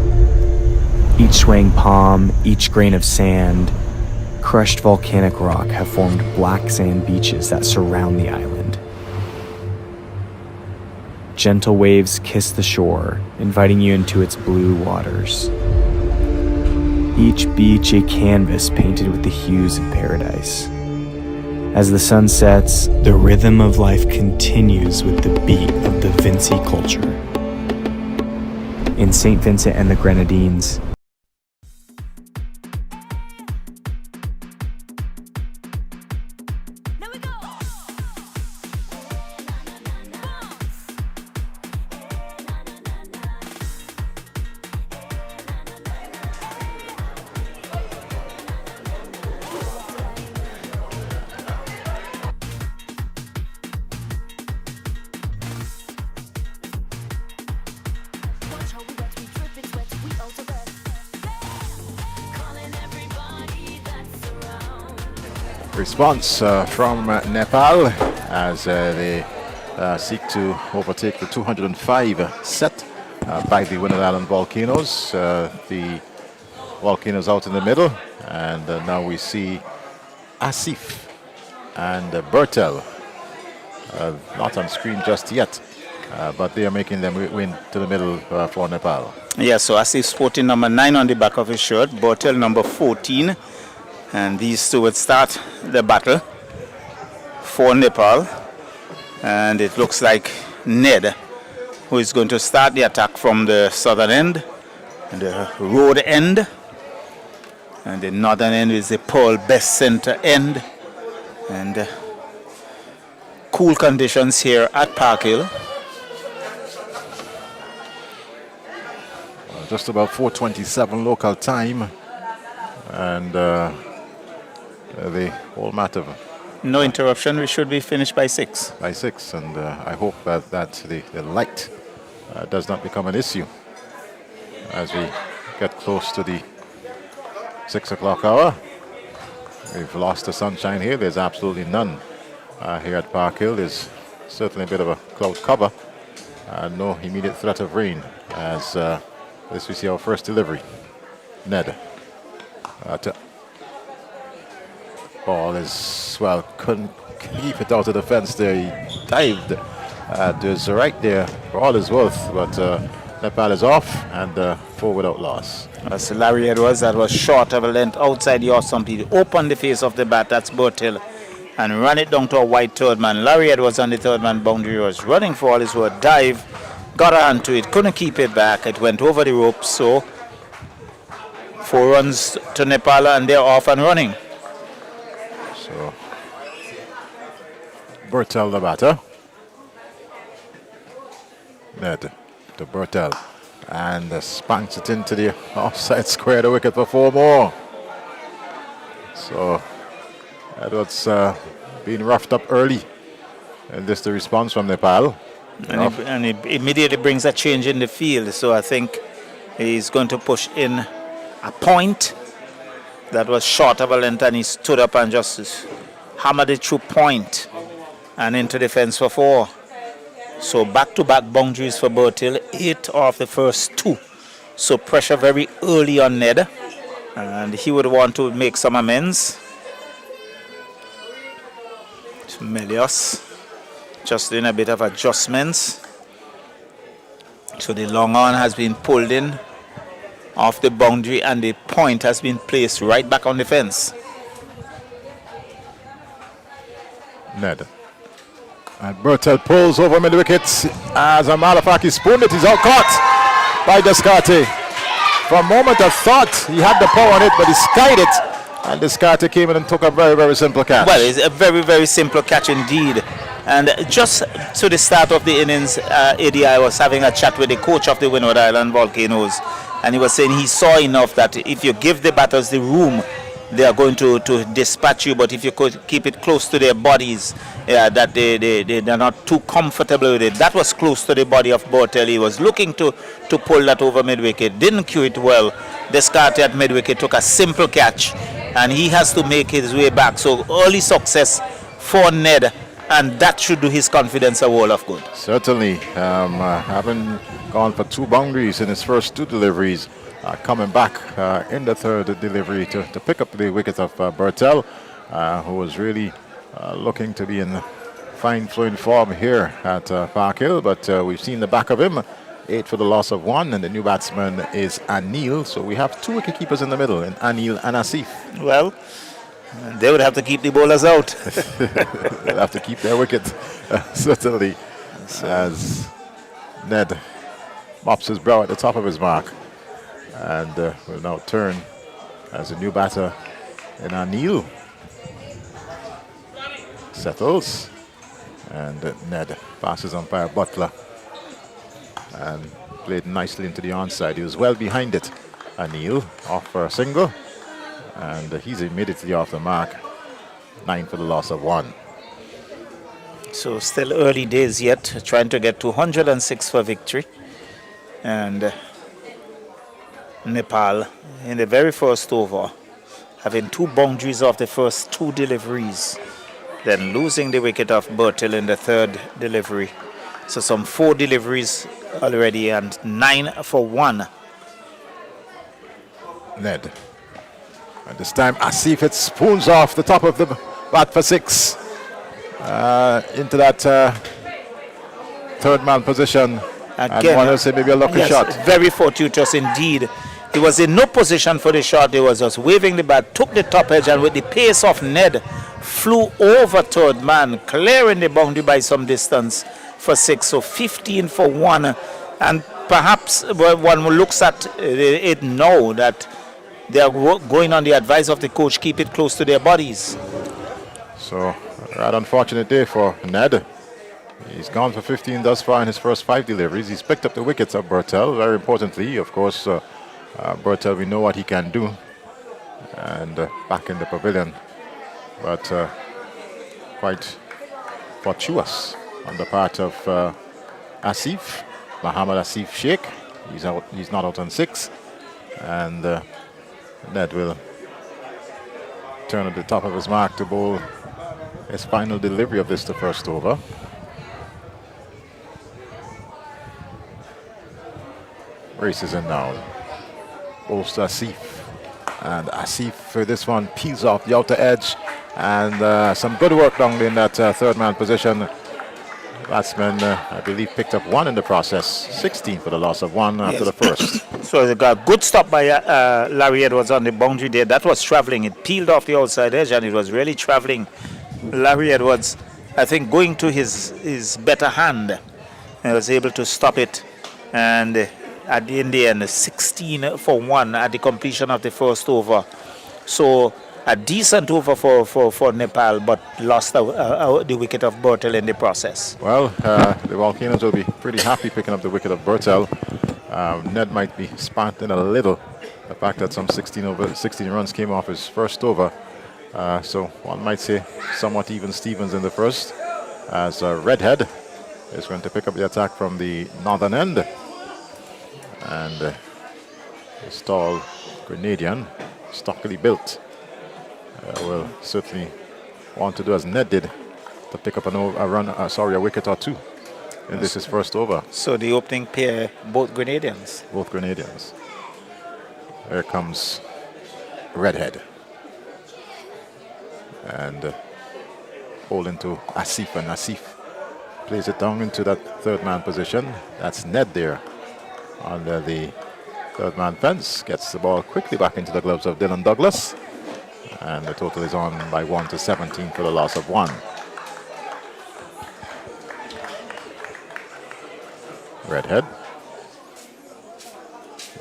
E: Each swaying palm, each grain of sand, crushed volcanic rock have formed black sand beaches that surround the island. Gentle waves kiss the shore, inviting you into its blue waters. Each beach a canvas painted with the hues of paradise. As the sun sets, the rhythm of life continues with the beat of the Vincent culture. In St. Vincent and the Grenadines,
A: response from Nepal as they seek to overtake the 205 set by the Windward Island Volcanoes. The Volcanoes out in the middle, and now we see Asif and Bertel. Not on screen just yet, but they are making them win to the middle for Nepal.
B: Yeah, so Asif sporting number 9 on the back of his shirt, Bertel number 14. And these two would start the battle for Nepal. And it looks like Ned, who is going to start the attack from the southern end, the road end. And the northern end is the Pearl Best Center end. And cool conditions here at Park Hill.
A: Just about 4:27 local time. And the whole matter.
B: No interruption. We should be finished by 6.
A: By 6, and I hope that the light does not become an issue as we get close to the 6 o'clock hour. We've lost the sunshine here. There's absolutely none here at Park Hill. There's certainly a bit of a cloud cover. No immediate threat of rain as this we see our first delivery. Ned. Ball is, well, couldn't keep it out of the fence there. He dived. There's right there for all his worth, but Nepal is off and 4 without loss.
B: That's Larry Edwards. That was short of a length outside the off stump. He opened the face of the bat. That's Bertel. And ran it down to a wide third man. Larry Edwards on the third man boundary was running for all his worth. Dive. Got a hand to it. Couldn't keep it back. It went over the rope. So 4 runs to Nepal and they're off and running.
A: So Bertel the batter. Ned to Bertel. And spanks it into the offside square, the wicket for 4 more. So Edwards being roughed up early. And this the response from Nepal.
B: And it immediately brings a change in the field. So I think he's going to push in a point that was short of a length, and he stood up and just hammered it through point and into the fence for 4. So back-to-back boundaries for Bertil, 8 of the first 2. So pressure very early on Ned, and he would want to make some amends. Melios just doing a bit of adjustments. So the long on has been pulled in off the boundary and the point has been placed right back on the fence.
A: Ned. And Bertel pulls over mid wickets. As a matter of fact, he spooned it. He's out caught by Descartes. For a moment I thought he had the power on it, but he skied it. And Descartes came in and took a very, very simple catch.
B: Well, it's a very, very simple catch indeed. And just to the start of the innings, ADI was having a chat with the coach of the Windward Island Volcanoes. And he was saying he saw enough that if you give the batters the room, they are going to dispatch you. But if you could keep it close to their bodies, that they're not too comfortable with it. That was close to the body of Bertel. He was looking to pull that over mid-wicket. Didn't cue it well. Descartes at mid-wicket took a simple catch. And he has to make his way back. So early success for Ned. And that should do his confidence a world of good.
A: Certainly. Having gone for 2 boundaries in his first 2 deliveries. Coming back in the third delivery to pick up the wicket of Bertel, who was really looking to be in fine flowing form here at Park Hill. But we've seen the back of him. 8 for the loss of 1, and the new batsman is Anil. So we have 2 wicket keepers in the middle, in Anil and Asif.
B: Well, they would have to keep the bowlers out.
A: They'll have to keep their wicket, certainly, as Ned mops his brow at the top of his mark. And will now turn as a new batter in Anil. Settles. And Ned passes umpire Butler. And played nicely into the onside. He was well behind it. Anil off for a single. And he's immediately off the mark. 9 for the loss of 1.
B: So still early days yet. Trying to get 206 for victory. And Nepal in the very first over having 2 boundaries off the first 2 deliveries, then losing the wicket of Bertel in the 3rd delivery. So some 4 deliveries already and 9 for 1.
A: Ned. And this time Asif, it spoons off the top of the bat for 6. Into that 3rd man position.
B: Again,
A: and one will say maybe a lucky
B: yes,
A: shot.
B: Very fortuitous indeed. He was in no position for the shot. He was just waving the bat, took the top edge, and with the pace of Ned, flew over 3rd man, clearing the boundary by some distance for 6. So 15 for 1. And perhaps one looks at it now that they are going on the advice of the coach, keep it close to their bodies.
A: So, a rather unfortunate day for Ned. He's gone for 15 thus far in his first 5 deliveries. He's picked up the wickets of Bertel. Very importantly, of course, Bertel, we know what he can do. And back in the pavilion. But quite fortuitous on the part of Asif, Muhammad Asif Sheikh. He's out. He's not out on 6. And Ned will turn at the top of his mark to bowl his final delivery of this, the first over. Races in now. Bowls to Asif. And Asif for this one peels off the outer edge. And some good work down in that 3rd man position. Batsman, I believe, picked up 1 in the process. 16 for the loss of 1 after the first.
B: So they got a good stop by Larry Edwards on the boundary there. That was traveling. It peeled off the outside edge and it was really traveling. Larry Edwards, I think, going to his better hand, and was able to stop it. And in the end, 16 for 1 at the completion of the first over. So a decent over for Nepal, but lost the wicket of Bertel in the process.
A: Well, the Volcanoes will be pretty happy picking up the wicket of Bertel. Ned might be spanting a little. The fact that some 16 runs came off his first over. So one might say somewhat even Stevens in the first, as Redhead is going to pick up the attack from the northern end. And this tall Grenadian, stockily built, will certainly want to do as Ned did, to pick up a wicket or 2 in this his first over.
B: So the opening pair, both Grenadians.
A: Both Grenadians. Here comes Redhead. And holding to Asif, and Asif plays it down into that 3rd man position. That's Ned there under the 3rd man fence. Gets the ball quickly back into the gloves of Dylan Douglas. And the total is on by 1 to 17 for the loss of 1. Redhead.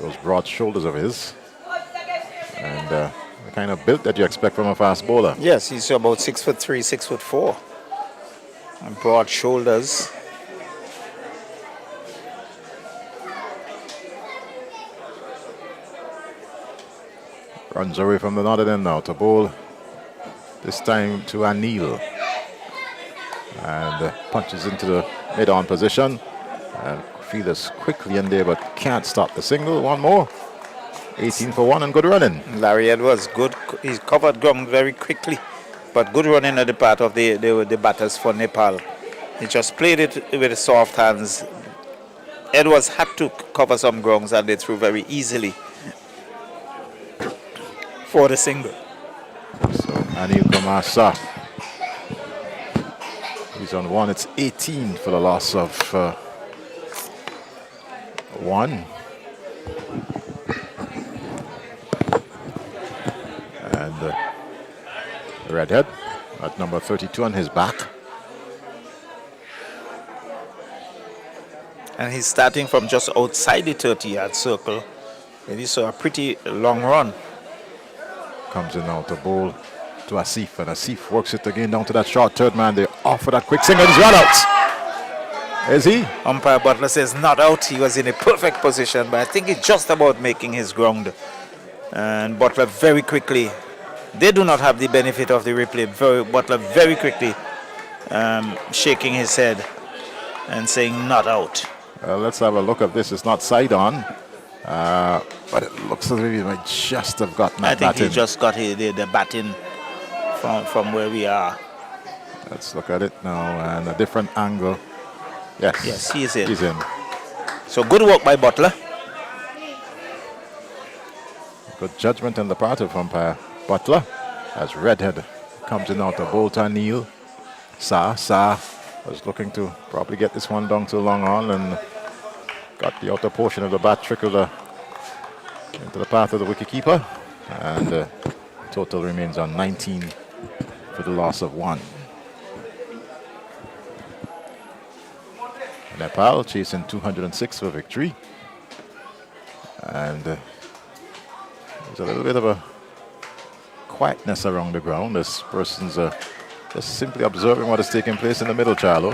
A: Those broad shoulders of his. And the kind of build that you expect from a fast bowler.
B: Yes, he's about 6'3", 6'4", and broad shoulders.
A: Runs away from the northern end now to bowl. This time to Anil. And punches into the mid-on position. And fielders quickly in there, but can't stop the single. One more. 18 for 1 and good running.
B: Larry Edwards, good. He's covered ground very quickly, but good running at the part of the batters for Nepal. He just played it with the soft hands. Edwards had to cover some grounds and they threw very easily for the single.
A: So Anil Kumar, he's on 1. It's 18 for the loss of 1. And Redhead at number 32 on his back.
B: And he's starting from just outside the 30-yard circle. And he saw a pretty long run.
A: Comes in now to bowl to Asif, and Asif works it again down to that short 3rd man. They offer that quick single. He's run out. Is he?
B: Umpire Butler says not out. He was in a perfect position, but I think it's just about making his ground. And Butler very quickly, they do not have the benefit of the replay. Butler very quickly shaking his head and saying not out.
A: Let's have a look at this. It's not side on. But it looks as if he might just have gotten
B: I
A: that
B: think
A: bat
B: he
A: in.
B: just got the bat in from where we are.
A: Let's look at it now and a different angle. Yes.
B: Yes, he is in.
A: He's in.
B: So good work by Butler.
A: Good judgment on the part of umpire Butler as Redhead comes in out to Bolton Neal. Sa was looking to probably get this one down to long on and got the outer portion of the bat trickled into the path of the wicketkeeper. And total remains on 19 for the loss of 1. Nepal chasing 206 for victory. And there's a little bit of a quietness around the ground. This person's just simply observing what is taking place in the middle, Charlo.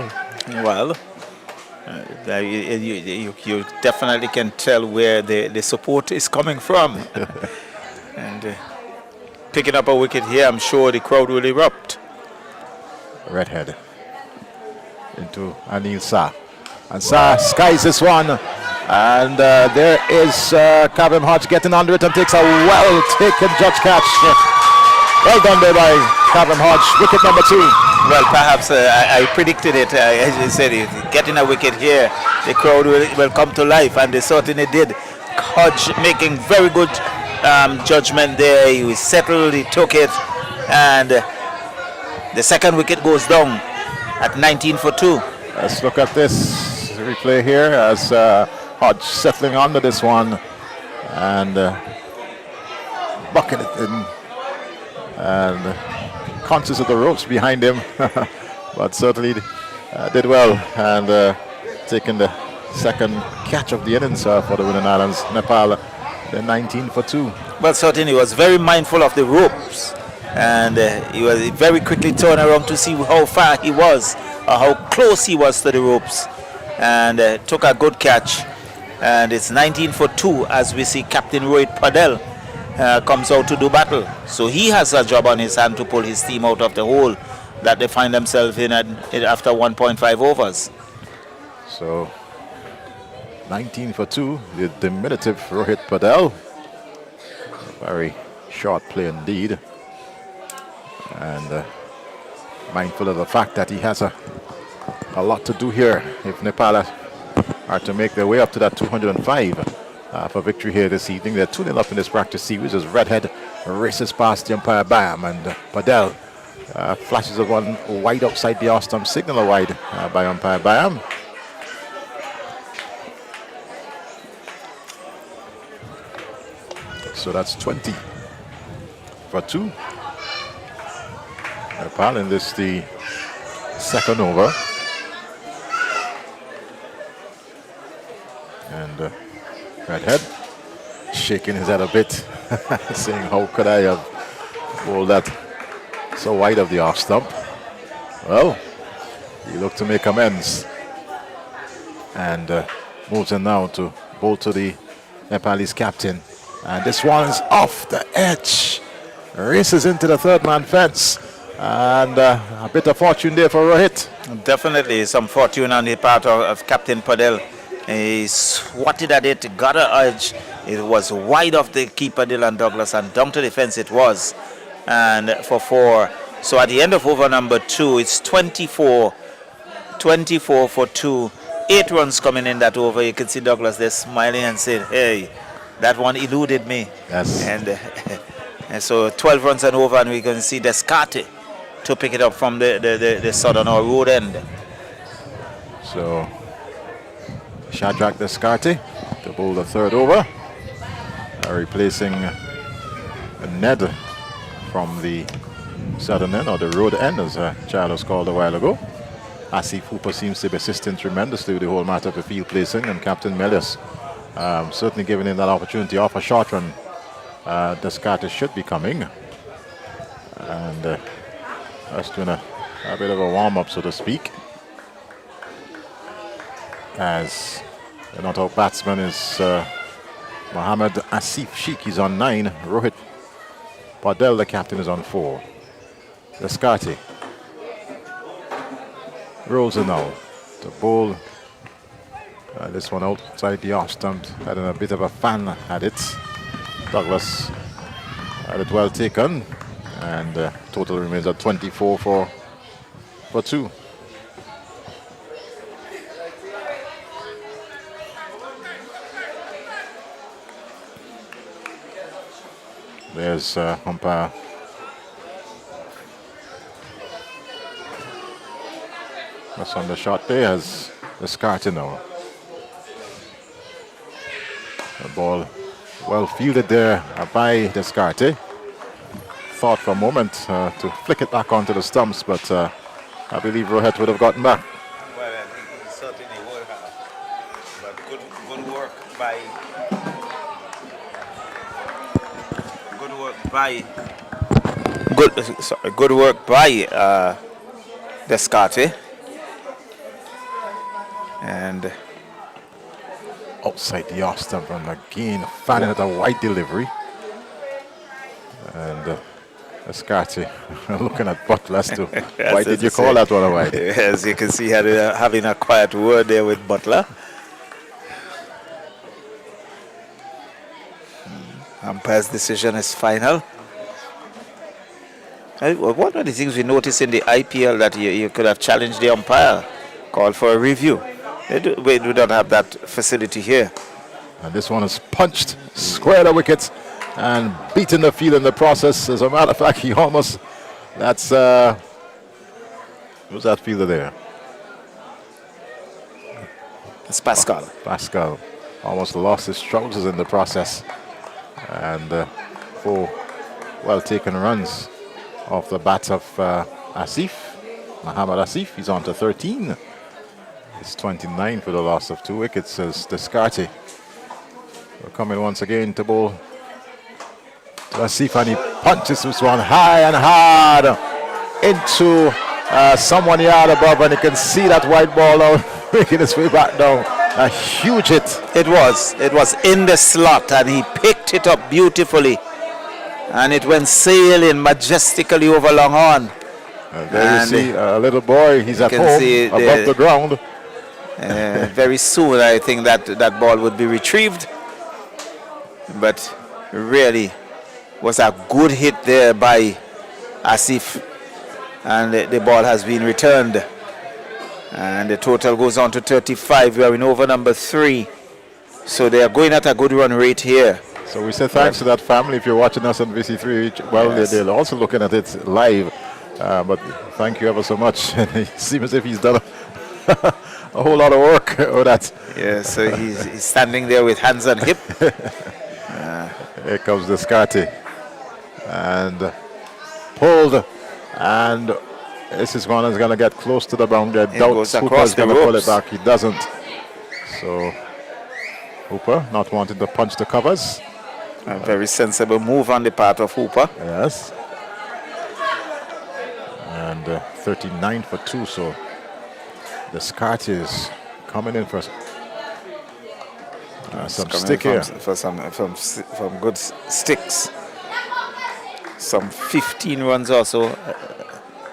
B: Well, you definitely can tell where the support is coming from. And picking up a wicket here, I'm sure the crowd will erupt.
A: Redhead into Anil Sa. And Sa skies this one. And there is Kavim Hodge getting under it and takes a well-taken judge catch. Well done there by Kavim Hodge. Wicket number 2.
B: Well, perhaps I predicted it. As you said, getting a wicket here, the crowd will come to life, and they certainly did. Hodge making very good judgment there. He was settled, he took it, and the second wicket goes down at 19 for 2.
A: Let's look at this replay here as Hodge settling under this one and bucking it in and conscious of the ropes behind him, but certainly did well and taking the second catch of the innings for the Winning Islands. Nepal, they're 19 for 2.
B: Well, certainly he was very mindful of the ropes, and he was very quickly turned around to see how far he was or how close he was to the ropes, and took a good catch. And it's 19 for 2 as we see Captain Rohit Padel comes out to do battle. So he has a job on his hand to pull his team out of the hole that they find themselves in after 1.5 overs.
A: So 19 for 2, the diminutive Rohit Padel. Very short play indeed. And mindful of the fact that he has a lot to do here if Nepal are to make their way up to that 205 for victory here this evening. They're 2-0 up in this practice series as Redhead races past the umpire Bam, and Padel flashes of one wide outside the off-stump, signal a wide by umpire Bam. So that's 20 for 2. Nepal in this the second over. And Redhead shaking his head a bit, saying, how could I have bowled that so wide of the off stump? Well, he looked to make amends and moves in now to bowl to the Nepalese captain. And this one's off the edge, races into the third man fence, and a bit of fortune there for Rohit.
B: Definitely some fortune on the part of Captain Padel. He swatted at it, got an edge. It was wide off the keeper Dylan Douglas and down to the fence it was, and for 4. So at the end of over number 2, it's 24 for 2. 8 runs coming in that over. You can see Douglas there smiling and saying, hey, that one eluded me.
A: Yes.
B: And so 12 runs and over, and we can see Descarte to pick it up from the southern or road end.
A: So Shadrach Descarte to bowl the third over, replacing Ned from the southern end, or the road end, as Charles called a while ago. Asif Hooper seems to be assisting tremendously with the whole matter of the field placing, and Captain Melius certainly giving him that opportunity off a short run. Descarte should be coming, and just doing a bit of a warm-up, so to speak, as the not-out batsman is Mohammad Asif Sheikh. He's on 9. Rohit Padel, the captain, is on 4. Descarte rolls it now to bowl this one outside the off stump, having a bit of a fan at it. Douglas had it well taken, and total remains at 24 for 2. There's umpire. That's on the shot there as Descartes now. The ball well fielded there by Descartes. Thought for a moment to flick it back onto the stumps, but I believe Rohit would have gotten back.
B: Well, I think he certainly would have. But good work by Descartes. And
A: outside the off stump and again fanning at a wide delivery. And Descartes looking at Butler as to why did you call that one a wide?
B: As you can see, having a quiet word there with Butler. Umpire's decision is final. One of the things we noticed in the IPL that you could have challenged the umpire, called for a review. We do not have that facility here.
A: And this one is punched square the wicket and beaten the field in the process. As a matter of fact, he almost, who's that fielder there?
B: It's Pascal.
A: Pascal almost lost his trousers in the process. And 4 well taken runs off the bat of Mohammad Asif. He's on to 13. It's 29 for the loss of 2 wickets as Descartes. We're coming once again to bowl to Asif, and he punches this one high and hard into someone yard above, and you can see that white ball now making its way back down. A huge hit.
B: It was in the slot, and he picked it up beautifully, and it went sailing majestically over long on.
A: There you see a little boy, he's at home above the ground.
B: Very soon I think that ball would be retrieved, but really was a good hit there by Asif, and the ball has been returned, and the total goes on to 35. We are in over number 3, so they are going at a good run rate here.
A: So we say thanks to that family. If you're watching us on VC3, well, yes, they're also looking at it live, but thank you ever so much. It seems as if he's done a whole lot of work with that.
B: Yeah, so he's standing there with hands on hip.
A: Here comes Descartes, and pulled, and this is one that's going to get close to the boundary. I doubt Hooper's going to pull it back. He doesn't. So Hooper not wanting to punch the covers.
B: A very sensible move on the part of Hooper.
A: Yes. And 39 for 2, so Descartes is coming in for some stick here.
B: For some good sticks. Some 15 runs also.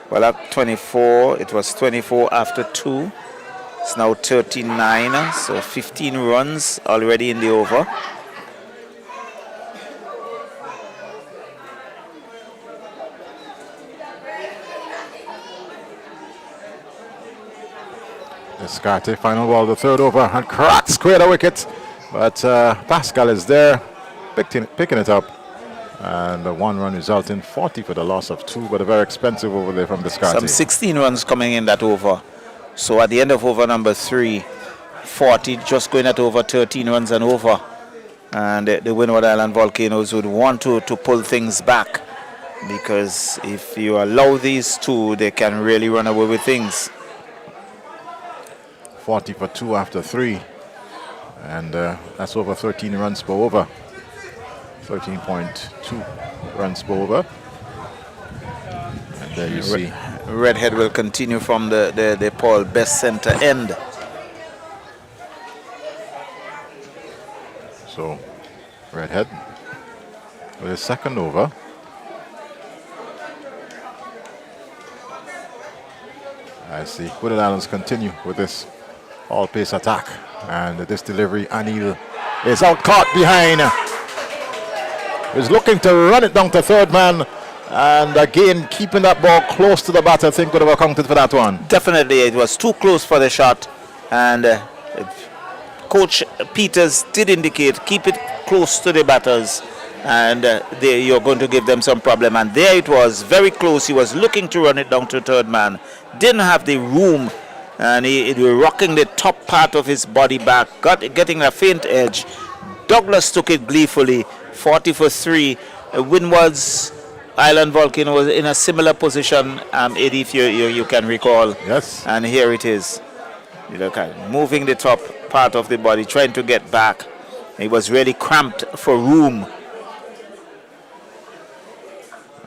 B: Well, at 24, it was 24 after 2. It's now 39, so 15 runs already in the over.
A: Descartes, final ball, the third over, and cracked square the wicket. But Pascal is there, picking it up. And the 1 run result in 40 for the loss of 2, but a very expensive over there from Descartes.
B: Some 16 runs coming in that over. So at the end of over number 3, 40, just going at over 13 runs and over. And the Windward Island Volcanoes would want to pull things back, because if you allow these 2, they can really run away with things.
A: 40 for 2 after 3. And that's over 13 runs per over. 13.2 runs per over. And there you see.
B: Redhead will continue from the Paul Best center end.
A: So, Redhead with his second over. I see Windward Islands continue with this all-pace attack. And this delivery, Anil is out caught behind. is looking to run it down to third man. And again, keeping that ball close to the bat, I think would have accounted for that one.
B: Definitely, it was too close for the shot. And Coach Peters did indicate, keep it close to the batters. And you're going to give them some problem. And there it was, very close. He was looking to run it down to third man. Didn't have the room. And he was rocking the top part of his body back, getting a faint edge. Douglas took it gleefully, 40 for 3. Windward's Island Volcano was in a similar position, Eddie, if you can recall.
A: Yes.
B: And here it is. You look at moving the top part of the body, trying to get back. He was really cramped for room.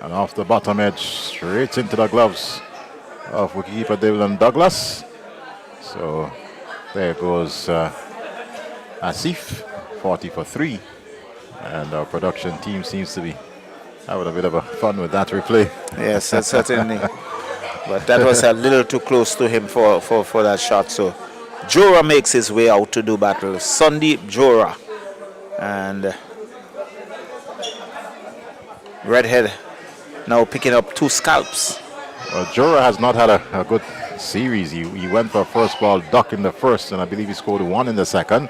A: And off the bottom edge, straight into the gloves of wicketkeeper Dylan Douglas. So there goes Asif, 40 for 3. And our production team seems to be having a bit of a fun with that replay.
B: Yes, certainly. But that was a little too close to him for that shot. So Jora makes his way out to do battle. Sandeep Jora. And Redhead now picking up 2 scalps.
A: Well, Jora has not had a good series. He went for a first ball duck in the first, and I believe he scored 1 in the second.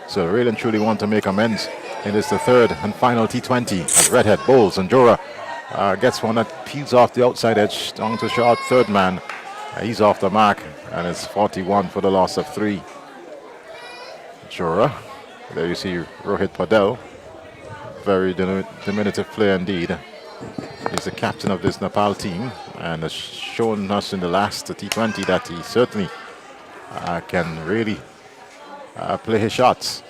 A: So really and truly want to make amends. It is the third and final T20 as Redhead bowls, and Jora gets one that peels off the outside edge down to short third man. He's off the mark, and it's 41 for the loss of 3. Jora, there you see Rohit Padel, very diminutive player indeed. He's the captain of this Nepal team and has shown us in the last T20 that he certainly can really play his shots.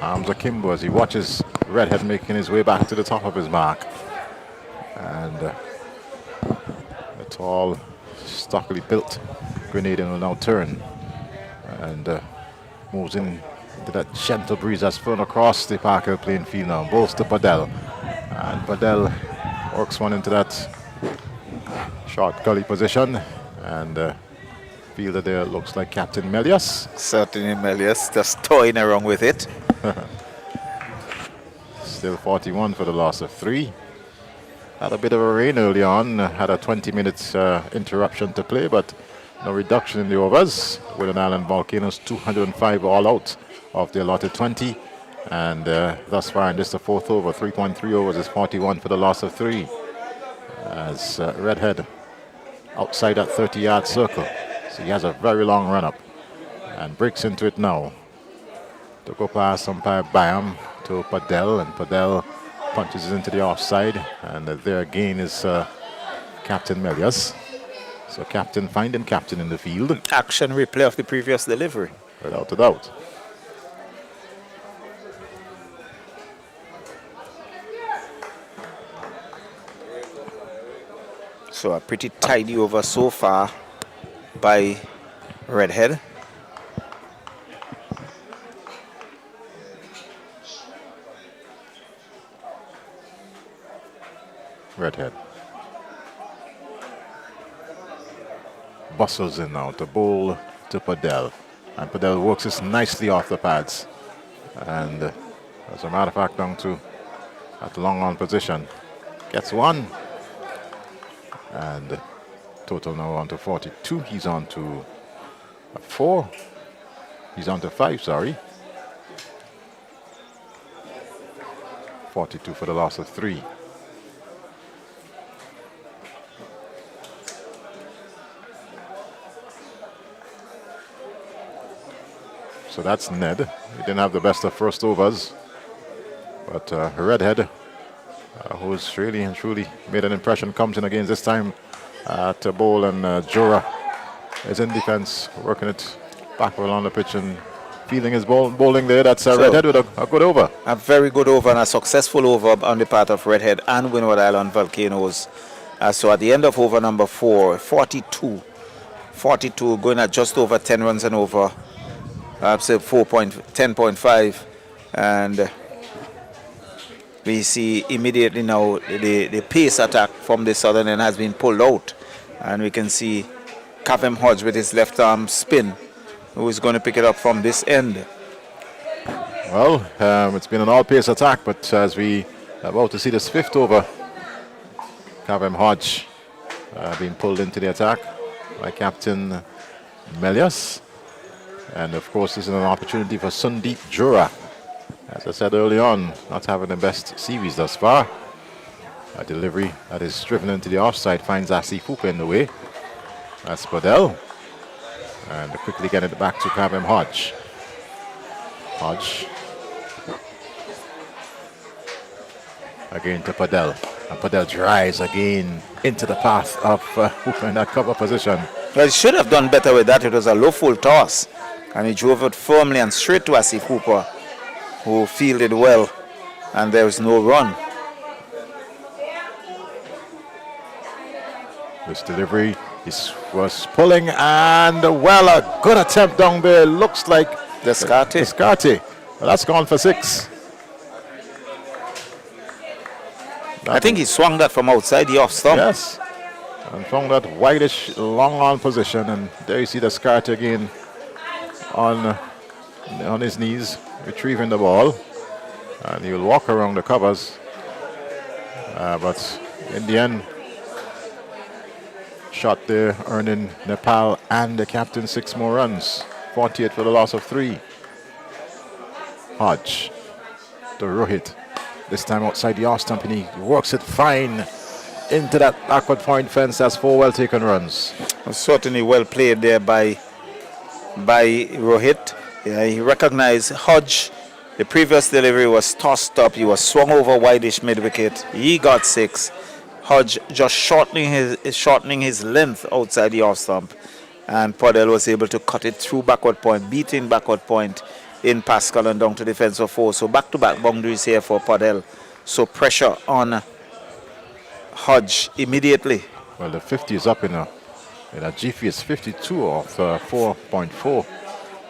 A: Arms akimbo as he watches Redhead making his way back to the top of his mark. And the tall, stockily built Grenadian will now turn and moves in to that gentle breeze that's flown across the Parker playing field now. Bowls to Padel. And Padel works one into that short gully position. And fielder there looks like Captain Melius.
B: Certainly Melius, just toying around with it.
A: Still 41 for the loss of 3. Had a bit of a rain early on, had a 20 minutes interruption to play, but no reduction in the overs. With Island Volcanoes 205 all out of the allotted 20. And thus far in this the 4th over, 3.3 overs is 41 for the loss of 3. As Redhead outside that 30-yard circle. So he has a very long run up and breaks into it now. To go past umpire Bayam to Padel, and Padel punches into the offside, and there again is Captain Melius. So captain finding captain in the field.
B: Action replay of the previous delivery.
A: Without a doubt.
B: So a pretty tidy over so far by Redhead.
A: Redhead bustles in now to bowl to Padel, and Padel works this nicely off the pads, and as a matter of fact down to at long on position, gets 1, and total now on to 42. He's on to 4. He's on to 5, sorry. 42 for the loss of 3. So that's Ned. He didn't have the best of first overs. But Redhead, who's really and truly made an impression, comes in again this time to bowl, and Jora is in defense, working it back along the pitch and feeling his bowling there. That's Redhead with a good over.
B: A very good over and a successful over on the part of Redhead and Windward Island Volcanoes. So at the end of over number 4, 42 going at just over 10 runs and over. Perhaps 10.5, and we see immediately now the pace attack from the southern end has been pulled out, and we can see Kavem Hodge with his left arm spin, who is going to pick it up from this end.
A: Well, it's been an all-pace attack, but as we are about to see this 5th over, Kavem Hodge being pulled into the attack by Captain Melias. And of course, this is an opportunity for Sundeep Jura. As I said early on, not having the best series thus far. A delivery that is driven into the offside finds Asif Hooper in the way. That's Bodell. And quickly getting it back to Kavem Hodge. Hodge. Again to Padel. And Padel drives again into the path of Hooper in that cover position.
B: Well, he should have done better with that. It was a low full toss. And he drove it firmly and straight to Asif Hooper, who fielded well. And there was no run.
A: This delivery was pulling, and well, a good attempt down there. Looks like Descartes. Well, that's gone for 6.
B: I think he swung that from outside the off stump.
A: Yes, and found that whitish long on position, and there you see Descartes again on his knees, retrieving the ball, and he'll walk around the covers, but in the end, shot there, earning Nepal and the captain 6 more runs. 48 for the loss of 3. Hodge to Rohit. This time outside the off stump, and he works it fine into that backward point fence. That's 4 well taken runs.
B: Certainly well played there by Rohit. Yeah, he recognized Hodge. The previous delivery was tossed up. He was swung over wideish mid wicket. He got 6. Hodge just shortening his length outside the off stump, and Podell was able to cut it through backward point, beating backward point in Pascal and down to defensive 4. So back-to-back boundaries here for Podell. So pressure on Hodge immediately.
A: Well, the 50 is up in a GP. 52 of 4.4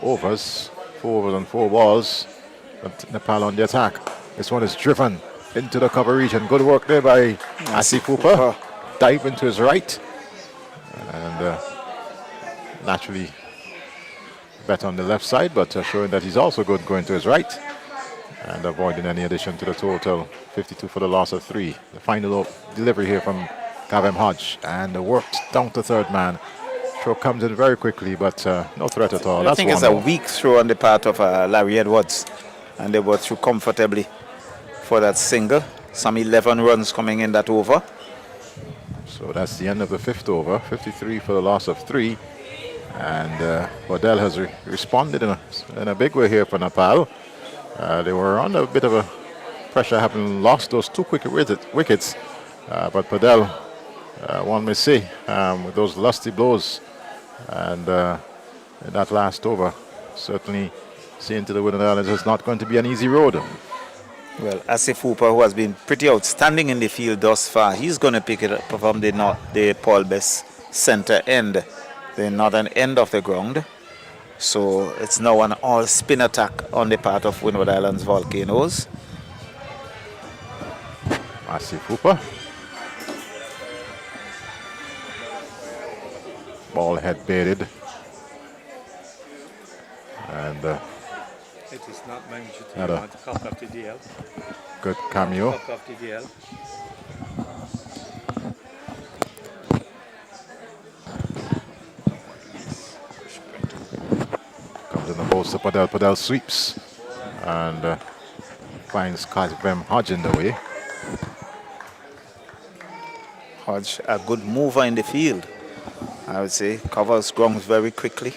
A: overs. 4 overs and 4 balls. But Nepal on the attack. This one is driven into the cover region. Good work there by Asif Hooper. Dive into his right. And naturally bet on the left side, but showing that he's also good going to his right. And avoiding any addition to the total. 52 for the loss of 3. The final delivery here from Kavem Hodge. And the work down to third man. Throw comes in very quickly, but no threat at all.
B: I think it's a weak throw on the part of Larry Edwards. And they were through comfortably for that single. Some 11 runs coming in that over.
A: So that's the end of the 5th over. 53 for the loss of 3. And Waddell has responded in a big way here for Nepal. They were under a bit of a pressure, having lost those 2 quick wickets. But Padel, one may say, with those lusty blows and in that last over, certainly seeing to the Windward Islands is not going to be an easy road.
B: Well, Asif Hooper, who has been pretty outstanding in the field thus far, he's going to pick it up from the Paul Best center end, the northern end of the ground. So it's now an all-spin attack on the part of Windward Islands Volcanoes.
A: Asif Hooper. Ball head baited. And
F: it is not managed to
A: had a
F: top of the DL.
A: good cameo.
F: Top of the DL.
A: Comes in the post to Padel. Padel sweeps and finds Kavem Hodge in the way.
B: Hodge, a good mover in the field, I would say. Covers grounds very quickly.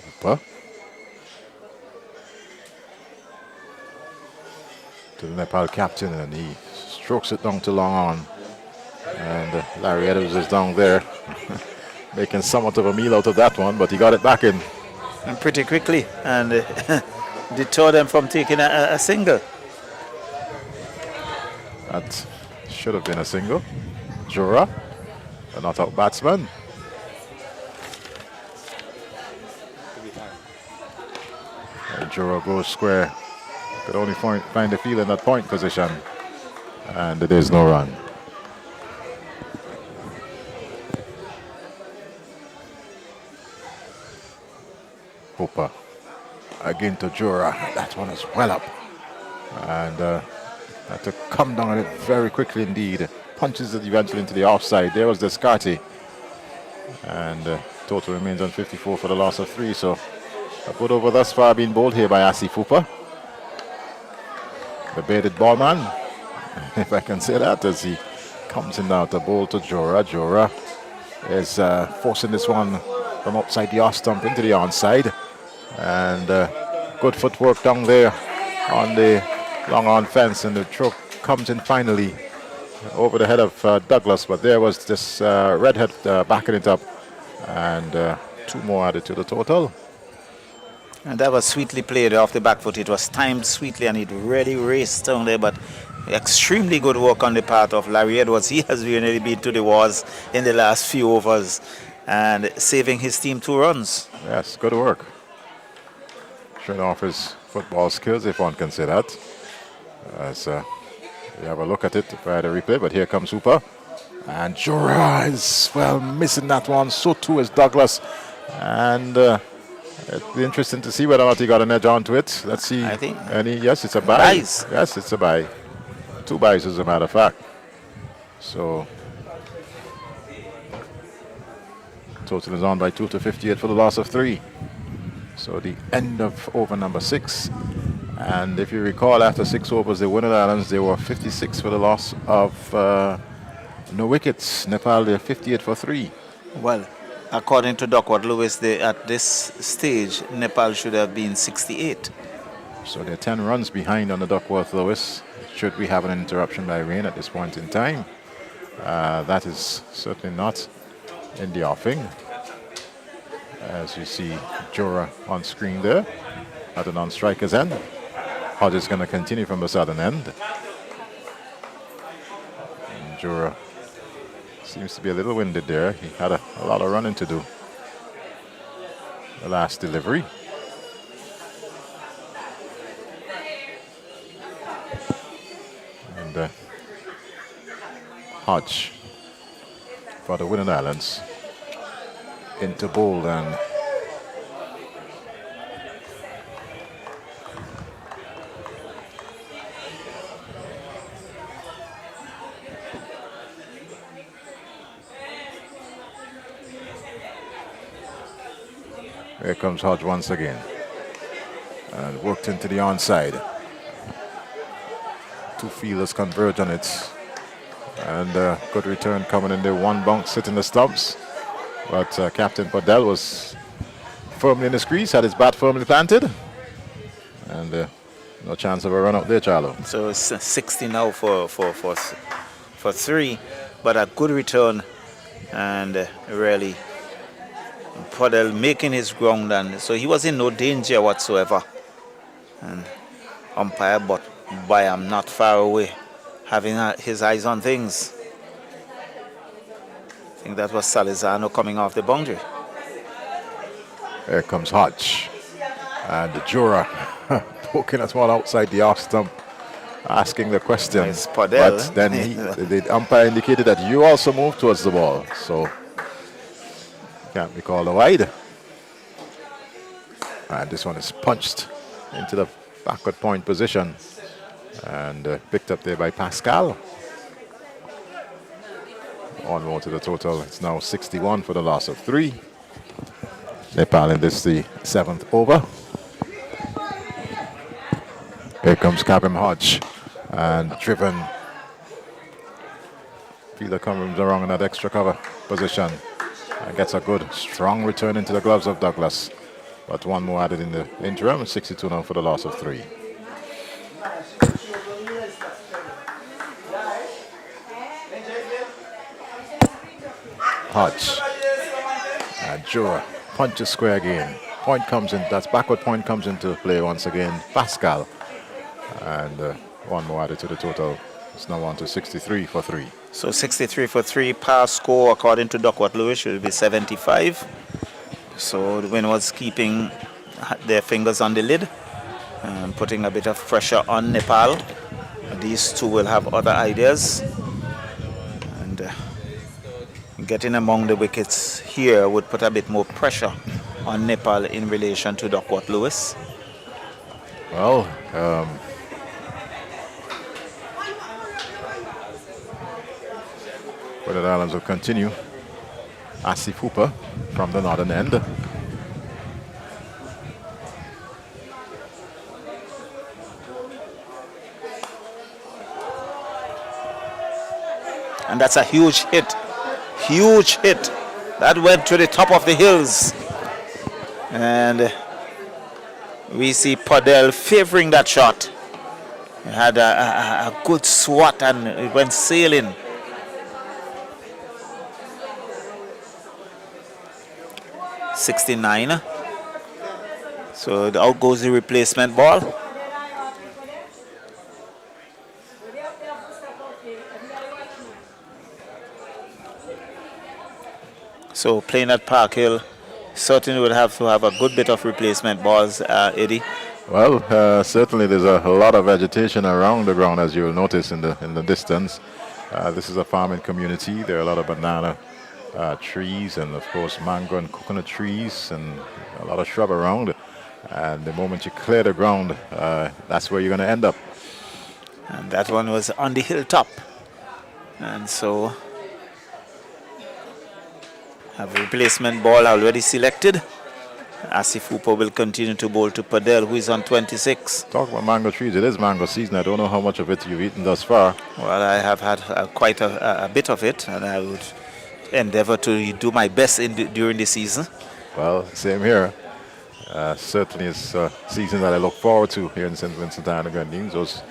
A: Hooper. To the Nepal captain, and he strokes it down to long on. And Larry Edwards is down there making somewhat of a meal out of that one, but he got it back in.
B: And pretty quickly, and deter them from taking a single.
A: That should have been a single. Jura, a not-out batsman. And Jura goes square. Could only find the field in that point position. And there is no run. Hooper. again to Jura. That one is well up. And had to come down on it very quickly indeed. Punches it eventually into the offside. There was Descartes. And total remains on 54 for the loss of 3. So a good over thus far being bowled here by Asif Fupa. The baited ballman, if I can say that, as he comes in now to bowl to Jura. Jura is forcing this one from outside the off stump into the onside. And good footwork down there on the long on fence, and the throw comes in finally over the head of Douglas, but there was this redhead backing it up, and 2 more added to the total.
B: And that was sweetly played off the back foot. It was timed sweetly, and it really raced down there, but extremely good work on the part of Larry Edwards. He has really been to the walls in the last few overs and saving his team 2 runs.
A: Yes, good work. Showing off his football skills, if one can say that. As we have a look at it via the replay, but here comes Hooper. And Jura is, well, missing that one. So too is Douglas. And it'll be interesting to see whether or not he got an edge onto it. Let's see.
B: I think.
A: Yes, it's a bye.
B: Buys.
A: Yes, it's a bye. 2 buys, as a matter of fact. So total is on by 2 to 58 for the loss of 3. So the end of over number 6. And if you recall, after 6 overs, the Windward Islands, they were 56 for the loss of no wickets. Nepal, they're 58 for 3.
B: Well, according to Duckworth Lewis, at this stage, Nepal should have been 68.
A: So they're 10 runs behind on the Duckworth Lewis. Should we have an interruption by rain at this point in time? That is certainly not in the offing. As you see Jura on screen there at the non-striker's end. Hodge is going to continue from the southern end. And Jura seems to be a little winded there. He had a lot of running to do. The last delivery. And Hodge for the Windward Islands into bold, and here comes Hodge once again, and worked into the onside. 2 fielders converge on it, and good return coming in there. 1 bounce hitting the stumps, but Captain Podell was firmly in his crease, had his bat firmly planted, and no chance of a run out there, Charlo.
B: So it's 60 now for 3, but a good return, and really Podell making his ground, and so he was in no danger whatsoever. And umpire, but by not far away, having his eyes on things. I think that was Salazano coming off the boundary.
A: Here comes Hodge, and the Jura poking at one outside the off stump, asking the question.
B: Nice Podell.
A: But then the umpire indicated that you also moved towards the ball, so can't be called a wide. And this one is punched into the backward point position, and picked up there by Pascal. 1 more to the total. It's now 61 for the loss of 3. Nepal in this, the 7th over. Here comes Kabim Hodge, and driven. Fielder comes around in that extra cover position and gets a good, strong return into the gloves of Douglas. But 1 more added in the interim. 62 now for the loss of 3. Hodge and Jura punches square again. Point comes in, that's backward point comes into play once again. Pascal, and 1 more added to the total. It's now on to 63 for 3.
B: So 63 for 3, pass score according to Duckworth Lewis should be 75. So the Windward's keeping their fingers on the lid and putting a bit of pressure on Nepal. These 2 will have other ideas, and getting among the wickets here would put a bit more pressure on Nepal in relation to Duckworth Lewis.
A: Well, Windward Islands will continue. Asif Hooper from the northern end.
B: And that's a huge hit. Huge hit. That went to the top of the hills. And we see Padel favoring that shot. He had a good swat and it went sailing. .69. So out goes the replacement ball. So playing at Park Hill certainly would have to have a good bit of replacement balls, Eddie.
A: Well, certainly there's a lot of vegetation around the ground, as you'll notice in the distance. This is a farming community. There are a lot of banana trees and, of course, mango and coconut trees and a lot of shrub around. And the moment you clear the ground, that's where you're going to end up.
B: And that one was on the hilltop. And so have a replacement ball already selected. Asif Hooper will continue to bowl to Padel, who is on 26.
A: Talk about mango trees. It is mango season. I don't know how much of it you've eaten thus far.
B: Well, I have had quite a bit of it, and I would endeavor to do my best during the season.
A: Well, same here. Certainly it's a season that I look forward to here in St. Vincent and the Grenadines, those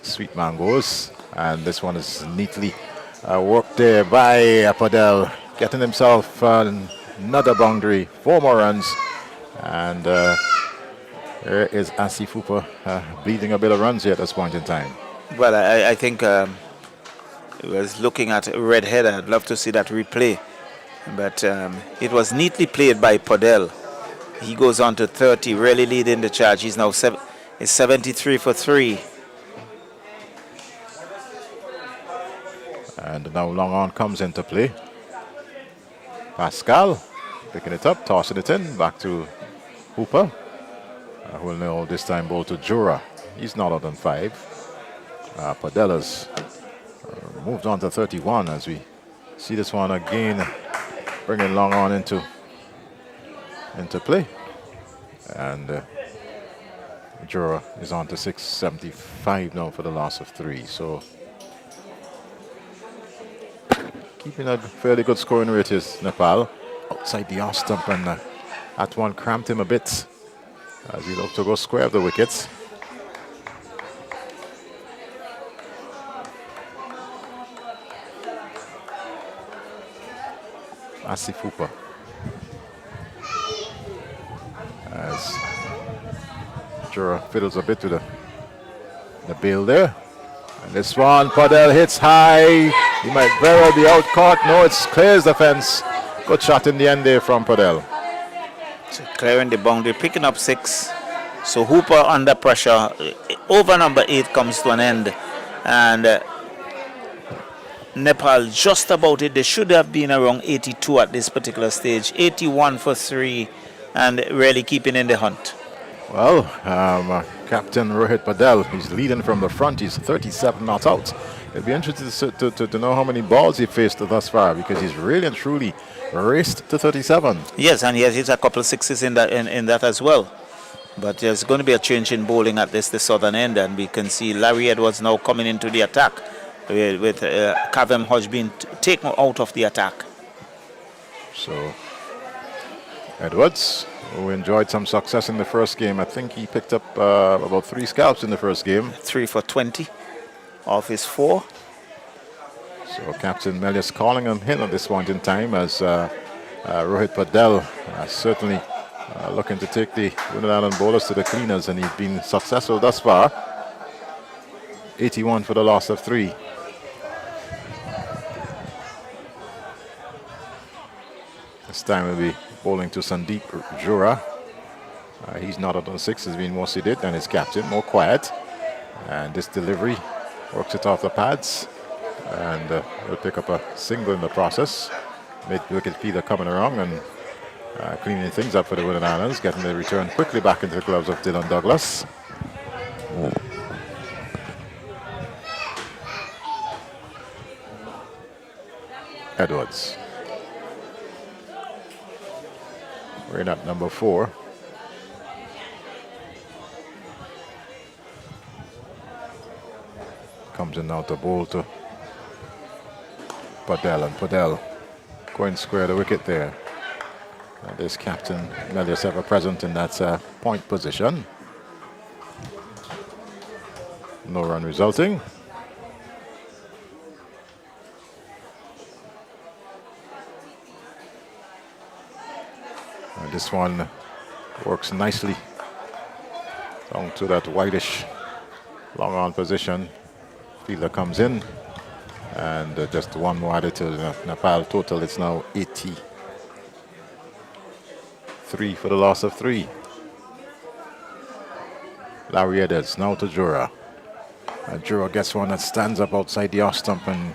A: sweet mangoes. And this one is neatly worked there by Padel, getting himself another boundary, 4 more runs. And there is Asif Hooper bleeding a bit of runs here at this point in time.
B: Well, I think I was looking at red head. I'd love to see that replay. But it was neatly played by Padel. He goes on to 30, really leading the charge. He's now 73 for 3.
A: And now long on comes into play. Pascal picking it up, tossing it in, back to Hooper, who will now this time bowl to Jura. He's not out on 5. Padel has moved on to 31 as we see this one again, bringing long on into play. And Jura is on to 675 now for the loss of 3. So keeping a fairly good scoring rate is Nepal. Outside the off stump, and that one cramped him a bit as he looked to go square of the wickets. Asif Hooper as Jura fiddles a bit to the bail there. And this one, Padel hits high. He might very well be out caught. No, it clears the fence. Good shot in the end there from Padel.
B: So clearing the boundary, picking up 6. So Hooper under pressure. Over number 8 comes to an end. And Nepal just about it. They should have been around 82 at this particular stage. 81 for 3 and really keeping in the hunt.
A: Well, Captain Rohit Padel, he's leading from the front. He's 37 not out. It'll be interesting to know how many balls he faced thus far, because he's really and truly raced to 37.
B: Yes, and he has hit a couple of 6s in that as well. But there's going to be a change in bowling at the southern end, and we can see Larry Edwards now coming into the attack with Kavem Hodge being taken out of the attack.
A: So Edwards, who enjoyed some success in the first game, I think he picked up about 3 scalps in the first game.
B: 3 for 20 off his 4.
A: So Captain Melius calling on him at this point in time, as Rohit Padel certainly looking to take the Windward Island bowlers to the cleaners, and he's been successful thus far. 81 for the loss of 3. This time we'll be bowling to Sandeep Jura. He's not out on 6, has been mostly did, and his captain, more quiet. And this delivery works it off the pads, and will pick up a single in the process. Mid-wicket feeder coming around and cleaning things up for the Windward Islands, getting the return quickly back into the gloves of Dylan Douglas. Edwards. We're in at number 4. Comes in now to bowl to Padel, and Padel going square the wicket there. And this captain Melius ever present in that point position. No run resulting. And this one works nicely down to that whitish long on position. Fielder comes in, and just one more added to the Nepal total. It's now 83 for the loss of 3. Larry Edwards now to Jura. And Jura gets one that stands up outside the off stump and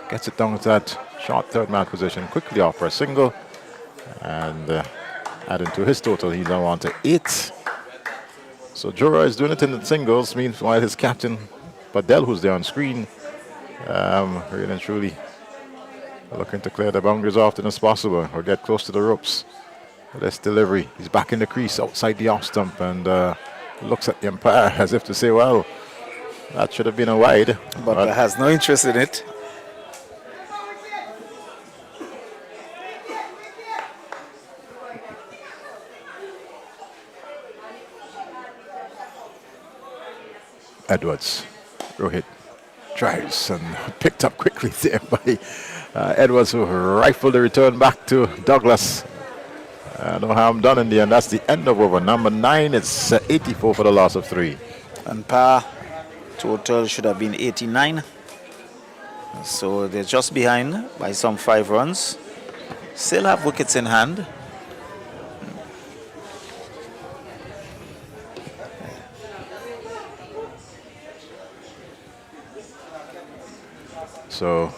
A: gets it down to that short third man position quickly off for a single. And adding to his total, he's now on to 8. So Jura is doing it in the singles. Meanwhile, his captain Padel, who's there on screen, really and truly looking to clear the boundaries often as possible or get close to the ropes. This delivery, he's back in the crease outside the off stump and looks at the umpire as if to say, well, that should have been a wide.
B: But has no interest in it.
A: Edwards. Rohit drives and picked up quickly there by Edwards, who rifled the return back to Douglas. No harm done in the end. That's the end of over number 9. It's 84 for the loss of 3.
B: And par total should have been 89. So they're just behind by some 5 runs. Still have wickets in hand.
A: So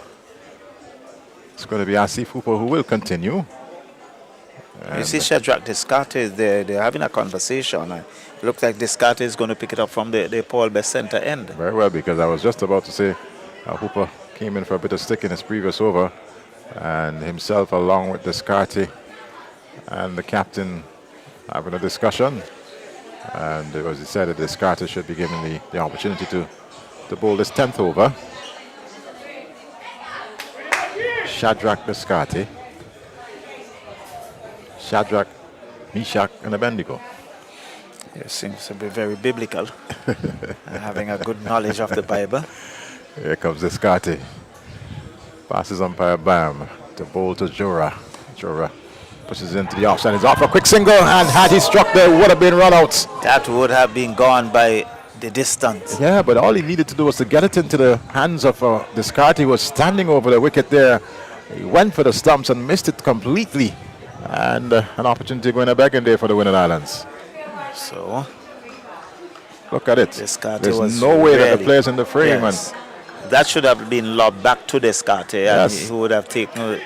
A: it's going to be Asif Hooper who will continue.
B: You see Shadrach Descartes, they're having a conversation. It looks like Descartes is going to pick it up from the Paul Best center end.
A: Very well, because I was just about to say Hooper came in for a bit of stick in his previous over, and himself along with Descartes and the captain having a discussion. And it was decided Descartes should be given the opportunity to bowl this 10th over. Shadrach Descartes. Shadrach, Meshach, and Abednego.
B: It seems to be very biblical. Having a good knowledge of the Bible.
A: Here comes Descartes. Passes umpire Bam to bowl to Jura. Jura pushes into the offside. He's off a quick single, and had he struck there, would have been run out.
B: That would have been gone by the distance.
A: Yeah, but all he needed to do was to get it into the hands of Descartes. He was standing over the wicket there. He went for the stumps and missed it completely. And an opportunity going a begging day for the Windward Islands.
B: So,
A: look at it.
B: Descartes
A: There's
B: was
A: no way that the
B: really-
A: player's in the frame.
B: Yes. That should have been lobbed back to Descartes, and
A: Yes.
B: who would have taken,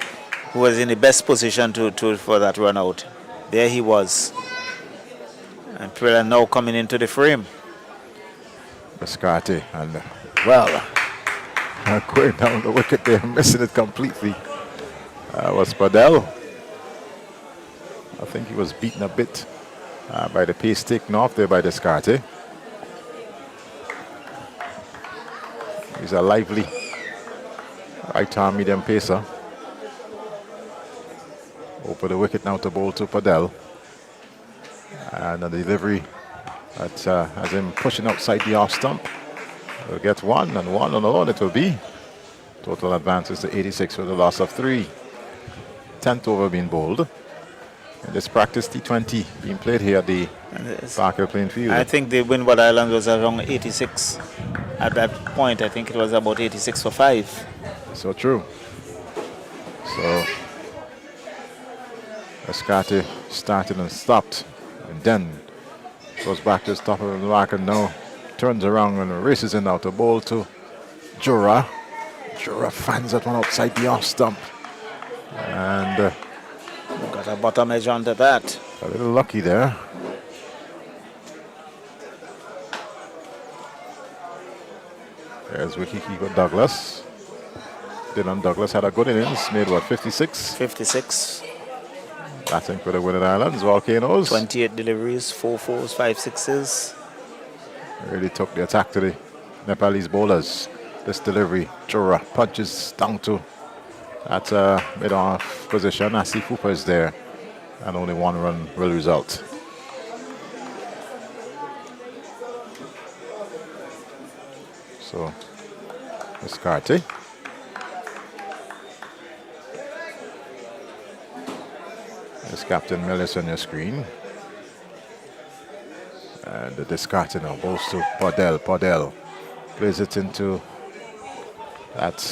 B: who was in the best position for that run out. There he was. And Prela now coming into the frame.
A: Descartes, and well, going down the wicket there, missing it completely. Was Padel. I think he was beaten a bit by the pace taken off there by Descartes. He's a lively right-arm medium pacer. Over the wicket now to bowl to Padel. And a delivery that has him pushing outside the off stump. We'll get one and alone it will be. Total advances to 86 for the loss of 3. 10th over being bowled. And this practice T20 being played here at the Parker playing field.
B: I think the Windward Island was around 86. At that point, I think it was about 86 for 5.
A: So true. So Descartes started and stopped, and then goes back to the top of the mark and now turns around and races in now to bowl to Jura. Jura fans that one outside the off stump. And
B: Got a bottom edge onto that.
A: a little lucky there. There's Wikiki Douglas. Dylan Douglas had a good innings, made what, 56?
B: 56.
A: Batting for the Windward Islands, Volcanoes.
B: 28 deliveries, 4 fours, 5 sixes.
A: Really took the attack to the Nepalese bowlers. This delivery, Jura punches down to at mid-off position. Asif Hooper is there, and only 1 run will result. So, Descartes. There's Captain Millis on your screen. And the Descartes now goes to Podell. Podell plays it into that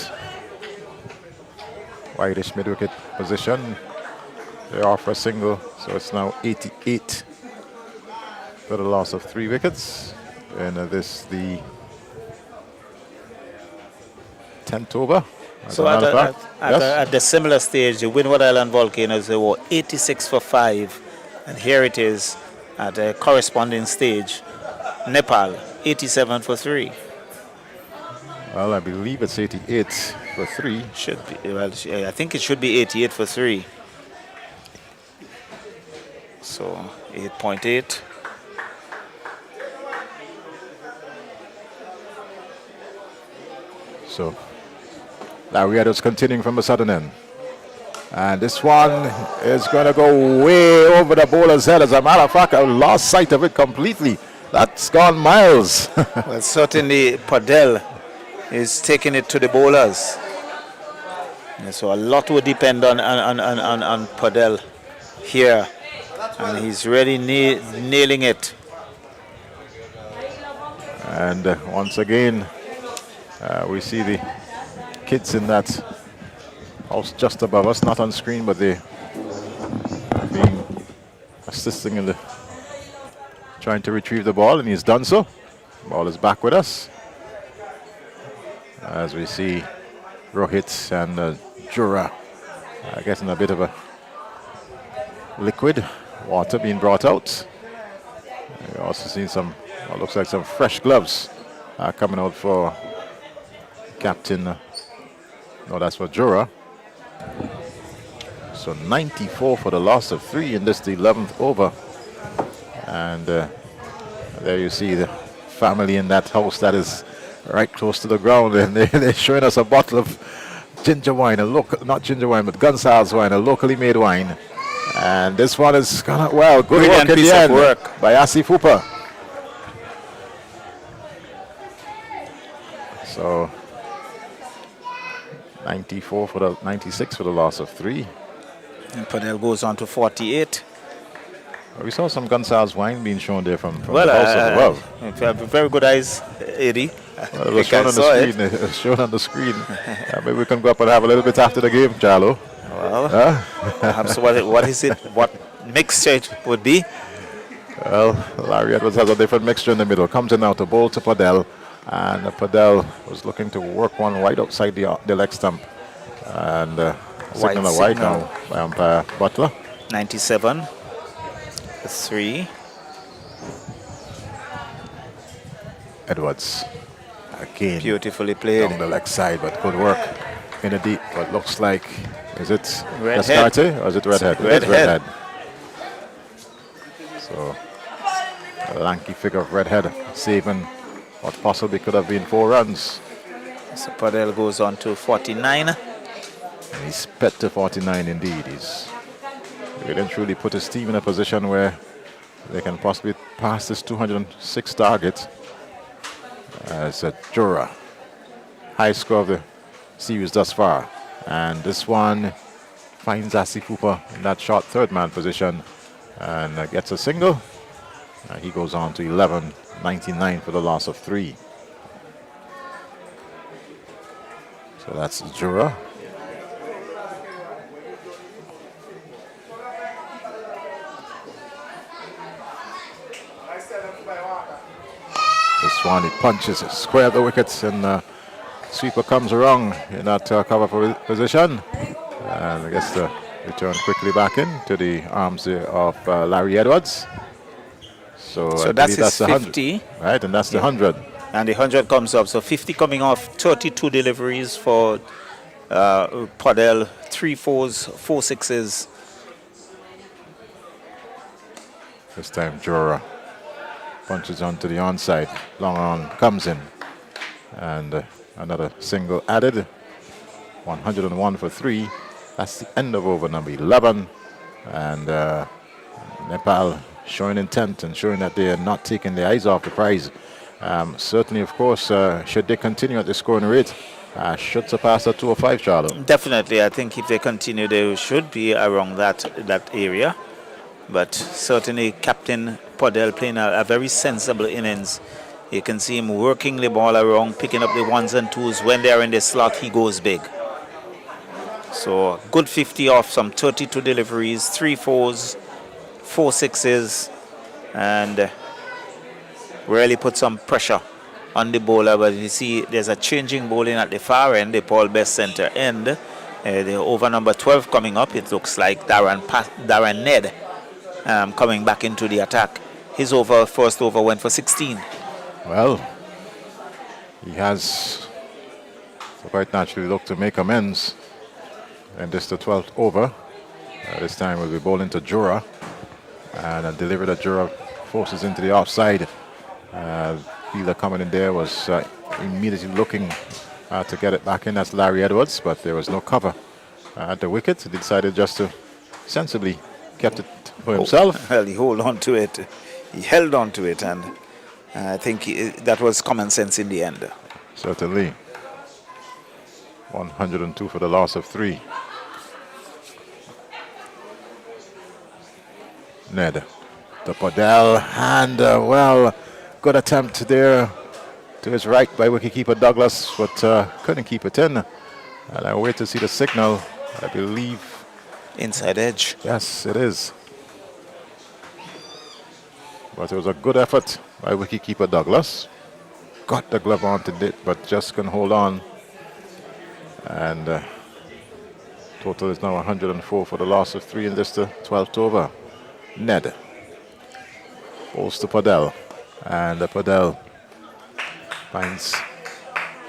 A: whitish mid-wicket position. They offer a single, so it's now 88 for the loss of 3 wickets. And this the 10th over.
B: So at the similar stage, the Windward Island Volcanoes, they were 86 for 5. And here it is at a corresponding stage. Nepal, 87 for 3.
A: Well, I believe it's 88 for 3.
B: Should be. Well, I think it should be 88 for 3. So 8.8.
A: So Lariedo's continuing from the southern end. And this one is going to go way over the bowler's head. As a matter of fact, I lost sight of it completely. That's gone miles.
B: Well, certainly Podell is taking it to the bowlers. And so a lot will depend on Podell here. And he's really nailing it.
A: And once again, we see the kids in that house just above us, not on screen, but they being assisting in the trying to retrieve the ball, and he's done so. Ball is back with us. As we see Rohit and Jura getting a bit of a liquid water being brought out. We also seen some, what looks like some fresh gloves coming out for Captain. No, that's for Jura. So 94 for the loss of 3 in this, the 11th over. And there you see the family in that house that is right close to the ground, and they're showing us a bottle of ginger wine, not ginger wine, but Gonsalves wine, a locally made wine. And this one is gone out well. Good work in the end by Asif Hooper. So 94 for the 96 for the loss of 3.
B: And Podell goes on to 48.
A: We saw some Gonsalves wine being shown there from the house as well.
B: Very good eyes, Eddie.
A: Well, it was shown on the screen. It was shown on the screen. Maybe we can go up and have a little bit after the game, Jalo.
B: Well, perhaps what is it? What mixture it would be?
A: Well, Larry Edwards has a different mixture in the middle. Comes in now to bowl to Podell. And Podell was looking to work one right outside the leg stump. And signal a wide now by umpire Butler.
B: 97. 3.
A: Edwards again.
B: Beautifully played.
A: Down the leg side, but good work in the deep. But looks like, is it
B: Redhead
A: or is it Redhead?
B: Redhead.
A: So a lanky figure of Redhead saving what possibly could have been 4 runs.
B: So Podell goes on to 49.
A: And he's sped to 49 indeed. He's really and truly put his team in a position where they can possibly pass this 206 target. As a Jura, high score of the series thus far. And this one finds Asif Hooper in that short third man position and gets a single. He goes on to 11.99 for the loss of 3. So that's Jura. This one, he punches it square of the wickets, and sweeper comes around in that cover position. And I guess the return quickly back in to the arms of Larry Edwards. So
B: that's his 50.
A: 100, right? And that's the 100.
B: And the 100 comes up. So 50 coming off, 32 deliveries for Podell, 3 fours, 4 sixes.
A: This time Jura punches onto the onside. Long on comes in. And another single added. 101 for 3. That's the end of over number 11. And Nepal showing intent and showing that they are not taking their eyes off the prize. Certainly, of course, should they continue at the scoring rate, should surpass the 205, Charlo.
B: Definitely, I think if they continue, they should be around that area. But certainly, Captain Podell playing a very sensible innings. You can see him working the ball around, picking up the ones and twos. When they are in the slot, he goes big. So, good 50 off some 32 deliveries, 3 fours, 4 sixes, and really put some pressure on the bowler. But you see, there's a changing bowling at the far end, the Paul Best center end. The over number 12 coming up. It looks like Darren Ned coming back into the attack. His first over went for 16.
A: Well, he has quite naturally looked to make amends. And this is the 12th over. This time we'll be bowling to Jura. And a delivery that Jura forces into the offside. Fielder coming in there was immediately looking to get it back in. That's Larry Edwards, but there was no cover at the wicket. He decided just to sensibly kept it for himself.
B: Well, he held on to it. He held on to it, and I think that was common sense in the end.
A: Certainly. 102 for the loss of 3. Ned to Podell, and well, good attempt there to his right by wicketkeeper Douglas, but couldn't keep it in. And I wait to see the signal. I believe
B: inside edge.
A: Yes, it is. But it was a good effort by wicketkeeper Douglas. Got the glove onto it, but just can hold on. And total is now 104 for the loss of 3 in this 12th over. Ned bowls to Podell, and Podell finds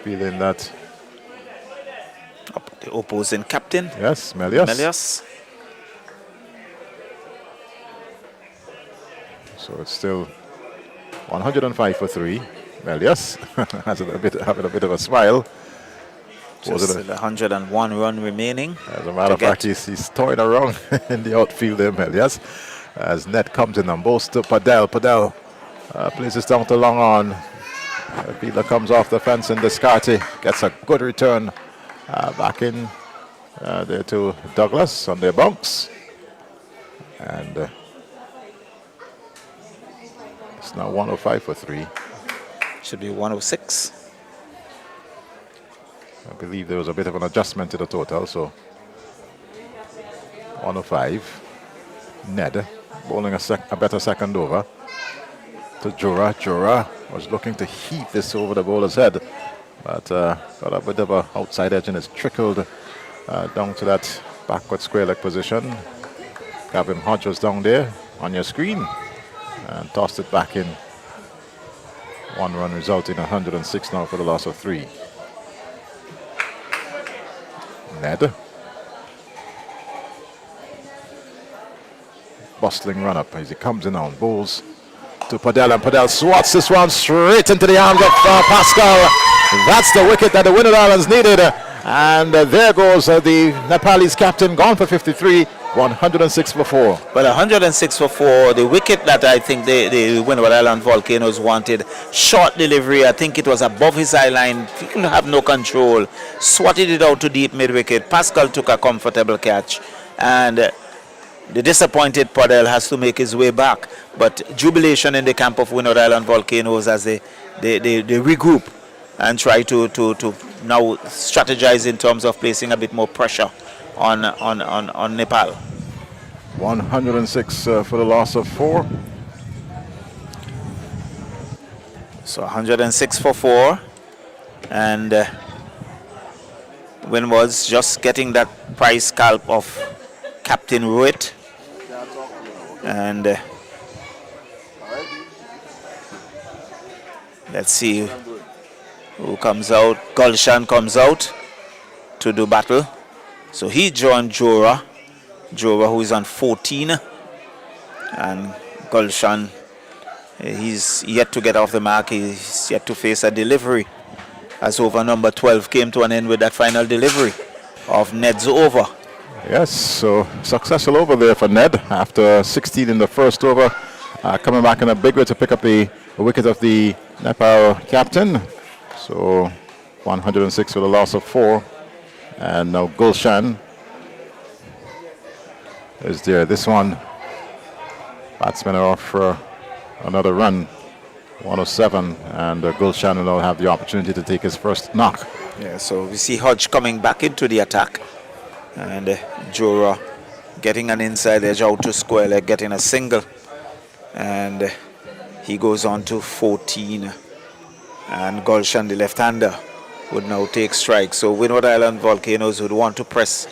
A: feeling that
B: the opposing captain.
A: Yes, Melius. So it's still 105 for 3. Melius having a bit of a smile.
B: Just 101 run remaining.
A: As a matter of fact, he's toying around in the outfield there, Melius. As Ned comes in and bowls to Podell. Podell places down to long on. Fielder comes off the fence and Descartes gets a good return back in there to Douglas on their bunks. And it's now 105 for 3.
B: Should be 106.
A: I believe there was a bit of an adjustment to the total, so 105. Ned bowling a better second over to Jura. Jura was looking to heave this over the bowler's head, but got a bit of an outside edge and it's trickled down to that backward square leg position. Gavin Hodge was down there on your screen and tossed it back in. 1 run resulting in 106 now for the loss of 3. Ned. Bustling run up as he comes in on bowls to Podell, and Podell swats this one straight into the arms of Pascal. That's the wicket that the Windward Islands needed. And there goes the Nepalese captain, gone for 53, 106 for 4.
B: Well, 106 for 4. The wicket that I think the Windward Island Volcanoes wanted. Short delivery. I think it was above his eye line. He couldn't have no control. Swatted it out to deep mid-wicket. Pascal took a comfortable catch. And the disappointed Podell has to make his way back. But jubilation in the camp of Windward Island Volcanoes as they regroup and try to now strategize in terms of placing a bit more pressure on Nepal.
A: 106 for the loss of 4.
B: So 106 for 4. And Windward's just getting that prize scalp of Captain Rohit. And let's see who comes out. Gulshan comes out to do battle. So he joined Jora. Jora, who is on 14. And Gulshan, he's yet to get off the mark. He's yet to face a delivery. As over number 12 came to an end with that final delivery of Ned's over.
A: Yes, so successful over there for Ned after 16 in the first over. Coming back in a big way to pick up the wicket of the Nepal captain. So 106 with a loss of 4. And now Gulshan is there. This one, batsmen are off for another run. 107, and Gulshan will now have the opportunity to take his first knock.
B: Yeah, so we see Hodge coming back into the attack. And Jora getting an inside edge out to square leg, getting a single. And he goes on to 14. And Gulshan, the left-hander, would now take strike. So Windward Island Volcanoes would want to press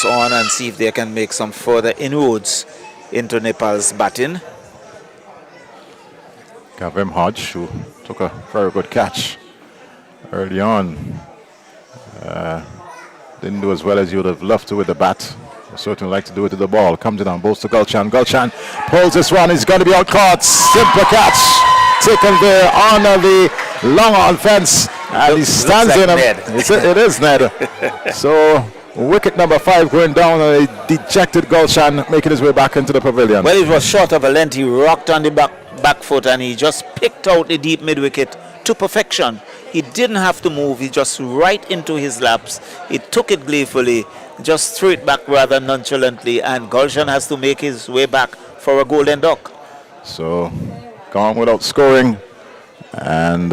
B: on and see if they can make some further inroads into Nepal's batting.
A: Kavem Hodge, who took a very good catch early on. Didn't do as well as you would have loved to with the bat. I certainly like to do it to the ball. Comes in on both to Gulshan. Gulshan pulls this one. He's going to be out caught. Simple catch. Taken there on the long on fence. And he stands
B: like
A: in.
B: Ned.
A: It is Ned. So wicket number 5 going down. A dejected Gulshan making his way back into the pavilion.
B: Well, it was short of a length. He rocked on the back foot and he just picked out the deep mid wicket to perfection. He didn't have to move. He just right into his laps. He took it gleefully, just threw it back rather nonchalantly, and Gulshan has to make his way back for a golden duck.
A: So gone without scoring, and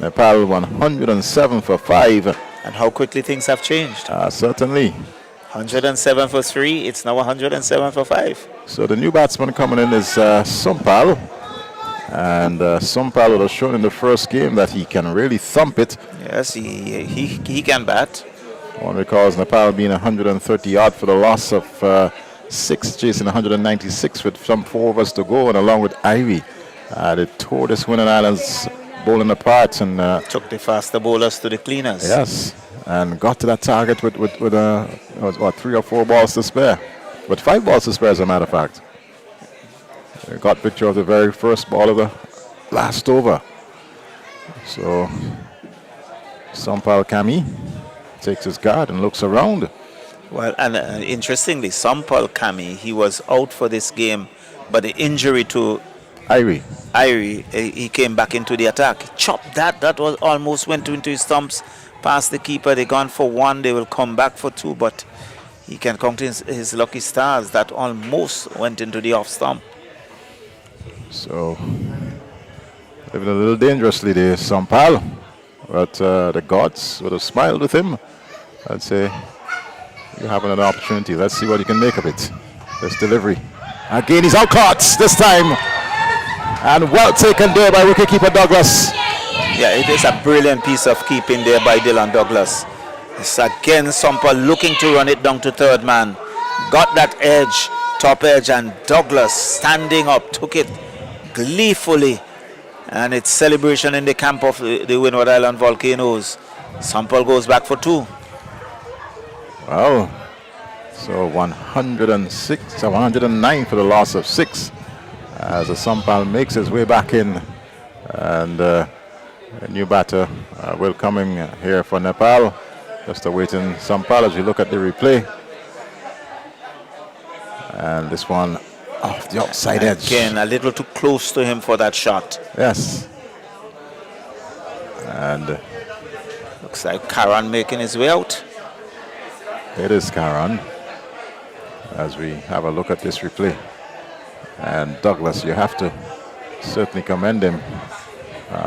A: Nepal 107 for 5.
B: And how quickly things have changed.
A: Certainly.
B: 107 for 3, it's now 107 for 5.
A: So the new batsman coming in is Sumpal. And Sumpal would have shown in the first game that he can really thump it.
B: Yes, he can bat.
A: One because Nepal being 130 odd for the loss of 6, chasing 196 with some 4 overs to go, and along with Ivy. They tore this Windward Islands bowling apart and
B: took the faster bowlers to the cleaners.
A: Yes, and got to that target with 3 or 4 balls to spare. With 5 balls to spare, as a matter of fact. They got picture of the very first ball of the last over. So Sampal Kami takes his guard and looks around.
B: Well, and interestingly, Sampal Kami, he was out for this game, but the injury to
A: Irie,
B: he came back into the attack. He chopped that was almost went into his stumps, past the keeper. They gone for 1, they will come back for 2, but he can count his lucky stars. That almost went into the off stump.
A: So living a little dangerously there, Sampal. But the gods would have smiled with him. I'd say you have another opportunity. Let's see what you can make of it. This delivery. Again, he's out caught this time. And well taken there by wicketkeeper Douglas.
B: Yeah, it is a brilliant piece of keeping there by Dylan Douglas. It's again Sampal looking to run it down to third man. Got that edge, top edge, and Douglas standing up, took it gleefully. And it's celebration in the camp of the Windward Island Volcanoes. Sampal goes back for 2.
A: Well, so 106, 109 for the loss of 6. As Sampal makes his way back in. And a new batter will come in here for Nepal. Just awaiting Sampal as you look at the replay. And this one off the outside edge.
B: Again, a little too close to him for that shot.
A: Yes. And
B: looks like Karan making his way out.
A: It is Karan. As we have a look at this replay. And Douglas, you have to certainly commend him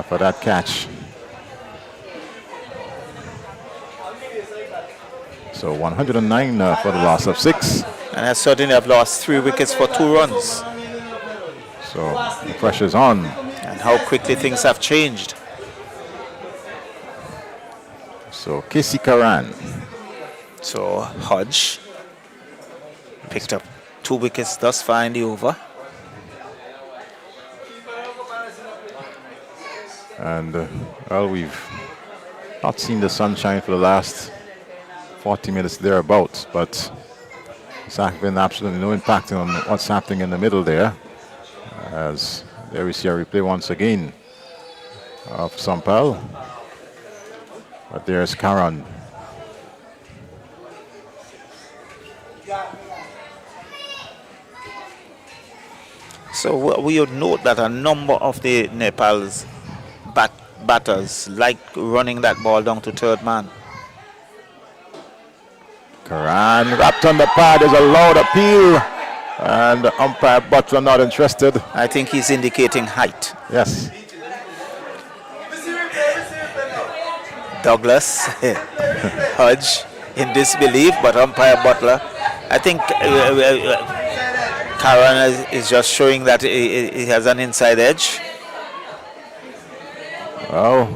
A: for that catch. So 109 for the loss of 6.
B: And I certainly have lost 3 wickets for 2 runs.
A: So the pressure's on.
B: And how quickly things have changed.
A: So Casey Karan.
B: So Hodge picked up 2 wickets thus far in the over.
A: And, well, we've not seen the sunshine for the last 40 minutes thereabouts, but it's been absolutely no impact on what's happening in the middle there. As there we see a replay once again of Sampal. But there's Karan.
B: So we would note that a number of the Nepal's batters like running that ball down to third man.
A: Karan wrapped on the pad. There's a loud appeal. And umpire Butler not interested.
B: I think he's indicating height.
A: Yes.
B: Douglas, Hodge in disbelief, but umpire Butler, I think Karan is just showing that he has an inside edge.
A: Well,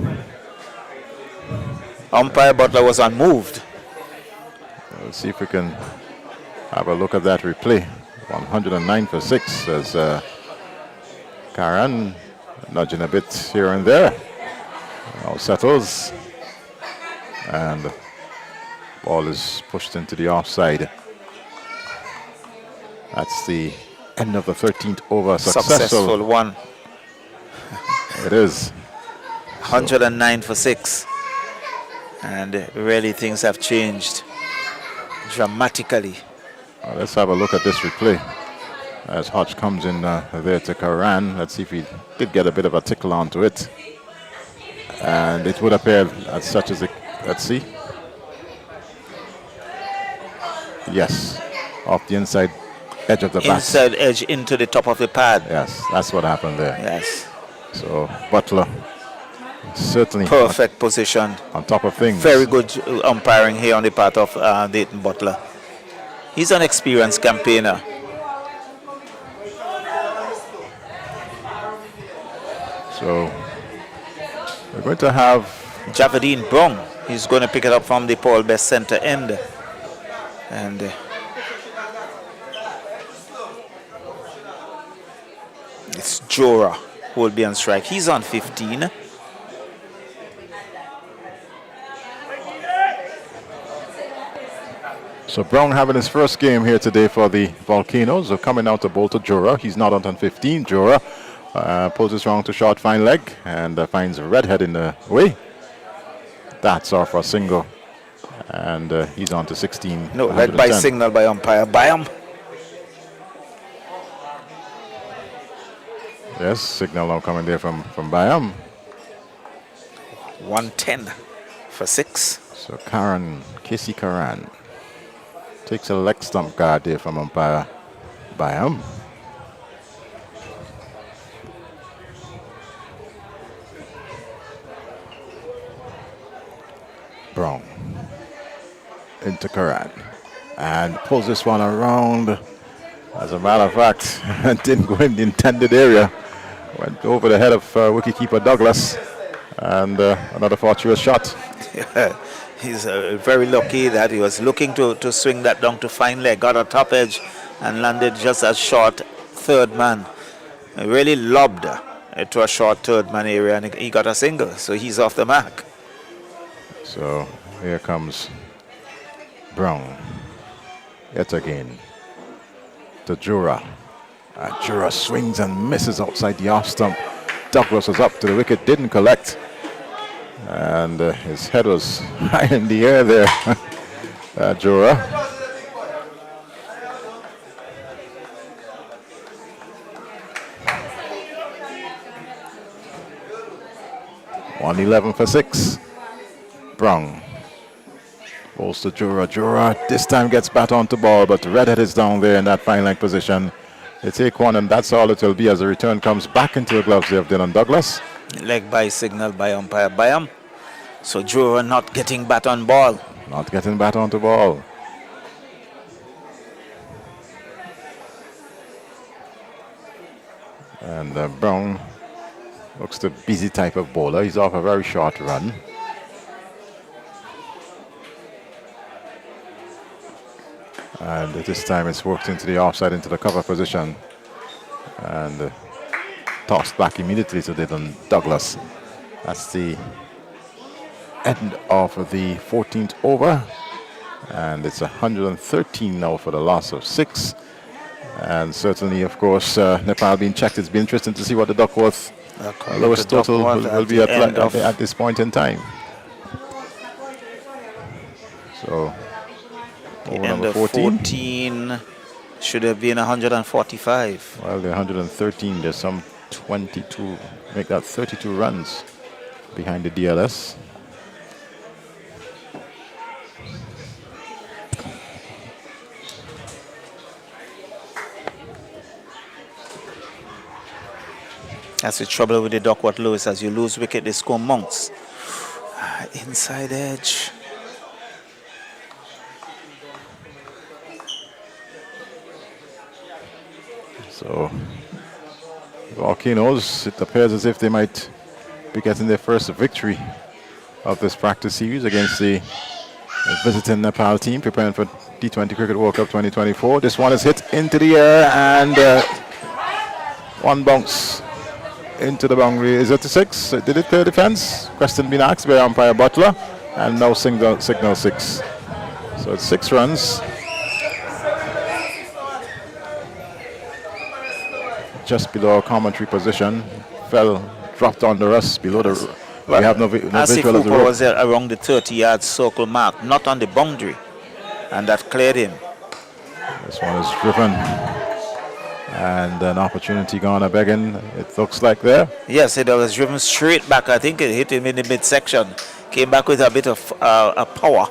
B: umpire Butler was unmoved.
A: let's see if we can have a look at that replay. 109 for 6 as Karan nudging a bit here and there. Now settles. And ball is pushed into the offside. That's the end of the 13th over.
B: Successful one.
A: It is.
B: 109 for 6. And really things have changed dramatically.
A: Well, let's have a look at this replay. As Hodge comes in there to Karan. Let's see if he did get a bit of a tickle onto it. And it would appear as such as it. Let's see. Yes. Off the inside edge of the bat.
B: Inside edge into the top of the pad.
A: Yes, that's what happened there.
B: Yes.
A: So Butler certainly
B: Perfect position.
A: on top of things.
B: Very good umpiring here on the part of Dayton Butler. He's an experienced campaigner.
A: So we're going to have
B: Javadine Brown. He's going to pick it up from the Paul Best center end. And it's Jora who will be on strike. He's on 15.
A: So Brown having his first game here today for the Volcanoes. So coming out to bowl to Jora. He's not out on 15. Jora pulls his round to short fine leg and finds Redhead in the way. That's off for a single. And he's on to 16.
B: No, led by signal by umpire Byam.
A: Yes, signal now coming there from Byam.
B: 110 for 6.
A: So Casey Karan takes a leg stump guard there from umpire Byam. Brown into Karan and pulls this one around. As a matter of fact, didn't go in the intended area. Went over the head of wicketkeeper Douglas, and another fortuitous shot.
B: Yeah, he's very lucky that he was looking to swing that down to fine leg, got a top edge and landed just a short third man. Really lobbed to a short third man area, and he got a single, so he's off the mark.
A: So here comes Brown yet again to Jura. Jura swings and misses outside the off stump. Douglas was up to the wicket, didn't collect, and his head was high in the air there. Jura. .111 for 6. Brown bowls to Jura. Jura this time gets bat onto ball, but Redhead is down there in that fine leg position. They take one, and that's all it will be as the return comes back into the gloves of Dylan Douglas.
B: Leg by signal by umpire Byam. So Jura not getting bat on ball.
A: Not getting bat onto ball. And Brown looks the busy type of bowler. He's off a very short run. And this time it's worked into the offside, into the cover position. And tossed back immediately to Dylan Douglas. That's the end of the 14th over. And it's 113 now for the loss of 6. And certainly, of course, Nepal being checked. It's been interesting to see what the Duckworth lowest total will be at this point in time. So, over number 14
B: should have been 145.
A: Well, they're 113. There's some 22, make that 32 runs behind the DLS.
B: That's the trouble with the Duckworth Lewis. As you lose wicket, they score monks. Inside edge.
A: So, Volcanoes, it appears as if they might be getting their first victory of this practice series against the visiting Nepal team preparing for T20 Cricket World Cup 2024. This one is hit into the air and one bounce into the boundary. Is it a 6? Did it clear the fence? Question being asked by umpire Butler, and now signal 6. So it's 6 runs. Just below our commentary position, dropped under us below the.
B: Well,
A: we have no visual of the
B: Cooper
A: rope.
B: was there around the 30-yard circle mark, not on the boundary, and that cleared him.
A: This one is driven, and an opportunity gone a begging. It looks like there.
B: Yes, it was driven straight back. I think it hit him in the midsection. Came back with a bit of power,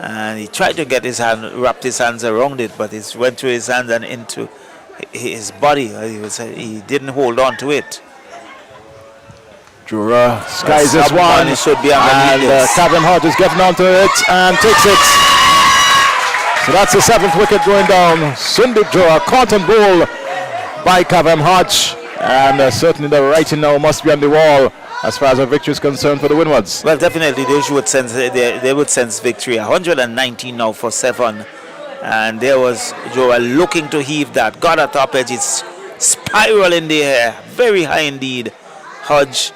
B: and he tried to get his hand, wrapped his hands around it, but it went through his hand and into his body. He didn't hold on to it.
A: Jura skies this one, and Kevin Hodge is getting onto it and takes it. So that's the 7th wicket going down. Sundip Jura caught and bowled by Kevin Hodge, and certainly the writing now must be on the wall as far as a victory is concerned for the Windwards.
B: Well, definitely they would sense victory. 119 now for 7. And there was Joa looking to heave that. Got a top edge. It's spiral in the air. Very high indeed. Hodge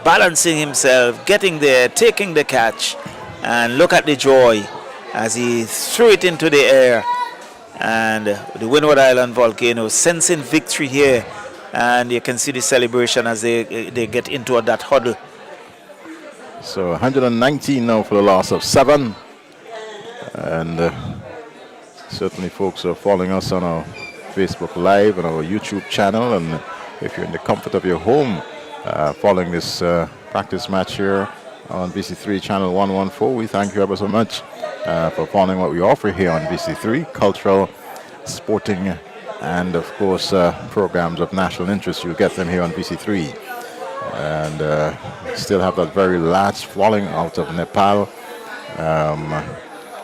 B: balancing himself, getting there, taking the catch. And look at the joy as he threw it into the air. And the Windward Island Volcano sensing victory here. And you can see the celebration as they get into that huddle.
A: So 119 now for the loss of 7. And certainly folks are following us on our Facebook Live and our YouTube channel, and if you're in the comfort of your home following this practice match here on VC3 channel 114, we thank you ever so much for following what we offer here on VC3, cultural, sporting, and of course programs of national interest. You'll get them here on VC3. And still have that very last falling out of Nepal.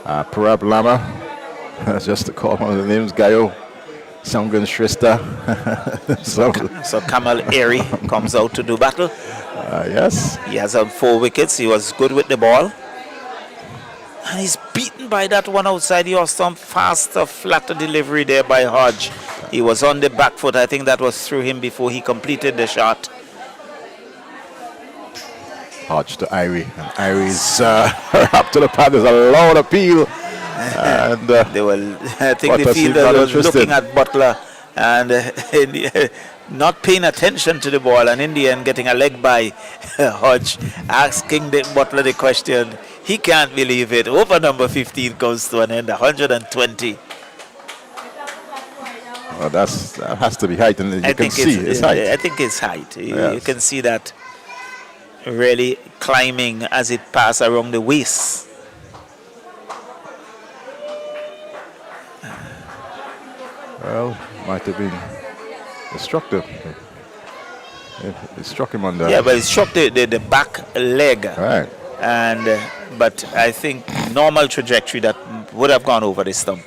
A: Parab Lama, just to call one of the names, Gayo Sangan Shrista.
B: So Kamal Airy comes out to do battle.
A: Yes.
B: He has 4 wickets. He was good with the ball. And he's beaten by that one outside. He was some faster, flatter delivery there by Hodge. He was on the back foot. I think that was through him before he completed the shot.
A: Hodge to Irie, and Irie's up to the pad. There's a loud appeal. And
B: they were, I think the fielder was looking at Butler and not paying attention to the ball, and in the end getting a leg by Hodge, asking the Butler the question. He can't believe it. Over number 15 comes to an end, 120.
A: Well, that has to be height, and you can see it's height.
B: I think it's height.
A: Yes.
B: You can see that really climbing as it passes around the waist.
A: Well, might have been destructive. It struck him on the...
B: Yeah, but it struck the back leg.
A: Right.
B: And but I think normal trajectory that would have gone over the stump.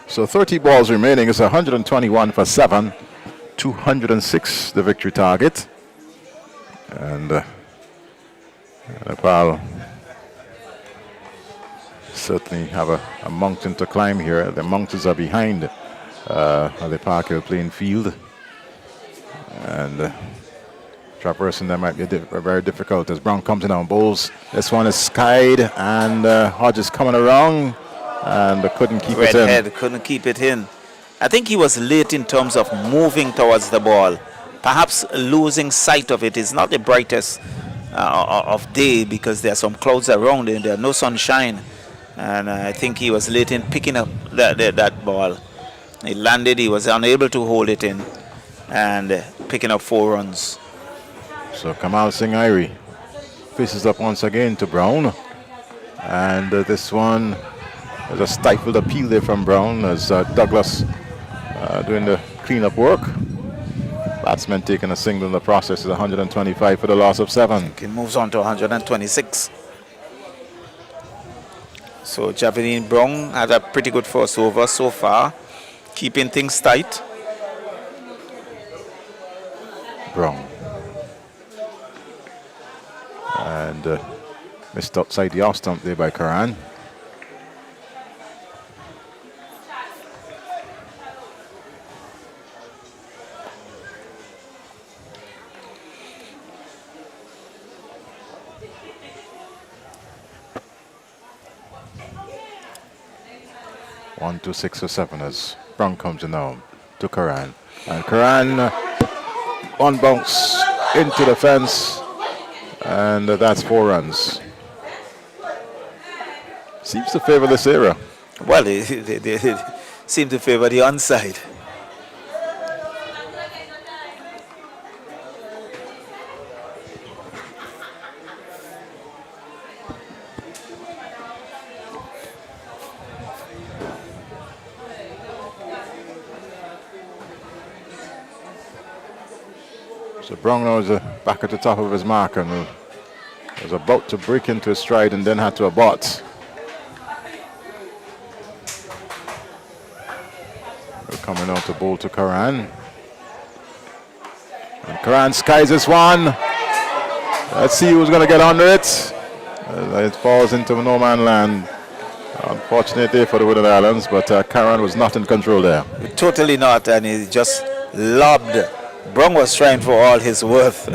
A: So 30 balls remaining. It's 121 for 7. 206 the victory target. And Nepal certainly have a mountain to climb here. The mountains are behind the Park Hill playing field. And traversing them might be very difficult as Brown comes in on bowls. This one is skied, and Hodges coming around and couldn't keep it in.
B: Redhead couldn't keep it in. I think he was late in terms of moving towards the ball. Perhaps losing sight of it is not the brightest of day because there are some clouds around and there's no sunshine. And I think he was late in picking up that ball. It landed, he was unable to hold it in, and picking up 4 runs.
A: So Kamal Singh Airi faces up once again to Brown. And this one is a stifled appeal there from Brown as Douglas doing the cleanup work. Batsman taking a single in the process is 125 for the loss of 7.
B: It moves on to 126. So Javelin Brown had a pretty good first over so far, keeping things tight.
A: Brown. And missed outside the off stump there by Karan. One to 6 or 7 as Brown comes in now to Karan. And Karan, one bounce into the fence, and that's 4 runs. Seems to favor this era.
B: Well, they seem to favor the onside.
A: So Brown now is back at the top of his mark and was about to break into his stride and then had to abort. We're coming out to bowl to Karan. And Karan skies this one. Let's see who's going to get under it. It falls into no man land. Unfortunate day for the Woodland Islands, but Karan was not in control there.
B: Totally not, and he just lobbed. Brown was trying for all his worth,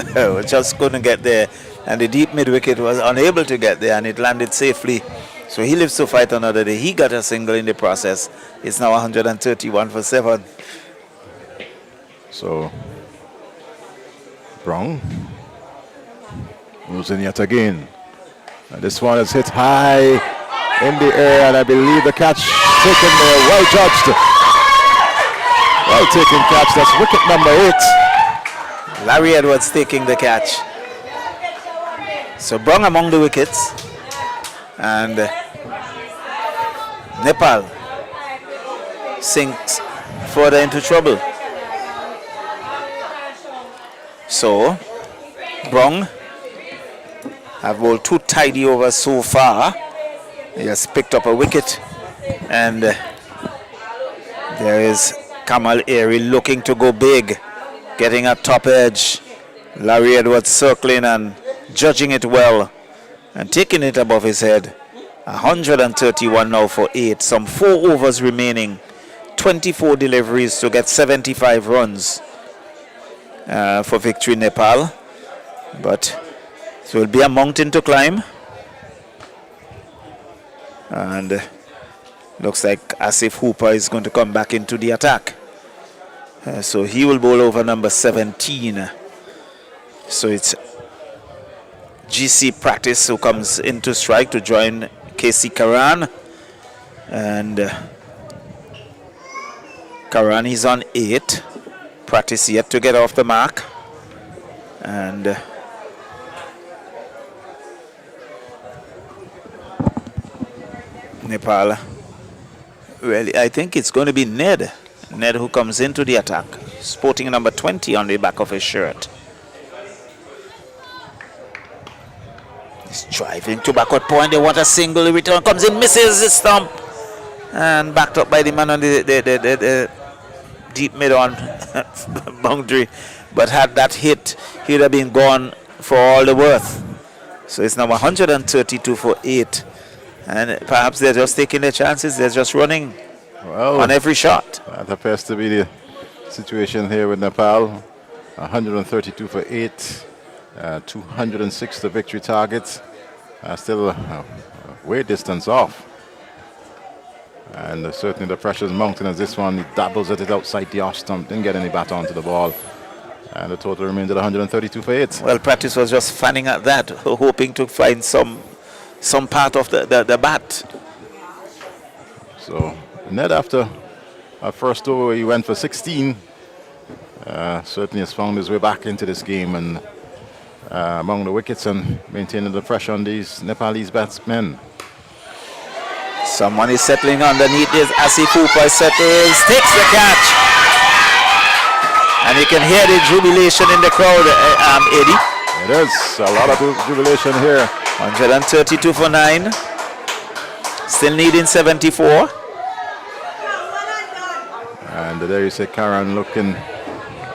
B: just couldn't get there, and the deep mid wicket was unable to get there, and it landed safely. So he lives to fight another day. He got a single in the process. It's now 131 for 7.
A: So Brown moves in yet again, and this one is hit high in the air, and I believe the catch taken there, well judged. Well taken catch. That's wicket number 8.
B: Larry Edwards taking the catch. So Brown among the wickets, and Nepal sinks further into trouble. So Brown have bowled 2 tidy overs so far. He has picked up a wicket, and there is Kamal Airi looking to go big, getting a top edge. Larry Edwards circling and judging it well and taking it above his head. 131 now for 8. Some 4 overs remaining. 24 deliveries to get 75 runs for victory Nepal. But it will be a mountain to climb. And looks like Asif Hooper is going to come back into the attack. So he will bowl over number 17. So it's GC Practice who comes into strike to join KC Karan. And Karan is on 8. Practice yet to get off the mark. And Nepal. Well, I think it's going to be Ned. Ned who comes into the attack, sporting number 20 on the back of his shirt. He's driving to backward point. They want a single. The return comes in, misses the stump, and backed up by the man on the deep mid on boundary. But had that hit, he'd have been gone for all the worth. So it's now 132 for 8. And perhaps they're just taking their chances. They're just running on every shot.
A: That appears to be the situation here with Nepal. 132 for 8. 206 the victory target. Still way distance off. And certainly the pressure is mounting as this one. He dabbles at it outside the off stump. Didn't get any bat onto the ball. And the total remains at 132 for 8.
B: Well, practice was just fanning at that, hoping to find some part of the bat.
A: So Ned, after our first over, he went for 16. Certainly has found his way back into this game and among the wickets and maintaining the pressure on these Nepalese batsmen.
B: Someone is settling underneath this. Asif Hooper settles, takes the catch. And you can hear the jubilation in the crowd, Eddie.
A: It is a lot of jubilation here.
B: 132 for 9. Still needing 74.
A: And there you see Karan looking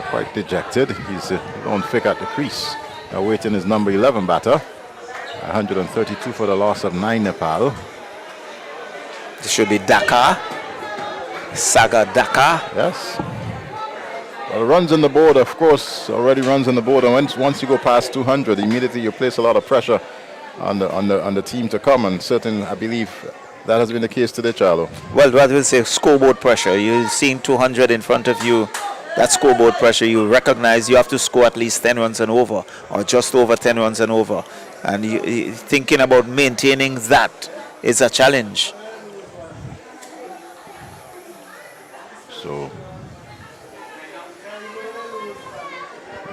A: quite dejected. He's on thick at the crease, awaiting his number 11 batter. 132 for the loss of 9 Nepal.
B: This should be Dhaka. Saga Dhaka.
A: Yes. Well, runs on the board, of course, already runs on the board. And once you go past 200, immediately you place a lot of pressure on the team to come. And certainly, I believe that has been the case today, Charlo.
B: Well, what will say scoreboard pressure. You've seen 200 in front of you. That scoreboard pressure, you recognize you have to score at least 10 runs and over, or just over 10 runs and over. And thinking about maintaining that is a challenge.
A: So,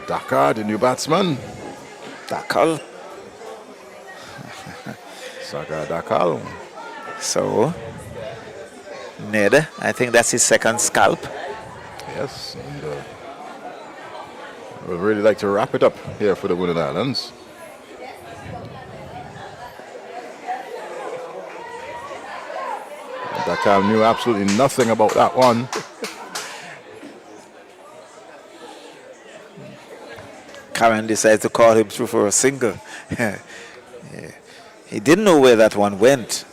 A: Dhaka, the new batsman.
B: Dakal.
A: Saga Dakal.
B: So, Ned, I think that's his second scalp.
A: Yes, and I would really like to wrap it up here for the Windward Islands. Dakal knew absolutely nothing about that one.
B: Karen decided to call him through for a single. Yeah. He didn't know where that one went,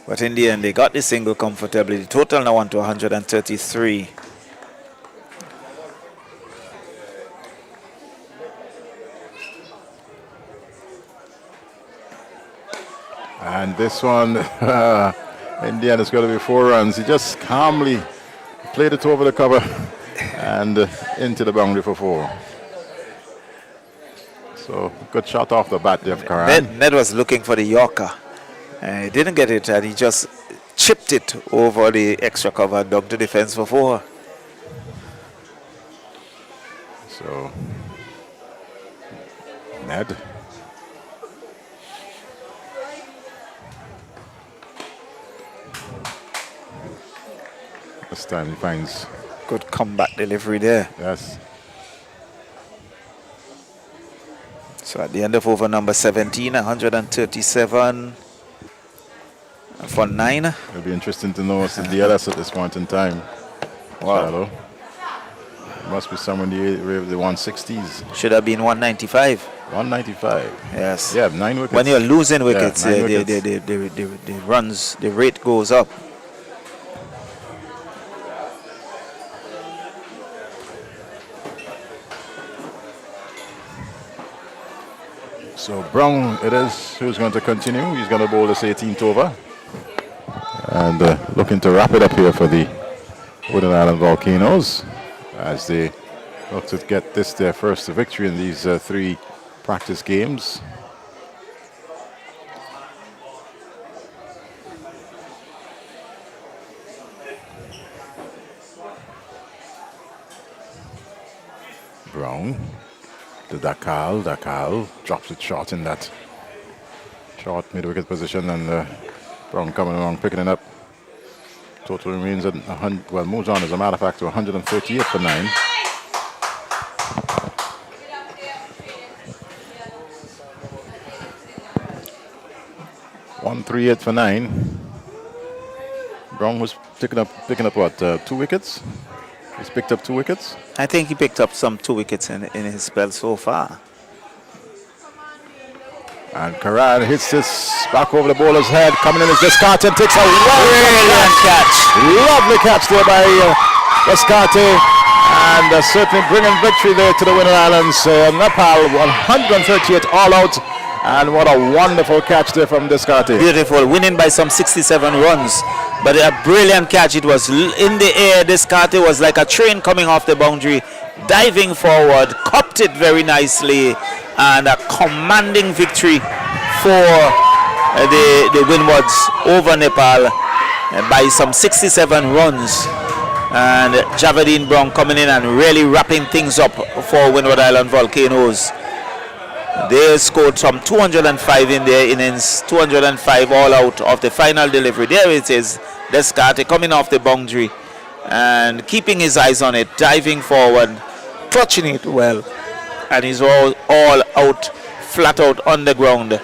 B: but in the end they got the single comfortably. The total now on to 133.
A: And this one, in the end, it's going to be 4 runs. He just calmly played it over the cover and into the boundary for 4. So, good shot off the bat there, Karan.
B: Ned was looking for the Yorker. He didn't get it, and he just chipped it over the extra cover and dug the defense for 4.
A: So, Ned. This time he finds
B: good comeback delivery there.
A: Yes.
B: So at the end of over number 17, 137 for 9.
A: It'll be interesting to know what's the DLS at this point in time.
B: Wow.
A: It must be somewhere in the area of the 160s.
B: Should have been 195.
A: 195.
B: Yes.
A: Yeah, 9 wickets.
B: When you're losing wickets,
A: Yeah, 9
B: the rate goes up.
A: So Brown it is who's going to continue. He's going to bowl this 18th over. And looking to wrap it up here for the Windward Island Volcanoes as they look to get this their first victory in these 3 practice games. Brown. The Dakal drops it short in that short mid-wicket position, and Brown coming along picking it up. Total remains at 100, well, moves on as a matter of fact to 138 for 9. .138 for 9. Brown was picking up what, 2 wickets? He's picked up 2 wickets.
B: I think he picked up some 2 wickets in his spell so far.
A: And Karan hits this back over the bowler's head. Coming in is Descartes and takes a
B: Brilliant catch.
A: Lovely catch there by Descartes. and certainly bringing victory there to the Windward Islands. Nepal 138 all out, and what a wonderful catch there from Descartes.
B: Beautiful, winning by some 67 runs, but a brilliant catch. It was in the air. Descartes was like a train coming off the boundary, diving forward, cupped it very nicely, and a commanding victory for the Windwards over Nepal by some 67 runs. And Javadine Brown coming in and really wrapping things up for Windward Island Volcanoes. They scored some 205 in their innings, 205 all out of the final delivery. There it is, Descartes coming off the boundary and keeping his eyes on it, diving forward, touching it well, and he's all out, flat out on the ground.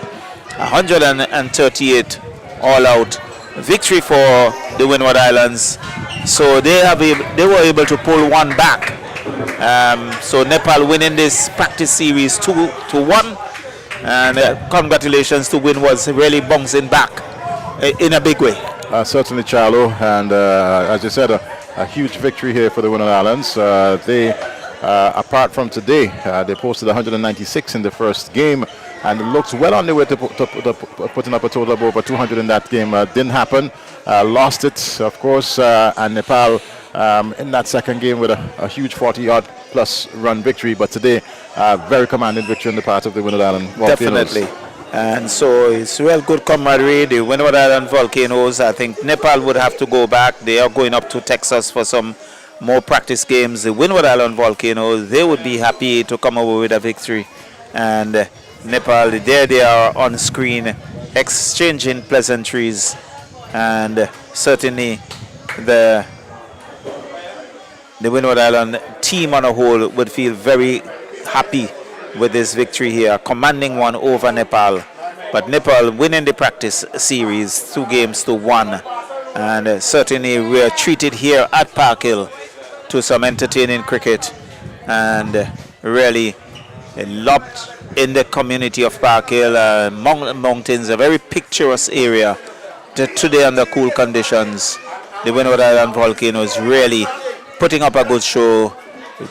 B: 138 all out. Victory for the Windward Islands. So they were able to pull one back. So Nepal winning this practice series 2-1, and congratulations to Windwards really bouncing back in a big way.
A: Certainly, Charlo, and as you said, a huge victory here for the Windward Islands. They, apart from today, they posted 196 in the first game, and looks well on their way to putting up a total of over 200 in that game. Didn't happen. Lost it, of course, and Nepal in that second game with a huge 40-odd plus run victory. But today, very commanding victory on the part of the Windward Island Volcanoes.
B: Definitely. And so it's real good camaraderie. The Windward Island Volcanoes, I think Nepal would have to go back. They are going up to Texas for some more practice games. The Windward Island Volcanoes, they would be happy to come away with a victory. And Nepal, there they are on screen exchanging pleasantries, and certainly the Windward Island team on a whole would feel very happy with this victory here, commanding one over Nepal. But Nepal winning the practice series 2-1, and certainly we are treated here at Park Hill to some entertaining cricket, and really loved in the community of Park Hill, mountains, a very picturesque area. Today under cool conditions, the Windward Island Volcanoes really putting up a good show,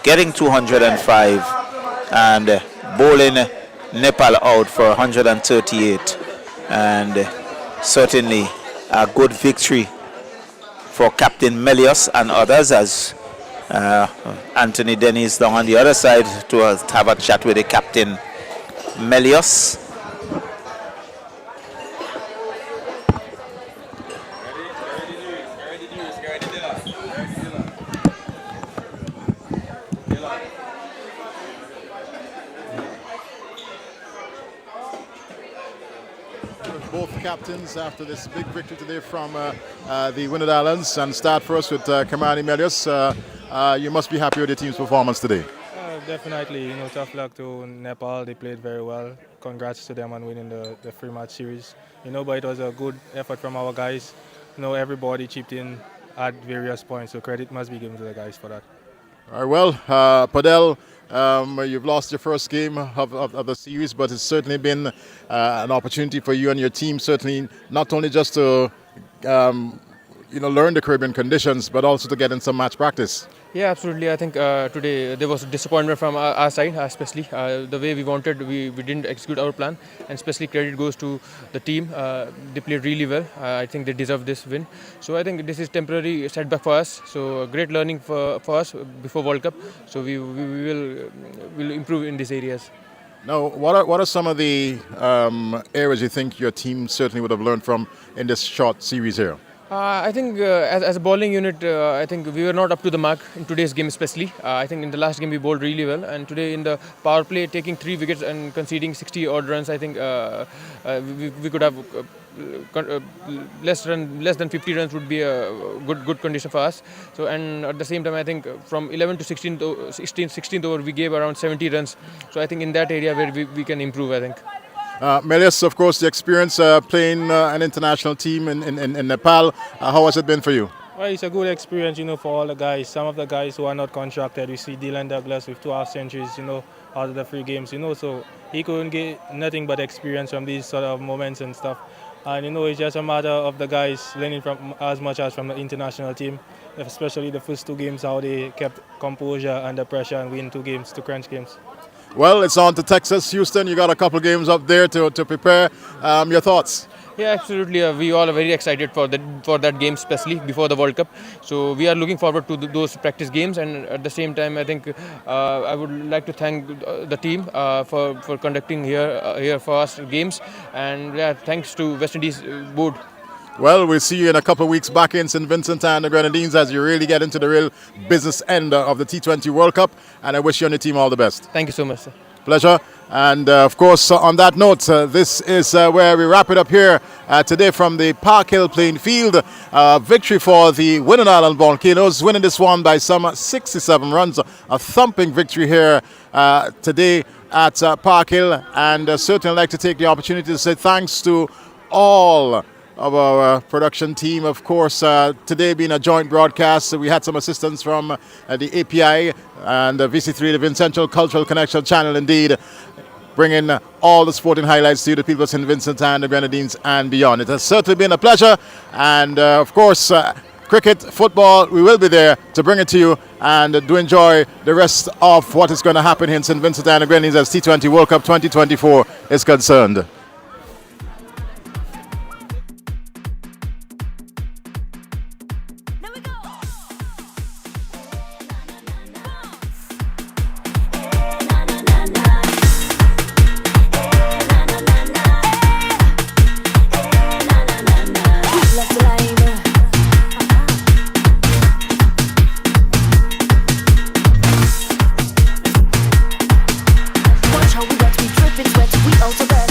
B: getting 205 and bowling Nepal out for 138, and certainly a good victory for Captain Melius and others, as Anthony Dennis down on the other side to have a chat with the captain Melius.
A: Both captains after this big victory today from the Windward Islands, and start first with Kamani Melius. You must be happy with your team's performance today.
G: Definitely, tough luck to Nepal. They played very well. Congrats to them on winning the free match series. But it was a good effort from our guys. Everybody chipped in at various points, so credit must be given to the guys for that.
A: All right, well, Padel, you've lost your first game of the series, but it's certainly been an opportunity for you and your team, certainly not only just to learn the Caribbean conditions, but also to get in some match practice.
H: Yeah, absolutely. I think today there was disappointment from our side, especially the way we wanted. We didn't execute our plan, and especially credit goes to the team. They played really well. I think they deserve this win. So I think this is temporary setback for us. So great learning for us before World Cup. So we will improve in these areas.
A: Now, what are some of the areas you think your team certainly would have learned from in this short series here?
H: I think as a bowling unit, I think we were not up to the mark in today's game especially. I think in the last game we bowled really well, and today in the power play, taking 3 wickets and conceding 60 odd runs, I think we could have less than 50 runs would be a good condition for us. So, and at the same time, I think from 11 to 16th over we gave around 70 runs. So I think in that area where we can improve, I think.
A: Melius, of course, the experience playing an international team in Nepal. How has it been for you?
G: Well, it's a good experience, for all the guys. Some of the guys who are not contracted, we see Dylan Douglas with 2 half centuries, out of the 3 games, so he couldn't get nothing but experience from these sort of moments and stuff. And it's just a matter of the guys learning from as much as from the international team, especially the first 2 games, how they kept composure under pressure and win 2 games, 2 crunch games.
A: Well, it's on to Texas, Houston. You got a couple games up there to prepare. Your thoughts?
H: Yeah, absolutely. We all are very excited for that game, especially before the World Cup. So we are looking forward to those practice games, and at the same time, I think I would like to thank the team for conducting here for us games, and yeah, thanks to West Indies board.
A: Well, we'll see you in a couple of weeks back in St. Vincent and the Grenadines as you really get into the real business end of the T20 World Cup. And I wish you and your team all the best.
H: Thank you so much, sir.
A: Pleasure. And of course, on that note, this is where we wrap it up here today from the Park Hill playing field. Victory for the Windward Island Volcanoes, winning this one by some 67 runs. A thumping victory here today at Park Hill. And certainly like to take the opportunity to say thanks to all of our production team. Of course, today being a joint broadcast, we had some assistance from the API and VC3, the Vincential Cultural Connection channel, indeed, bringing all the sporting highlights to you, the people of St. Vincent and the Grenadines and beyond. It has certainly been a pleasure, and of course, cricket, football, we will be there to bring it to you, and do enjoy the rest of what is going to happen here in St. Vincent and the Grenadines as T20 World Cup 2024 is concerned.
C: Watch how we got to be dripping sweat, we out of bed.